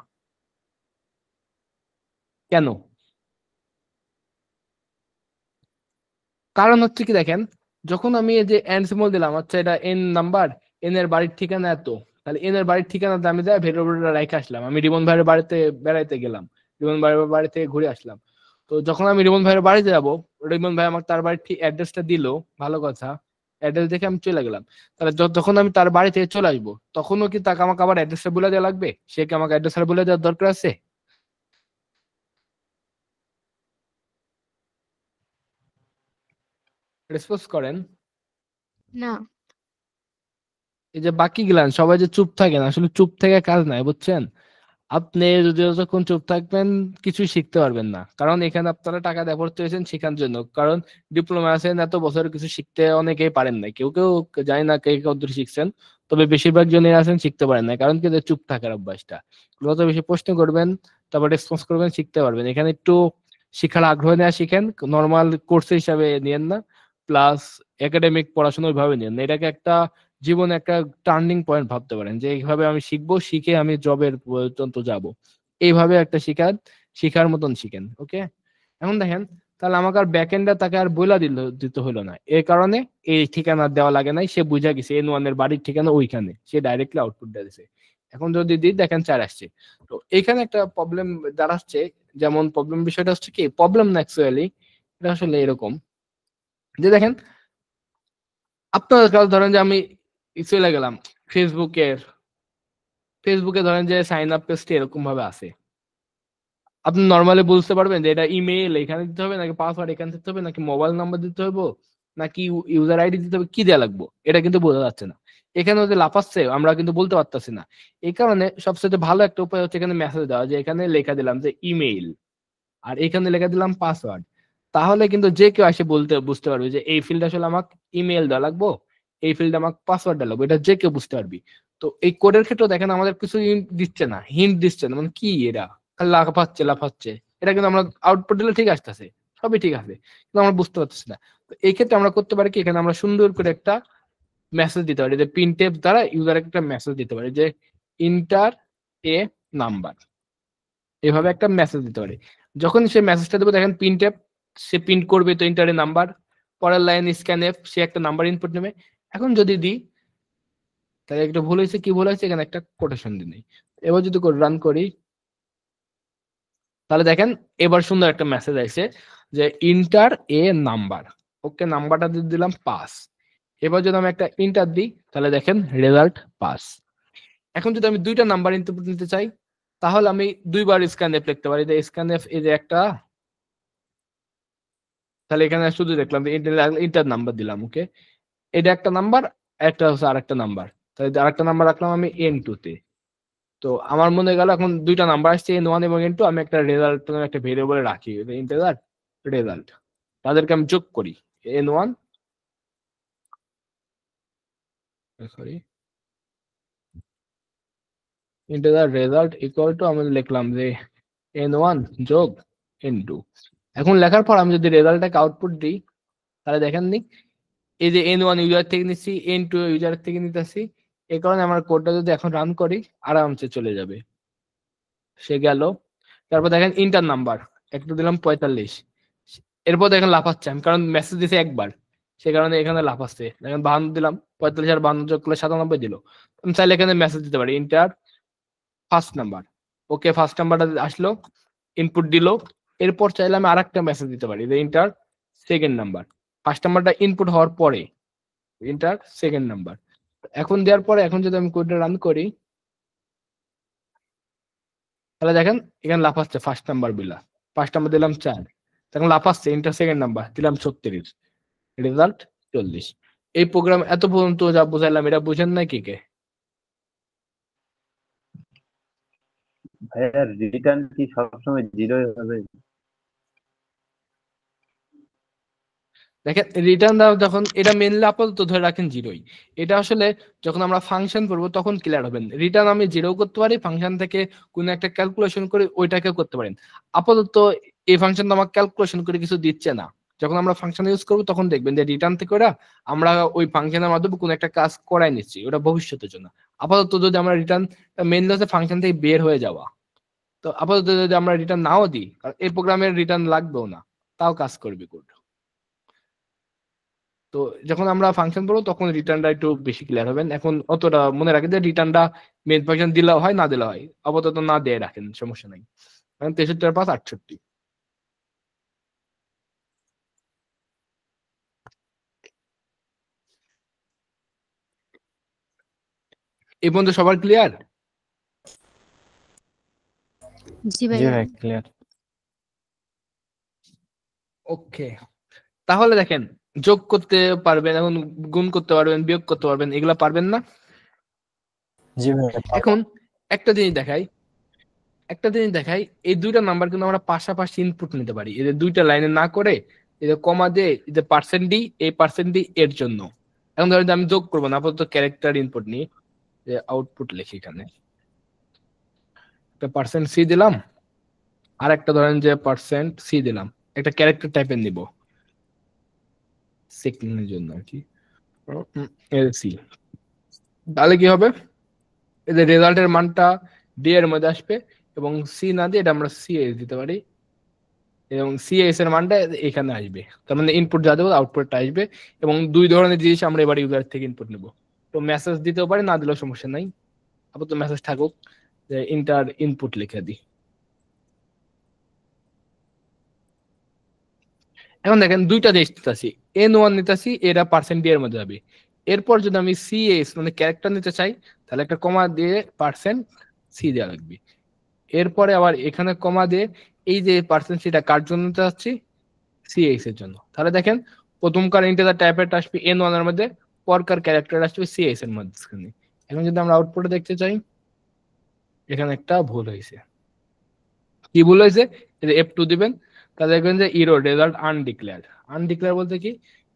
কেন? কারণ হচ্ছে কি দেখেন, যখন আমি এই যে এন্ড সিম্বল দিলাম, আচ্ছা এটা এন নাম্বার, এন এর বাড়ির ঠিকানা এত, তাহলে এন এর বাড়ির ঠিকানাতে আমি যাই ভেরিয়েবলটা রেখে আসলাম। আমি রিমন ভাইয়ের বাড়িতে বেড়াইতে গেলাম, রিমন ভাইয়ের বাড়ি থেকে ঘুরে আসলাম। তো যখন আমি রিমন ভাইয়ের বাড়িতে যাবো, রিমন ভাই আমাকে তার বাড়ির ঠিক অ্যাড্রেসটা দিল, ভালো কথা, অ্যাড্রেস দেখে আমি চলে গেলাম। তাহলে যখন আমি তার বাড়ি থেকে চলে আসবো, তখনও কি তাকে আমাকে আবার অ্যাড্রেসটা বলে দেওয়া লাগবে? সে কি আমাকে অ্যাড্রেসটা বলে দেওয়ার দরকার আছে? রেসপন্স করেন। না। এই যে বাকি গেলেন সবাই যে চুপ থাকেন, আসলে চুপ থেকে কাজ নাই, বুঝছেন? আপনি যদি যতক্ষণ চুপ থাকবেন কিছুই শিখতে পারবেন না, কারণ এখানে আপনারা টাকা দিয়ে ভর্তি হয়েছেন শেখার জন্য। কারণ ডিপ্লোমা আছেন, এত বছর কিছু শিখতে অনেকেই পারেন না, কেউ কেউ জানি না কে কত শিখছেন, তবে বেশিরভাগ জনই আছেন শিখতে পারেন না, কারণ কি যে চুপ থাকার অভ্যাসটা। যত বেশি প্রশ্ন করবেন, তারপর রেসপন্স করবেন, শিখতে পারবেন। এখানে একটু শিখার আগ্রহ নেওয়া শিখেন, নর্মাল কোর্স হিসাবে নিয়েন না, প্লাস একাডেমিক পড়াশোনা ওইভাবে নিয়েন না। এটাকে একটা জীবনে একটা টার্নিং পয়েন্ট ভাবতে পারেন, যে এইভাবে আমি শিখবো, শিখে আমি জবের পর্যন্ত যাব, এইভাবে একটা শিখার মতন শিখেন। ওকে, এখন দেখেন, তাহলে আমাকে আর ব্যাকএন্ডে তাকে আর বইলা দিতে হলো না, এই কারণে এই ঠিকানা দেওয়া লাগে নাই, সে বুঝা গেছে N1 এর বাড়ির ঠিকানা ওইখানে, সে ডাইরেক্টলি আউটপুট দিয়ে দিছে। এখন যদি দিই দেখেন 4 আসছে। তো এখানে একটা প্রবলেম দাঁড়াচ্ছে, যেমন প্রবলেম বিষয়টা হচ্ছে কি, প্রবলেম না অ্যাকচুয়ালি, এটা আসলে এরকম যে দেখেন, আপনার কাছে ধরেন যে আমি চলে গেলাম ফেসবুকের, ফেসবুকে ধরেন যে সাইন আপ পেজটি এরকম ভাবে আছে, আপনি নর্মালি বুঝতে পারবেন যে এটা ইমেল এখানে দিতে হবে নাকি পাসওয়ার্ড এখানে দিতে হবে নাকি মোবাইল নাম্বার দিতে হবে নাকি ইউজার আইডি দিতে হবে, কি দেওয়া লাগবে, এটা কিন্তু বোঝা যাচ্ছে না। এখানে যে লাফাচ্ছে আমরা কিন্তু বলতে পারতেছি না। এই কারণে সবচেয়ে ভালো একটা উপায় হচ্ছে এখানে মেসেজ দেওয়া, যে এখানে লেখা দিলাম যে ইমেইল, আর এখানে লেখা দিলাম পাসওয়ার্ড। তাহলে কিন্তু যে কেউ এসে বুঝতে পারবে যে এই ফিল্ড আসলে আমাকে ইমেল দেওয়া লাগবো, এই ফিল্ডে আমাকে পাসওয়ার্ড দেওয়া লাগবে, এটা যে কেউ বুঝতে পারবি। তো এই কোডের ক্ষেত্রে দেখেন আমাদের কিছু দিচ্ছে না, হিন্ট দিচ্ছে না, মানে কি এটা খালি লাফাচ্ছে লাফাচ্ছে, এটা কিন্তু আমরা আউটপুট দিলে ঠিক আসতেছে, সবই ঠিক আছে, কিন্তু আমরা বুঝতে পারতেছি না। তো এই ক্ষেত্রে আমরা করতে পারি কি, এখানে আমরা সুন্দর করে একটা মেসেজ দিতে পারি, যে প্রিন্টএফ দ্বারা ইউজার একটা মেসেজ দিতে পারি যে ইন্টার এ নাম্বার, এভাবে একটা মেসেজ দিতে পারি। যখন সে মেসেজটা দেবে দেখেন প্রিন্টএফ, সে প্রিন্ট করবে তো ইন্টারে নাম্বার, পরের লাইন স্ক্যানএফ, সে একটা নাম্বার ইনপুট নেবে। এখন যদি দিই, তাহলে একটা ভুল হয়েছে, কি ভুল হয়েছে, এখানে একটা কোটেশন দিই নেই। এবার যদি রান করি, তাহলে দেখেন এবার সুন্দর একটা মেসেজ আসছে যে ইন্টার এ নাম্বার। ওকে, নাম্বারটা দিয়ে দিলাম 5। এবার যদি আমি একটা ইন্টার দিই, তাহলে দেখেন রেজাল্ট 5। এখন যদি আমি দুইটা নাম্বার ইনপুট নিতে চাই, তাহলে আমি দুইবার স্ক্যানএফ লিখতে পারি, যে স্ক্যানএফ এই যে একটা, তাহলে এখানে শুধু দেখলাম ইন্টার নাম্বার দিলাম। ওকে, এটা একটা নাম্বার, একটা হচ্ছে আরেকটা নাম্বার, তাহলে আরেকটা নাম্বার রাখলাম আমি N2 তে। তো আমার মনে গেল এখন দুইটা নাম্বার আসছে N1 এবং N2, আমি একটা রেজাল্ট একটা ভেরিয়েবলে রাখি, ইন্টিজার রেজাল্ট, তাদেরকে আমি যোগ করি N1, sorry, integer result equal to আমি লিখলাম যে N1 যোগ n2। এখন লেখার পর আমি যদি রেজাল্টটাকে আউটপুট দিই, তাহলে দেখেন নি এই যে n1 ইউজার থেকে নিচ্ছি, n2 ইউজার থেকে নিতেছি, এই কারণে আমার কোডটা যদি এখন রান করি আরামসে চলে যাবে। সে গেল। তারপর দেখেন ইন্টার নাম্বার একটা দিলাম 45, এরপর দেখেন লাফাচ্ছে আমি, কারণ মেসেজ দিছে একবার, সে কারণে এখানে লাফাচ্ছে। দেখেন 52 দিলাম, 45 আর 52 যোগ করলে 97 দিল। আমি চাইলে এখানে মেসেজ দিতে পারি ইন্টার ফার্স্ট নাম্বার। ওকে, ফার্স্ট নাম্বারটা আসলো, ইনপুট দিল। এরপর চাইলে আমি আরেকটা মেসেজ দিতে পারি যে ইন্টার সেকেন্ড নাম্বার। ফার্স্ট নাম্বারটা ইনপুট হওয়ার পরে ইন্টার সেকেন্ড নাম্বার। এখন দেওয়ার পরে এখন যদি আমি কোডটা রান করি, তাহলে দেখেন এখানে লাফাচ্ছে ফার্স্ট নাম্বার বিলা। ফার্স্ট নাম্বার দিলাম 4, তখন লাফাচ্ছে ইন্টার সেকেন্ড নাম্বার দিলাম 36, রেজাল্ট 40। এই প্রোগ্রাম এত পর্যন্ত যা বুঝাইলাম এটা বুঝেন নাই কি কে? ভাইয়া রিটার্ন কি সবসময় জিরোই হবে? দেখেন রিটার্ন দাও যখন, এটা মেনলি আপাতত ধরে রাখেন জিরোই। এটা আসলে যখন আমরা ফাংশন করবো তখন ক্লিয়ার হবেন। রিটার্ন আমি জিরো করতে পারি, ফাংশন থেকে কোনো একটা ক্যালকুলেশন করে ওইটাকে করতে পারেন। আপাতত এই ফাংশনটা আমার ক্যালকুলেশন করে কিছু দিচ্ছে না। যখন আমরা ফাংশন ইউজ করবো তখন দেখবেন যে রিটার্ন থেকে ওরা আমরা ওই ফাংশনের মাধ্যমে কোনো একটা কাজ করাই নিচ্ছি, ওটা ভবিষ্যতের জন্য। আপাতত যদি আমরা রিটার্ন, মেনলি হচ্ছে ফাংশন থেকে বের হয়ে যাওয়া। তো আপাতত যদি আমরা রিটার্ন নাও দিই, এই প্রোগ্রামের রিটার্ন লাগবেও না, তাও কাজ করবে কোড। তো যখন আমরা ফাংশন পড়বো তখন রিটার্নটা একটু বেশি ক্লিয়ার হবেন। এখন অতটা মনে রাখেন যে রিটার্নটা মেন ফাংশন দিলেও হয় না দিলে হয়, আপাতত না দিয়ে রাখেন, সমস্যা নাই। কারণ 63 আর 5 68। এই পর্যন্ত সবার ক্লিয়ার? জি জি ভাইয়া। ভাই ক্লিয়ার। ওকে, তাহলে দেখেন যোগ করতে পারবেন, এখন গুণ করতে পারবেন, বিয়োগ করতে পারবেন, এগুলা পারবেন না? জি ভাই এখন একটা জিনিস দেখাই, এই দুইটা নাম্বার কিন্তু আমরা পাশাপাশি ইনপুট নিতে পারি। এদের দুইটা লাইনে না করে এদের কমা দিয়ে যে পার্সেন্ট ডি, এই পার্সেন্ট ডি এর জন্য। এখন ধরেন যে আমি যোগ করবো না, আপাতত ক্যারেক্টার ইনপুট নিয়ে যে আউটপুট লিখি, এখানে একটা পার্সেন্ট সি দিলাম, আর একটা ধরেন যে পার্সেন্ট সি দিলাম, একটা ক্যারেক্টার টাইপের নিব সিগন্যালের জন্য আর কি, সি। তাহলে কি হবে, এদের রেজাল্টের মানটা ডি এর মধ্যে আসবে, এবং সি না দিয়ে এটা আমরা সিএস দিতে পারি, এবং সিএস এর মানটা এখানে আসবে। তার মানে ইনপুট যা দেবো আউটপুটটা আসবে। এবং দুই ধরনের জিনিস আমরা এবার ইউজার থেকে ইনপুট নেব। তো মেসেজ দিতেও পারি, না দিলেও সমস্যা নাই, আপাতত মেসেজ থাকুক, যে ইন্টার ইনপুট লিখে দিই। এখন দেখেন দুইটা জিনিস নিতেছি, n1 নিতেছি, এরা পার্সেন্ট ডি এর মধ্যে যাবে। এরপর যদি আমি সিএস মানে ক্যারেক্টার নিতে চাই, তাহলে একটা কমা দিয়ে পার্সেন্ট সি দেওয়া লাগবে। এরপরে আবার এখানে কমা দিয়ে এই যে পার্সেন্ট সিটা কার জন্য নিতে যাচ্ছি, সিএস এর জন্য। তাহলে দেখেন প্রথমকার ইন্টিজার টাইপের আসবে n1 এর মধ্যে, পরকার ক্যারেক্টার আসবে সিএস এর মধ্যে। এখন যদি আমরা আউটপুটে দেখতে চাই, এখানে একটা ভুল হয়েছে। কি ভুল হয়েছে, F2 দিবেন, তাহলে দেখবেন যে ইরর রেজাল্ট আনডিক্লেয়ার। আনডিক্লেয়ার বলতে কি,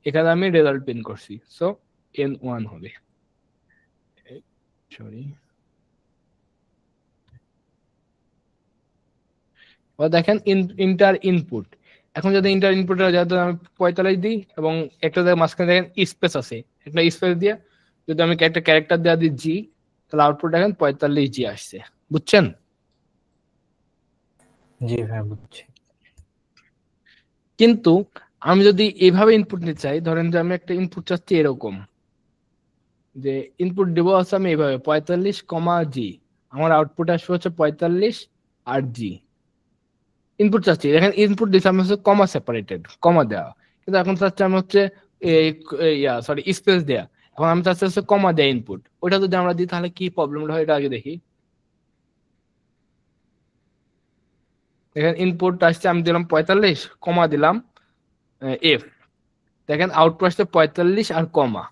এখানে আমি রেজাল্ট প্রিন্ট করছি, সো n1 হবে। সরি, দেখেন ইন্টার ইনপুট। এখন যদি ইন্টার ইনপুটে যাতে আমি 45 দিই, এবং একটা মাঝখানে দেখেন স্পেস আছে, একটা স্পেস দিয়ে যদি আমি একটা ক্যারেক্টার দেওয়া দিই জি, তাহলে আউটপুট দেখেন 45 জি আসছে। বুঝছেন? জি ভাই বুঝছি। কিন্তু আমি যদি এইভাবে ইনপুট নিতে চাই, ধরেন যে আমি একটা ইনপুট চাচ্ছি এরকম, যে ইনপুট দিব হচ্ছে আমি এইভাবে 45, জি, আমার আউটপুট আসবে হচ্ছে 45 আর জি। ইনপুট চাচ্ছি, দেখেন ইনপুট দিচ্ছে আমি হচ্ছে কমা সেপারেটেড, কমা দেওয়া, কিন্তু এখন চাচ্ছি আমি হচ্ছে সরি স্পেস দেয়া। এখন আমি চাচ্ছি হচ্ছে কমা দেয়া ইনপুট, ওইটা যদি আমরা দিই তাহলে কি প্রবলেমটা হয় এটা আগে দেখি। দেখেন ইনপুট আসছে, আমি দিলাম 45, কমা দিলাম এফ, দেখেন আউটপুট আসছে 45 আর কমা,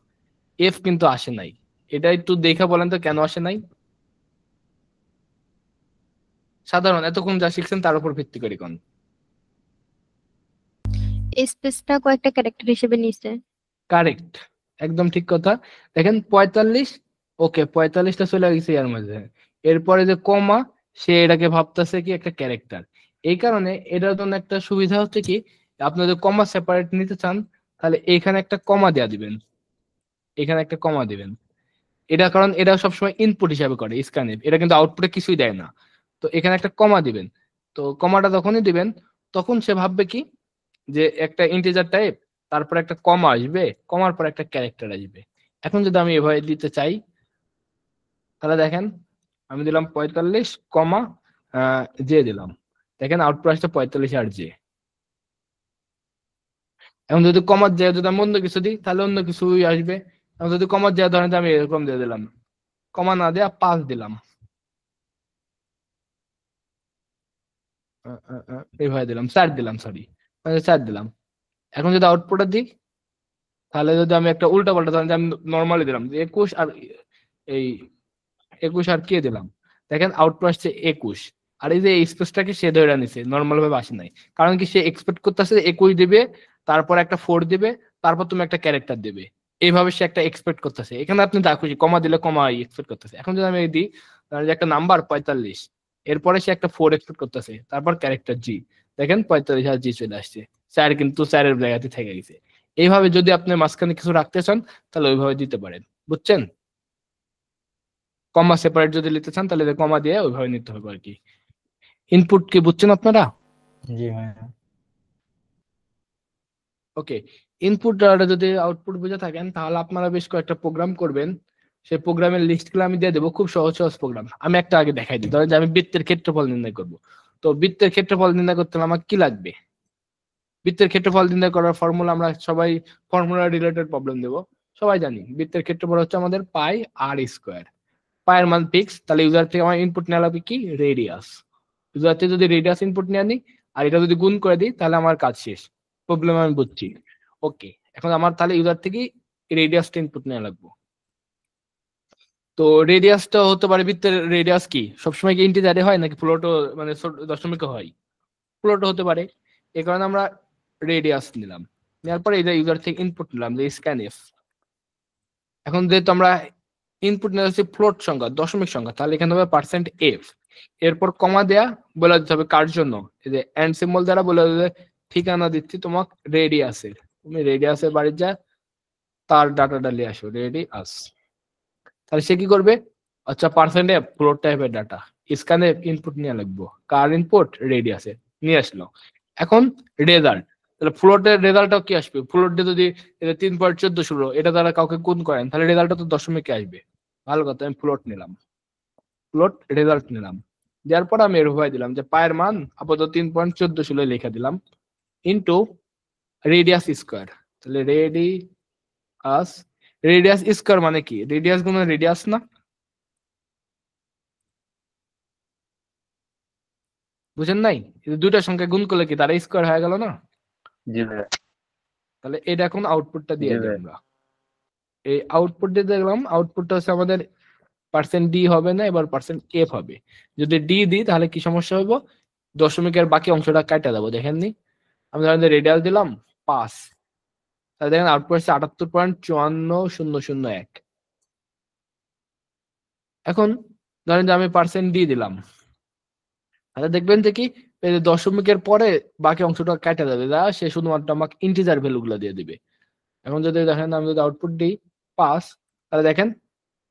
এফ কিন্তু আসে নাই। এটা একটু দেখে বলেন তো কেন আসে নাই? সাধারণ এতক্ষণ যা শিখছেন তার উপর ভিত্তি করে কোন এই স্পেসটা কয়েকটা ক্যারেক্টার হিসেবে নিছে। কারেক্ট, একদম ঠিক কথা। দেখেন 45, ওকে 45টা চলে গেছে এর মধ্যে, এরপরে যে কমা, সে এটাকে ভাবতেছে কি একটা ক্যারেক্টার। এই কারণে এটার জন্য একটা সুবিধা হচ্ছে কি, আপনি যদি কমা সেপারেট নিতে চান তাহলে এখানে একটা কমা দেয়া দিবেন, এখানে একটা কমা দিবেন। এটা কারণ এটা সবসময় ইনপুট হিসাবে করে স্ক্যানএফ, এটা কিন্তু আউটপুটে কিছুই দেয় না। তো এখানে একটা কমা দিবেন। তো কমাটা যখনই দিবেন তখন সে ভাববে কি যে একটা ইন্টিজার টাইপ, তারপর একটা কমা আসবে, কমার পর একটা ক্যারেক্টার আসবে। এখন যদি আমি এভাবে দিতে চাই তাহলে দেখেন আমি দিলাম 45 কমা জে দিলাম, দেখেন আউটপুট আসছে 45 আর জে। এখন যদি কমার জায়গায় যদি আমি অন্য কিছু দিই তাহলে অন্য কিছুই আসবে। এখন যদি কমার জায়গায় ধরেন যে আমি এরকম দিয়ে দিলাম, কমা না দেয়া 5 দিলাম, এইভাবে দিলাম 4 দিলাম, সরি 4 দিলাম। এখন যদি আউটপুটটা দিই তাহলে যদি আমি একটা উল্টা পাল্টা ধরেন যে আমি নর্মালি দিলাম 21 আর এই 21 আর কে দিলাম, দেখেন আউটপুট আসছে 21। আর এই যে এই স্পেসটাকে সে ধরে নিছে, নর্মাল ভাবে আসে নাই, কারণ কি সে এক্সপেক্ট করতেছে 21 দিবে, তারপর একটা 4 দিবে, তারপর তুমি একটা ক্যারেক্টার দিবে। এইভাবে সে একটা এক্সপেক্ট করতেছে। এখানে আপনি যা খুশি কমা দিলে কমা এক্সপেক্ট করতেছে। এখন যদি আমি দিই ধরেন যে একটা নাম্বার 45, এরপরে সে একটা 4 এক্সপেক্ট করতেছে, তারপর ক্যারেক্টার জি, দেখেন 45 আর জি চলে আসছে, স্যার কিন্তু স্যারের জায়গাতে থেকে গেছে। এইভাবে যদি আপনি মাঝখানে কিছু রাখতে চান তাহলে ওইভাবে দিতে পারেন, বুঝছেন? কমা সেপারেট যদি নিতে চান তাহলে কমা দিয়ে ওইভাবে নিতে হবে আর কি। ইনপুট কি বুঝছেন আপনারা? জি ভাইয়া। ওকে, ইনপুট যদি আউটপুট বুঝে থাকেন তাহলে আপনারা বেশ কয়েকটা প্রোগ্রাম করবেন। সেই প্রোগ্রামের লিস্টগুলো আমি দিয়ে দেবো, খুব সহজ সহজ প্রোগ্রাম। আমি একটা আগে দেখাই দিই, ধরেন যে আমি বৃত্তের ক্ষেত্রফল নির্ণয় করব। তো বৃত্তের ক্ষেত্রফল নির্ণয় করতে হলে আমার কি লাগবে? বৃত্তের ক্ষেত্রফল নির্ণয় করার ফর্মুলা আমরা সবাই ফর্মুলা রিলেটেড প্রবলেম দেব, সবাই জানি বৃত্তের ক্ষেত্রফল হচ্ছে আমাদের পাই আর স্কোয়ার। পায়ের মান ফিক্স, তাহলে ইউজার থেকে আমার ইনপুট নেওয়া লাগবে কি রেডিয়াস। ইউজার থেকে যদি রেডিয়াস ইনপুট নিয়ে নিই আর এটা যদি গুণ করে দিই তাহলে আমার কাজ শেষ, প্রবলেম আমি বুঝছি। ওকে, এখন আমার তাহলে ইউজার থেকে রেডিয়াসটা ইনপুট নেওয়া লাগবে। তো রেডিয়াসটা হতে পারে, বৃত্তের রেডিয়াস কি সবসময় কি ইন্টিজারে হয় নাকি ফ্লোটও মানে দশমিকে হয়? ফ্লোটও হতে পারে, এই কারণে আমরা রেডিয়াস নিলাম। নেওয়ার পরে এটা ইউজার থেকে ইনপুট নিলাম যে স্ক্যানএফ। এখন যেহেতু আমরা ইনপুট নিয়ে যাচ্ছি ফ্লোট সংখ্যা, দশমিক সংখ্যা, তাহলে এখানে হবে পার্সেন্ট এফ, এরপর কমা দেয়া বলে দিতে হবে কার জন্য, এই যে এন্ড সিম্বল দ্বারা বলে দিতে ঠিকানা দিচ্ছি তোমাকে রেডিয়াসের, তুমি রেডিয়াসের বাড়ির যা তার ডাটাটা নিয়ে আসো রেডিয়াস। তাহলে সে কি করবে, আচ্ছা পার্সেন্ট এফ ফ্লোট টাইপের ডাটা, স্ক্যানে ইনপুট নিয়ে লাগবো, কার ইনপুট রেডিয়াসে নিয়ে আসলো। এখন রেজাল্ট, তাহলে ফ্লোটের রেজাল্টটাও কি আসবে, ফ্লোটে যদি 3.14 এটা দ্বারা কাউকে গুণ করেন তাহলে রেজাল্টটা তো দশমিকে আসবে। ভালো কথা, আমি ফ্লোট নিলাম, ফ্লোট রেজাল্ট নিলাম, দেওয়ার পর আমি এর দিলাম যে পায়ের মান আপাতত 3.14 লিখে দিলাম ইন্টু রেডিয়াস স্কোয়ার। তাহলে রেডিয়াস স্কোয়ার মানে কি, রেডিয়াস গুণ রেডিয়াস না, বুঝেন নাই? দুইটা সংখ্যা গুণ করলে কি তারা স্কোয়ার হয়ে গেল না? জি ভাইয়া। তাহলে এটা এখন আউটপুটটা দিয়ে জি দিই ভাইয়া। আমরা। এই আউটপুট দিয়ে দেখলাম, আউটপুটটা হচ্ছে আমাদের পার্সেন্ট ডি হবে না, এবার পার্সেন্ট এফ হবে। যদি ডি দিই তাহলে কি সমস্যা হইব, দশমিকের বাকি অংশটা কাটা দেবো। দেখেননি আমি ধরেন রেডিয়াস দিলাম 5, তাহলে দেখেন আউটপুট হচ্ছে 78.54001। এখন ধরেন যে আমি পার্সেন্ট ডি দিলাম, তাহলে দেখবেন যে কি এই যে দশমিকের পরে বাকি অংশটা কাটা যাবে, যা সে শুধুমাত্র আমাকে ইন্টিজার ভ্যালু গুলো দিয়ে দিবে। এখন যদি দেখেন আমি যদি আউটপুট দিই 5, তাহলে দেখেন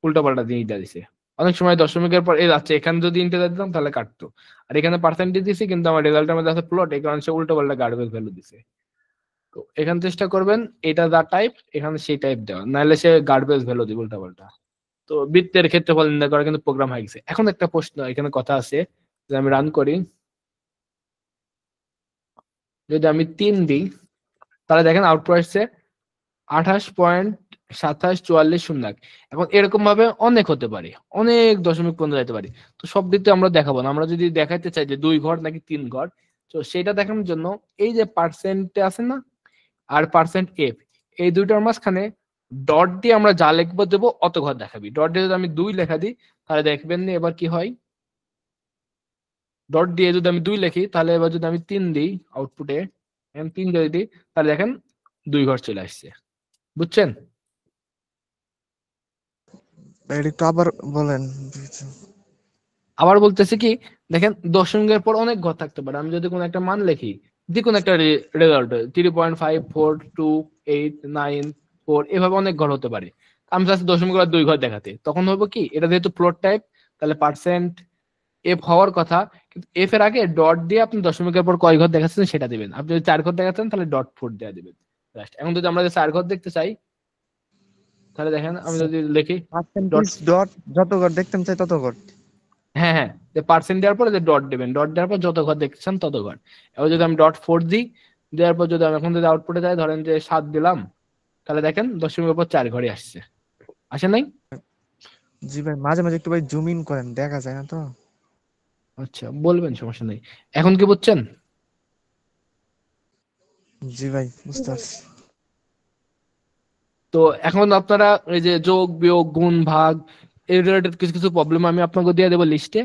উল্টো পাল্টা জিনিসটা দিছে। অনেক সময় দশমিকের পর এই যাচ্ছে, এখানে যদি ইন্টিজার দিতাম তাহলে কাটতো, আর এখানে পার্সেন্টেজ দিছি কিন্তু আমার রেজাল্টের মধ্যে আছে প্লট, এই কারণে সে উল্টো পাল্টা গার্বেজ ভ্যালু দিছে। তো এখানে চেষ্টা করবেন এটা যা টাইপ এখানে সেই টাইপ দেওয়া, নাহলে সে গার্বেজ ভ্যালু দিবে উল্টা পাল্টা। তো বৃত্তের ক্ষেত্রফল নির্ণয় করা কিন্তু প্রোগ্রাম হয়ে গেছে। এখন একটা প্রশ্ন এখানে কথা আছে, যে আমি রান করি, যদি আমি 3 দিই তাহলে দেখেন আউটপুট আসছে 28.274401। এখন এরকম ভাবে অনেক হতে পারে, অনেক দশমিক পর্যন্ত যেতে পারে। তো সব দিক দিয়ে আমরা দেখাবো না, আমরা যদি দেখাইতে চাই যে 2 ঘর নাকি 3 ঘর, তো সেটা দেখানোর জন্য এই যে পার্সেন্টে আছে না আর পার্সেন্ট এফ, এই দুইটার মাঝখানে ডট দিয়ে আমরা যা লিখবো দেবো অত ঘর দেখাবি। ডট দিয়ে যদি আমি 2 লেখা দিই তাহলে দেখবেন এবার কি হয়, ডট দিয়ে যদি আমি 2 লিখি তাহলে এবার যদি আমি 3 দিই আউটপুটে, 3 যদি দিই তাহলে দেখেন 2 ঘর চলে আসছে, বুঝছেন? এটা একটু আবার বলেন। আবার বলতেছে কি, দেখেন দশমিকের পর অনেক ঘর থাকতে পারে। আমি যদি কোনো একটা মান লিখি, যে কোনো একটা রেজাল্ট 3.5 4 2 8 9 4 এভাবে অনেক ঘর হতে পারে। আমি চাচ্ছি দশমিকের পর 2 ঘর দেখাতে, তখন হবো কি, এটা যেহেতু ফ্লোট টাইপ, তাহলে পার্সেন্ট এফ হওয়ার কথা, কিন্তু এফ এর আগে ডট দিয়ে আপনি দশমিকের পর কয় ঘর দেখাচ্ছেন সেটা দিবেন। আপনি যদি 4 ঘর দেখাচ্ছেন তাহলে ডট 4 দেওয়া দিবেন। Just এখন যদি আমরা 4 ঘর দেখতে চাই, তাহলে দেখেন আমি যদি লিখি ডট, পার্সেন্টেজ ডট যত ঘর দেখতে চাই তত ঘর। হ্যাঁ হ্যাঁ, যে পার্সেন্ট দেওয়ার পরে যে ডট দেবেন, ডট দেওয়ার পর যত ঘর দেখছেন তত ঘর। এবার যদি আমি ডট 4 দিই, দেওয়ার পর যদি আমি এখন যদি আউটপুটে যাই, ধরেন যে 7 দিলাম, তাহলে দেখেন দশমিকের পর 4 ঘরই আসছে, আসে নাই? জি ভাই, মাঝে মাঝে একটু ভাই জুম ইন করেন, দেখা যায় না তো। আচ্ছা বলবেন, সমস্যা নেই। এখন কি বুঝছেন? জি ভাই, বুঝতে পারছি। তো এখন আপনারা এই যে যোগ বিয়োগ গুণ ভাগ এই রিলেটেড কিছু কিছু প্রবলেম আমি আপনাকে দিয়ে দেবো লিস্টে।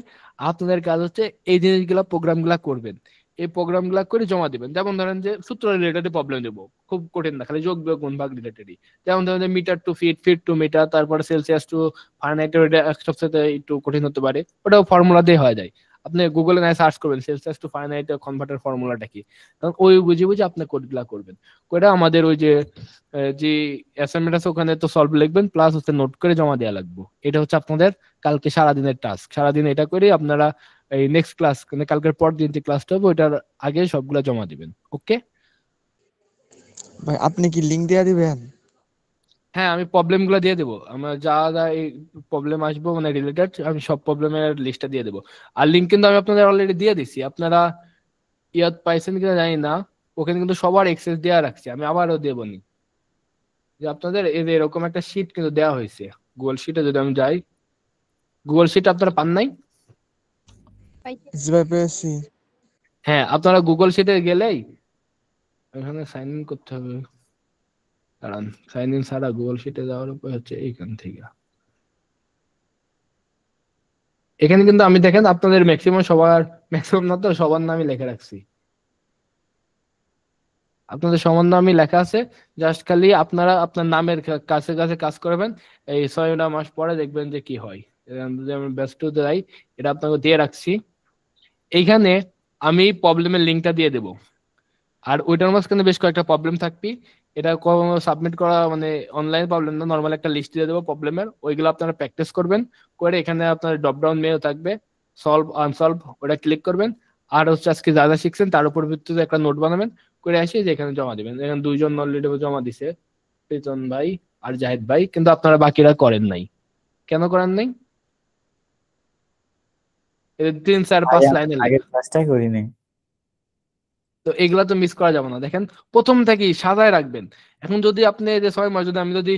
আপনাদের কাজ হচ্ছে এই জিনিসগুলা প্রোগ্রামগুলা করবেন, এই প্রোগ্রামগুলা করে জমা দিবেন। যেমন ধরেন যে সূত্র রিলেটেড প্রবলেম দেবো, খুব কঠিন না, খালি যোগ বিয়োগ গুণ ভাগ রিলেটেডই। যেমন ধরেন যে metre to feet, feet to metre, তারপরে সেলসিয়াস টু ফারেনহাইট, সবচেয়ে একটু কঠিন হতে পারে, ওটাও ফর্মুলা দিয়ে হয়ে যায়। আপনি গুগলে না সার্চ করবেন সেলসিয়াস টু ফারেনহাইট কনভার্টার ফর্মুলাটা কি, কারণ ওই বুঝে বুঝে আপনি কোডগুলা করবেন। ওটা আমাদের ওই যে যে অ্যাসাইনমেন্ট আছে ওখানে তো সলভ লিখবেন, প্লাস হচ্ছে নোট করে জমা দেওয়া লাগবে। এটা হচ্ছে আপনাদের কালকে সারাদিনের টাস্ক। সারাদিন এটা করে আপনারা এই নেক্সট ক্লাস মানে কালকের পর দিন যে ক্লাসটা হবে ওইটার আগে সবগুলা জমা দিবেন। ওকে? ভাই আপনি কি লিংক দিয়ে দিবেন? হ্যাঁ, আমি প্রবলেম গুলো দিয়ে দেবো। আমরা যা যা এই প্রবলেম আসবো মানে রিলেটেড, আমি সব প্রবলেমের লিস্টটা দিয়ে দেবো। আর লিঙ্ক কিন্তু আমি আপনাদের অলরেডি দিয়ে দিছি, আপনারা ইয়াদ পাইছেন কিনা জানি না, ওখানে কিন্তু সবার এক্সেস দেওয়া রাখছি, আমি আবারও দেবো নি। যে আপনাদের এই যে এরকম একটা শিট কিন্তু দেওয়া হয়েছে গুগল শিটে, যদি আমি যাই, গুগল শিট আপনারা পান নাই? জি ভাই, পেয়েছি। হ্যাঁ, আপনারা গুগল শিটে গেলেই এখানে সাইন ইন করতে হবে। কারণ সাইন ইন ছাড়া গুগল শিটে যাওয়ার উপায় হচ্ছে এইখান থেকে। এখানে কিন্তু আমি দেখেন আপনাদের ম্যাক্সিমাম সবার, ম্যাক্সিমাম না তো সবার নামই লেখা রাখছি, আপনাদের সবার নামই লেখা আছে। জাস্ট খালি আপনারা আপনার নামের কাছে কাছে কাজ করবেন। এই 6টা মাস পরে দেখবেন যে কি হয়। যদি আমি ব্যস্ত যাই, এটা আপনাকে দিয়ে রাখছি। এইখানে আমি প্রবলেমের লিঙ্কটা দিয়ে দেবো, আর ওইটার মাঝখানে বেশ কয়েকটা প্রবলেম থাকবে। এটা সাবমিট করা মানে অনলাইন প্রবলেম না, নর্মাল একটা লিস্ট দিয়ে দেবো প্রবলেমের, ওইগুলো আপনারা প্র্যাকটিস করবেন। করে এখানে আপনার ড্রপ ডাউন মেনু থাকবে, সলভ আনসলভ, ওটা ক্লিক করবেন। আর হচ্ছে আজকে যা যা শিখছেন তার উপর ভিত্তিতে একটা নোট বানাবেন, করে আসি যে এখানে জমা দিবেন। এখানে 2জন অলরেডি জমা দিছে, প্রীতম ভাই আর জাহিদ ভাই, কিন্তু আপনারা বাকিরা করেন নাই। কেন করেন নাই? 3 4 5 লাইনের আগের লেখা। ক্লাসটাই করি নাই। তো এগুলা তো মিস করা যাবে না, দেখেন প্রথম থেকেই সাজায় রাখবেন। এখন যদি আপনি এই যে 6 মাস, যদি আমি যদি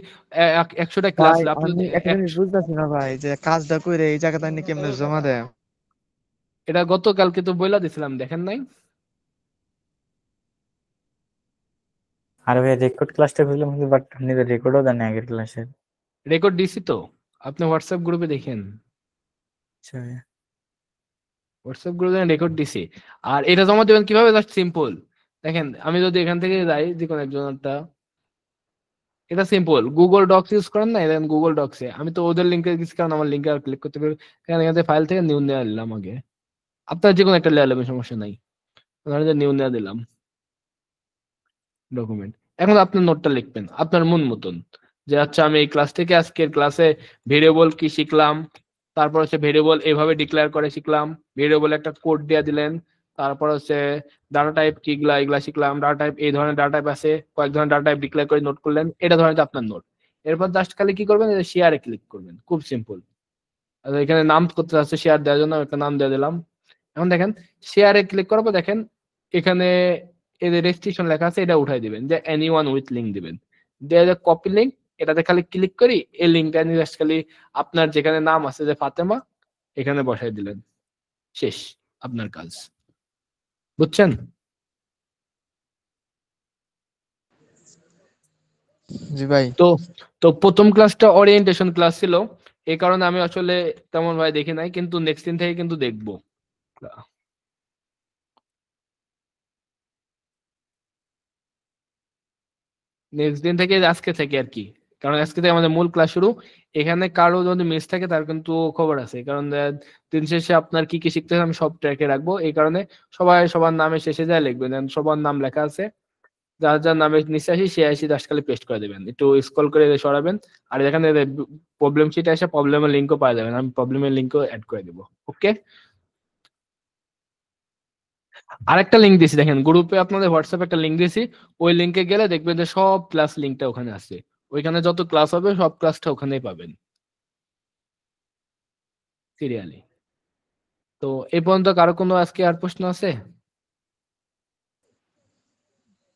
100টা ক্লাস, ভাই আপনি আমি যদি একটা জিনিস বুঝতেছি না ভাই, যে কাজটা করে এই জায়গাটা নিয়ে কেমনে জমা দেয়। এটা গতকালকে তো বইলা দিছিলাম, দেখেন নাই? আর ভাই রেকর্ড ক্লাসটা বুঝলাম, কিন্তু বাট আপনি তো রেকর্ডও দেন আগের ক্লাসের। রেকর্ড দিছি তো, আপনি হোয়াটসঅ্যাপ গ্রুপে দেখেন, আচ্ছা ভাইয়া। হোয়াটসঅ্যাপ গ্রুপে রেকর্ড দিছি। আর এটা জমা দেবেন কিভাবে, জাস্ট সিম্পল। দেখেন আমি যদি এখান থেকে যাই যে কোনো একজনটা, এটা সিম্পল, গুগল ডক্স ইউজ করেন না, দেখেন গুগল ডক্সে আমি তো ওদের লিঙ্কে গেছি, কারণ আমার লিঙ্কে আর ক্লিক করতে পারবে। এখানে এখান থেকে ফাইল থেকে নিউ নেওয়া নিলাম আগে, আপনার যে কোনো একটা লেয়ার নেবেন, সমস্যা নাই। ধরেন যে নিউ নেওয়া দিলাম ডকুমেন্ট। এখন আপনার নোটটা লিখবেন আপনার মন মতন, যে আচ্ছা আমি এই ক্লাস থেকে আজকের ক্লাসে ভেরিয়েবল কি শিখলাম, তারপর হচ্ছে ভেরিয়েবল এইভাবে ডিক্লেয়ার করে শিখলাম, ভেরিয়েবল একটা কোড দিয়ে দিলেন, তারপর হচ্ছে ডাটা টাইপ কি এগুলা এগুলা শিখলাম, ডাটা টাইপ এই ধরনের ডাটা টাইপ আছে, কয়েক ধরনের ডাটা টাইপ ডিক্লেয়ার করে নোট করলেন, এটা ধরেন যে আপনার নোট। এরপর জাস্ট খালি কি করবেন, শেয়ারে ক্লিক করবেন, খুব সিম্পল। এখানে নাম করতে আছে শেয়ার দেওয়ার জন্য, একটা নাম দিয়ে দিলাম। এখন দেখেন শেয়ারে ক্লিক করার পর দেখেন এখানে এই যে রেজিস্ট্রেশন লেখা আছে, এটা উঠাই দিবেন, যে এনিওয়ান উইথ লিংক দিবেন, দিয়ে যে কপি লিংক, এটাতে খালি ক্লিক করি, এই লিঙ্কটা নিয়ে জাস্ট খালি আপনার যেখানে নাম আছে যে ফাতেমা, এখানে বসাই দিলেন, শেষ আপনার কাজ। বুঝছেন? জি ভাই। তো তো প্রথম ক্লাসটা ওরিয়েন্টেশন ক্লাস ছিল, এই কারণে আমি আসলে তেমন ভাই দেখি নাই, কিন্তু নেক্সট দিন থেকে কিন্তু দেখবো। নেক্সট দিন থেকে আজকে থেকে আর কি কারণ আজকে থেকে আমাদের মূল ক্লাস শুরু। এখানে কারো যদি মিস থাকে তার কিন্তু খবর আছে, কারণ দিন শেষে আপনার কি কি শিখতে হবে আমি সব ট্র্যাকে রাখবো। এই কারণে সবাই সবার নামে শেষে যায় লিখবেন, and সবার নাম লেখা আছে, যার যার নামে নিচে আসি সে আসি দাসকালে পেস্ট করে দেবেন, একটু স্ক্রল করে সরাবেন। আর এখানে প্রবলেম শিটে এসে প্রবলেমের লিঙ্কও পাওয়া যাবেন, আমি প্রবলেমের লিঙ্কও অ্যাড করে দেবো। ওকে, আরেকটা লিঙ্ক দিয়েছি দেখেন গ্রুপে, আপনাদের হোয়াটসঅ্যাপে একটা লিঙ্ক দিয়েছি। ওই লিঙ্কে গেলে দেখবেন যে সব ক্লাস লিঙ্কটা ওখানে আছে, ওইখানে যত ক্লাস হবে সব ক্লাসটা ওখানেই পাবেন সিরিয়ালি। তো এই পর্যন্ত কারো কোনো আজকে আর প্রশ্ন আছে?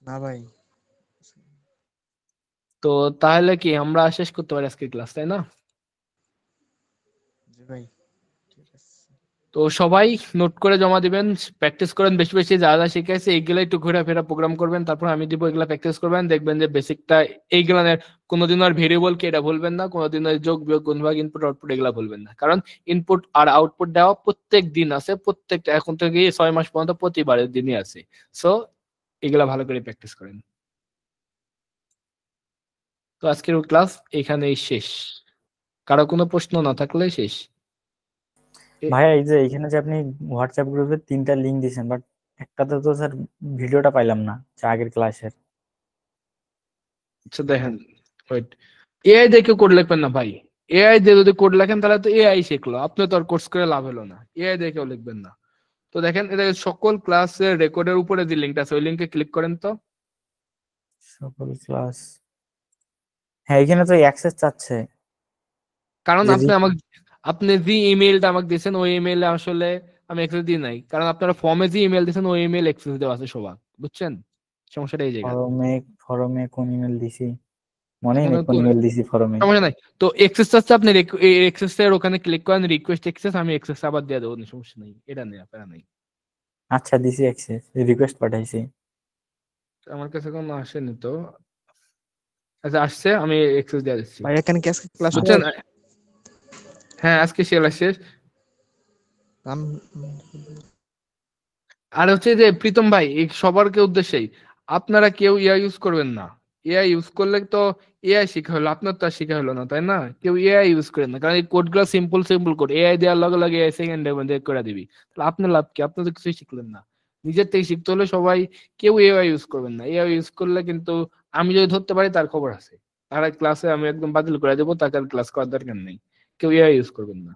না ভাই। তো তাহলে কি আমরা শেষ করতে পারি আজকের ক্লাস, তাই না? জি ভাই, ঠিক আছে। তো সবাই নোট করে জমা দিবেন, প্র্যাকটিস করেন বেশি বেশি, যা যা শিখাইছে এইগুলো একটু ঘোরাফেরা প্রোগ্রাম করবেন, তারপর আমি দিব, এগুলা প্র্যাকটিস করবেন, দেখবেন যে বেসিকটা এইগুলা কোনোদিন আর ভেরিয়েবল কি এটা বলবেন না, কোনোদিন আর যোগ বিয়োগ গুণভাগ ইনপুট আউটপুট এগুলা বলবেন না, কারণ ইনপুট আর আউটপুট দেওয়া প্রত্যেক দিন আছে, প্রত্যেকটা এখন থেকে 6 মাস পর্যন্ত প্রতিবারের দিনই আছে। সো এগুলা ভালো করে প্র্যাকটিস করেন। তো আজকের ক্লাস এখানেই শেষ, কারো কোনো প্রশ্ন না থাকলে শেষ। ভাইয়া এই যে এখানে যে আপনি হোয়াটসঅ্যাপ গ্রুপে 3টা লিঙ্ক দিয়েছেন, বাট একটাতে তো স্যার ভিডিওটা পাইলাম না, যে আগের ক্লাসের। আচ্ছা দেখেন, ওয়েট, এআই দেখে কোড লিখবেন না ভাই। এআই দিয়ে যদি কোড লেখেন তাহলে তো এআই শিখলো, আপনি তো আর কোর্স করে লাভ হলো না। এআই দেখেও লিখবেন না। তো দেখেন এটা সকল ক্লাসের রেকর্ডের উপরে যে লিঙ্কটা আছে ওই লিঙ্কে ক্লিক করেন তো। সকল ক্লাস, হ্যাঁ এখানে তো অ্যাক্সেস চাচ্ছে। কারণ যে আপনি যে ইমেইলটা আমাকে দিয়েছেন ওই ইমেইলে আসলে আমি অ্যাক্সেস দিই নাই, কারণ আপনারা ফর্মে যে ইমেল দিয়েছেন ওই ইমেল অ্যাক্সেস দেওয়া আছে সবার, বুঝছেন? সমস্যাটা এই জায়গায়। ফরমে কোন ইমেল দিছি, মনেই এখানে নেই কোন তো ইমেল দিছি ফরমে। সমস্যা নাই। তো এক্সেস আছে, আপনি এক্সেস এর ওখানে ক্লিক করেন, রিকোয়েস্ট এক্সেস, আমি এক্সেস আবার দিয়ে দেবো, সমস্যা নেই, এটা নেই, আপনারা নেই। আচ্ছা দিছি অ্যাক্সেস, রিকোয়েস্ট পাঠাইছি। আমার কাছে কোনো আসেনি তো। আচ্ছা আসছে, আমি এক্সেস দিয়ে দিচ্ছি, ভাই এখানে কি আজকে ক্লাস বুঝছেন? হ্যাঁ আজকে শেষ। আর হচ্ছে যে প্রীতম ভাই, এই সবারকে উদ্দেশ্যেই, আপনারা কেউ এআই ইউজ করবেন না। এআই ইউজ করলে তো এআই শিখা হলো, আপনার তো আর শিখা হলো না, তাই না? কেউ এআই ইউজ করেন না, কারণ এই কোডগুলো সিম্পল সিম্পল কোড, এআই দেওয়ার লগে লগে এআই সেকেন্ডের মধ্যে করে দিবি, তাহলে আপনার লাভ কি? আপনি তো কিছুই শিখলেন না। নিজের থেকে শিখতে হলে সবাই, কেউ এআই ইউজ করবেন না। এআই ইউজ করলে কিন্তু আমি যদি ধরতে পারি তার খবর আছে, তার ক্লাসে আমি একদম বাতিল করে দেবো, তাকে আর ক্লাস করার দরকার নেই। কেউ এআই ইউজ করবেন না।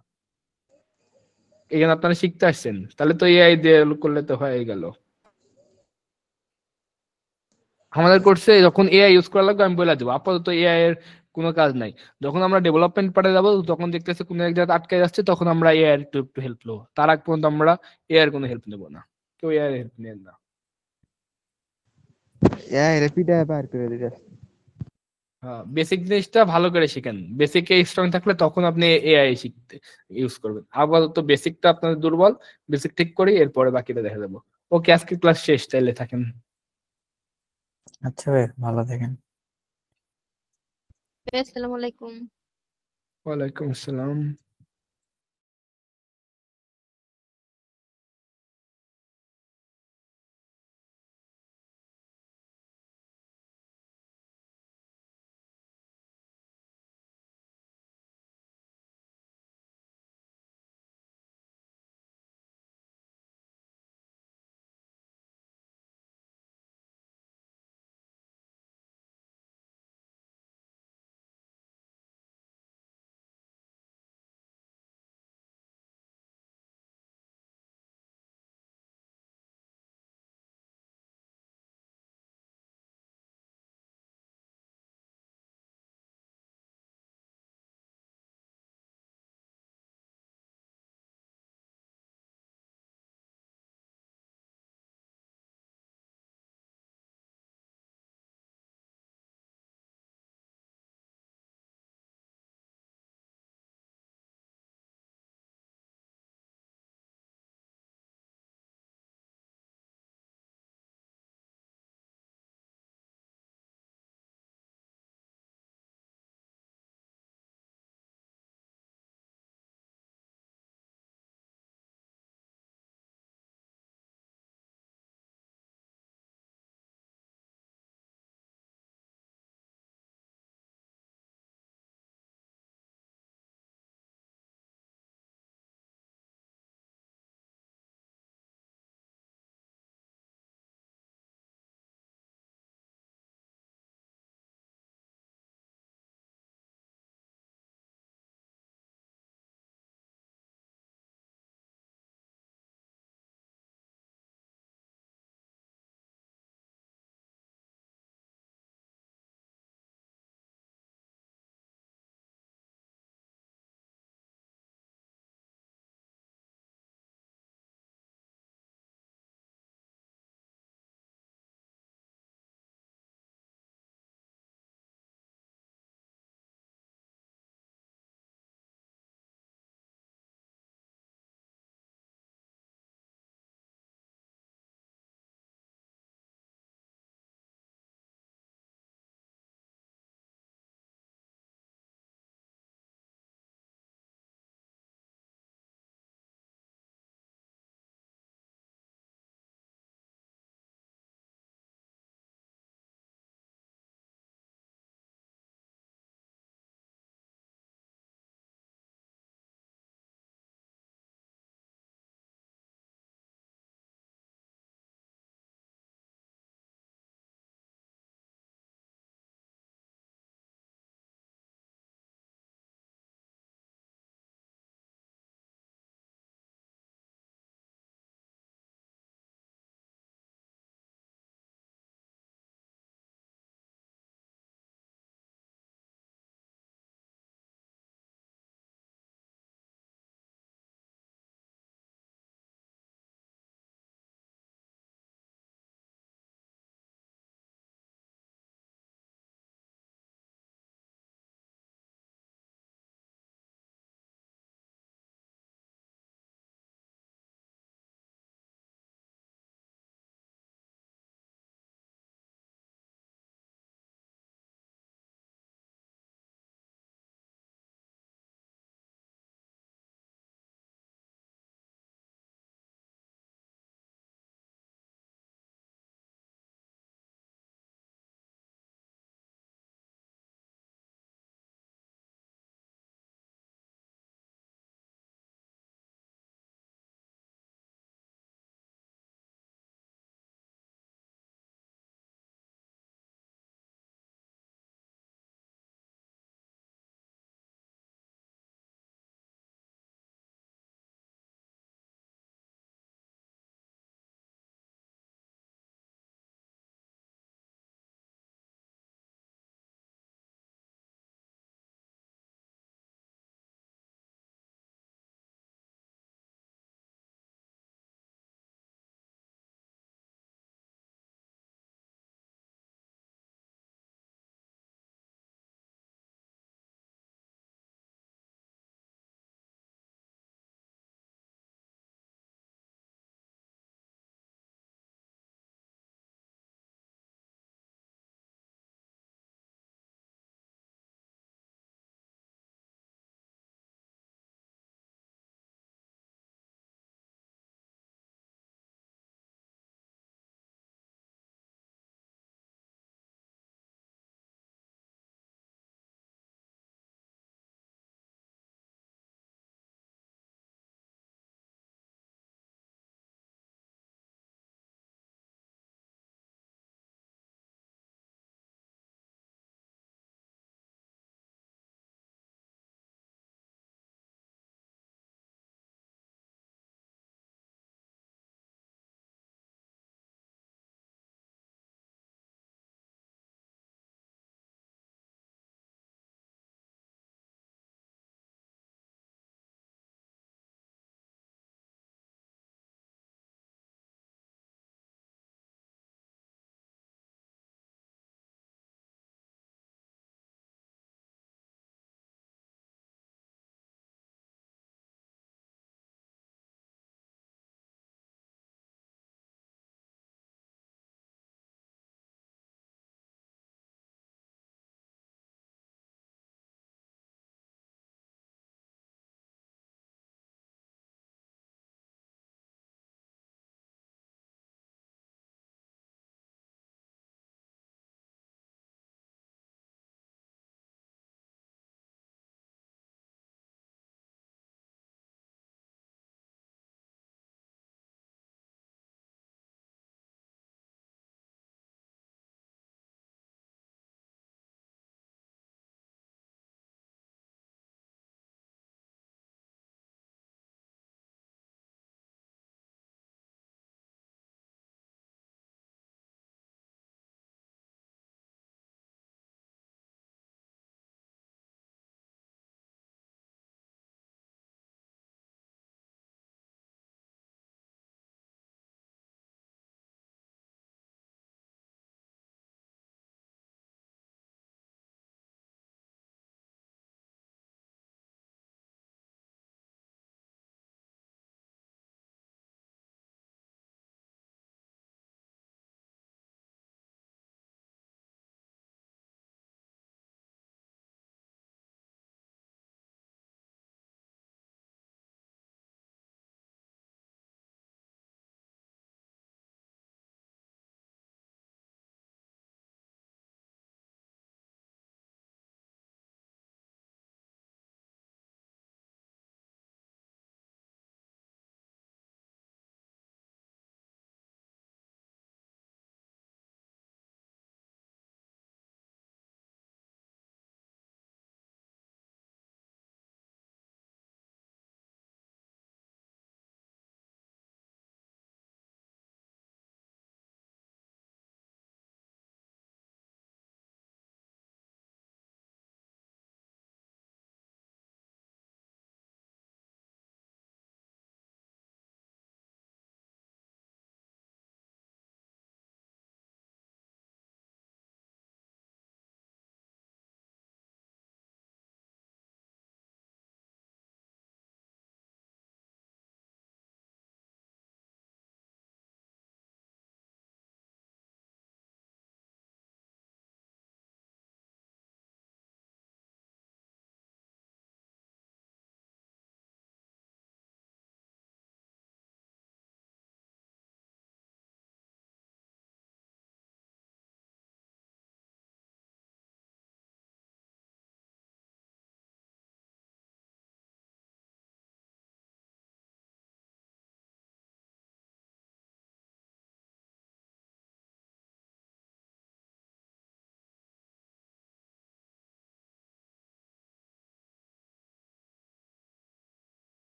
এখানে আপনারা শিখতে আসছেন, তাহলে তো এআই দিয়ে করলে তো হয়ে গেল। আমাদের কোর্সে যখন এআই ইউজ করা লাগবে আমি বলে দেবো, আপাতত এআই এর কোনো কাজ নাই। যখন আমরা ডেভেলপমেন্ট পার্টে যাবো তখন দেখতেছি কোনো এক জায়গায় আটকে যাচ্ছে, তখন আমরা এআই এর একটু একটু হেল্প নেবো, তার আগ পর্যন্ত আমরা এআই এর কোনো হেল্প নেবো না। কেউ এআই এর হেল্প নেন না। রেপিডে বার করে দিতে। হ্যাঁ, বেসিক জিনিসটা ভালো করে শিখেন, বেসিকে স্ট্রং থাকলে তখন আপনি এআই শিখতে ইউজ করবেন। আপাতত বেসিকটা আপনার দুর্বল, বেসিক ঠিক করি এরপরে বাকিটা দেখা যাবো। ওকে, আজকে ক্লাস শেষ, তাইলে থাকেন। আচ্ছা ভাই, ভালো থাকেন। আসসালামু আলাইকুম। ওয়ালাইকুম আসসালাম।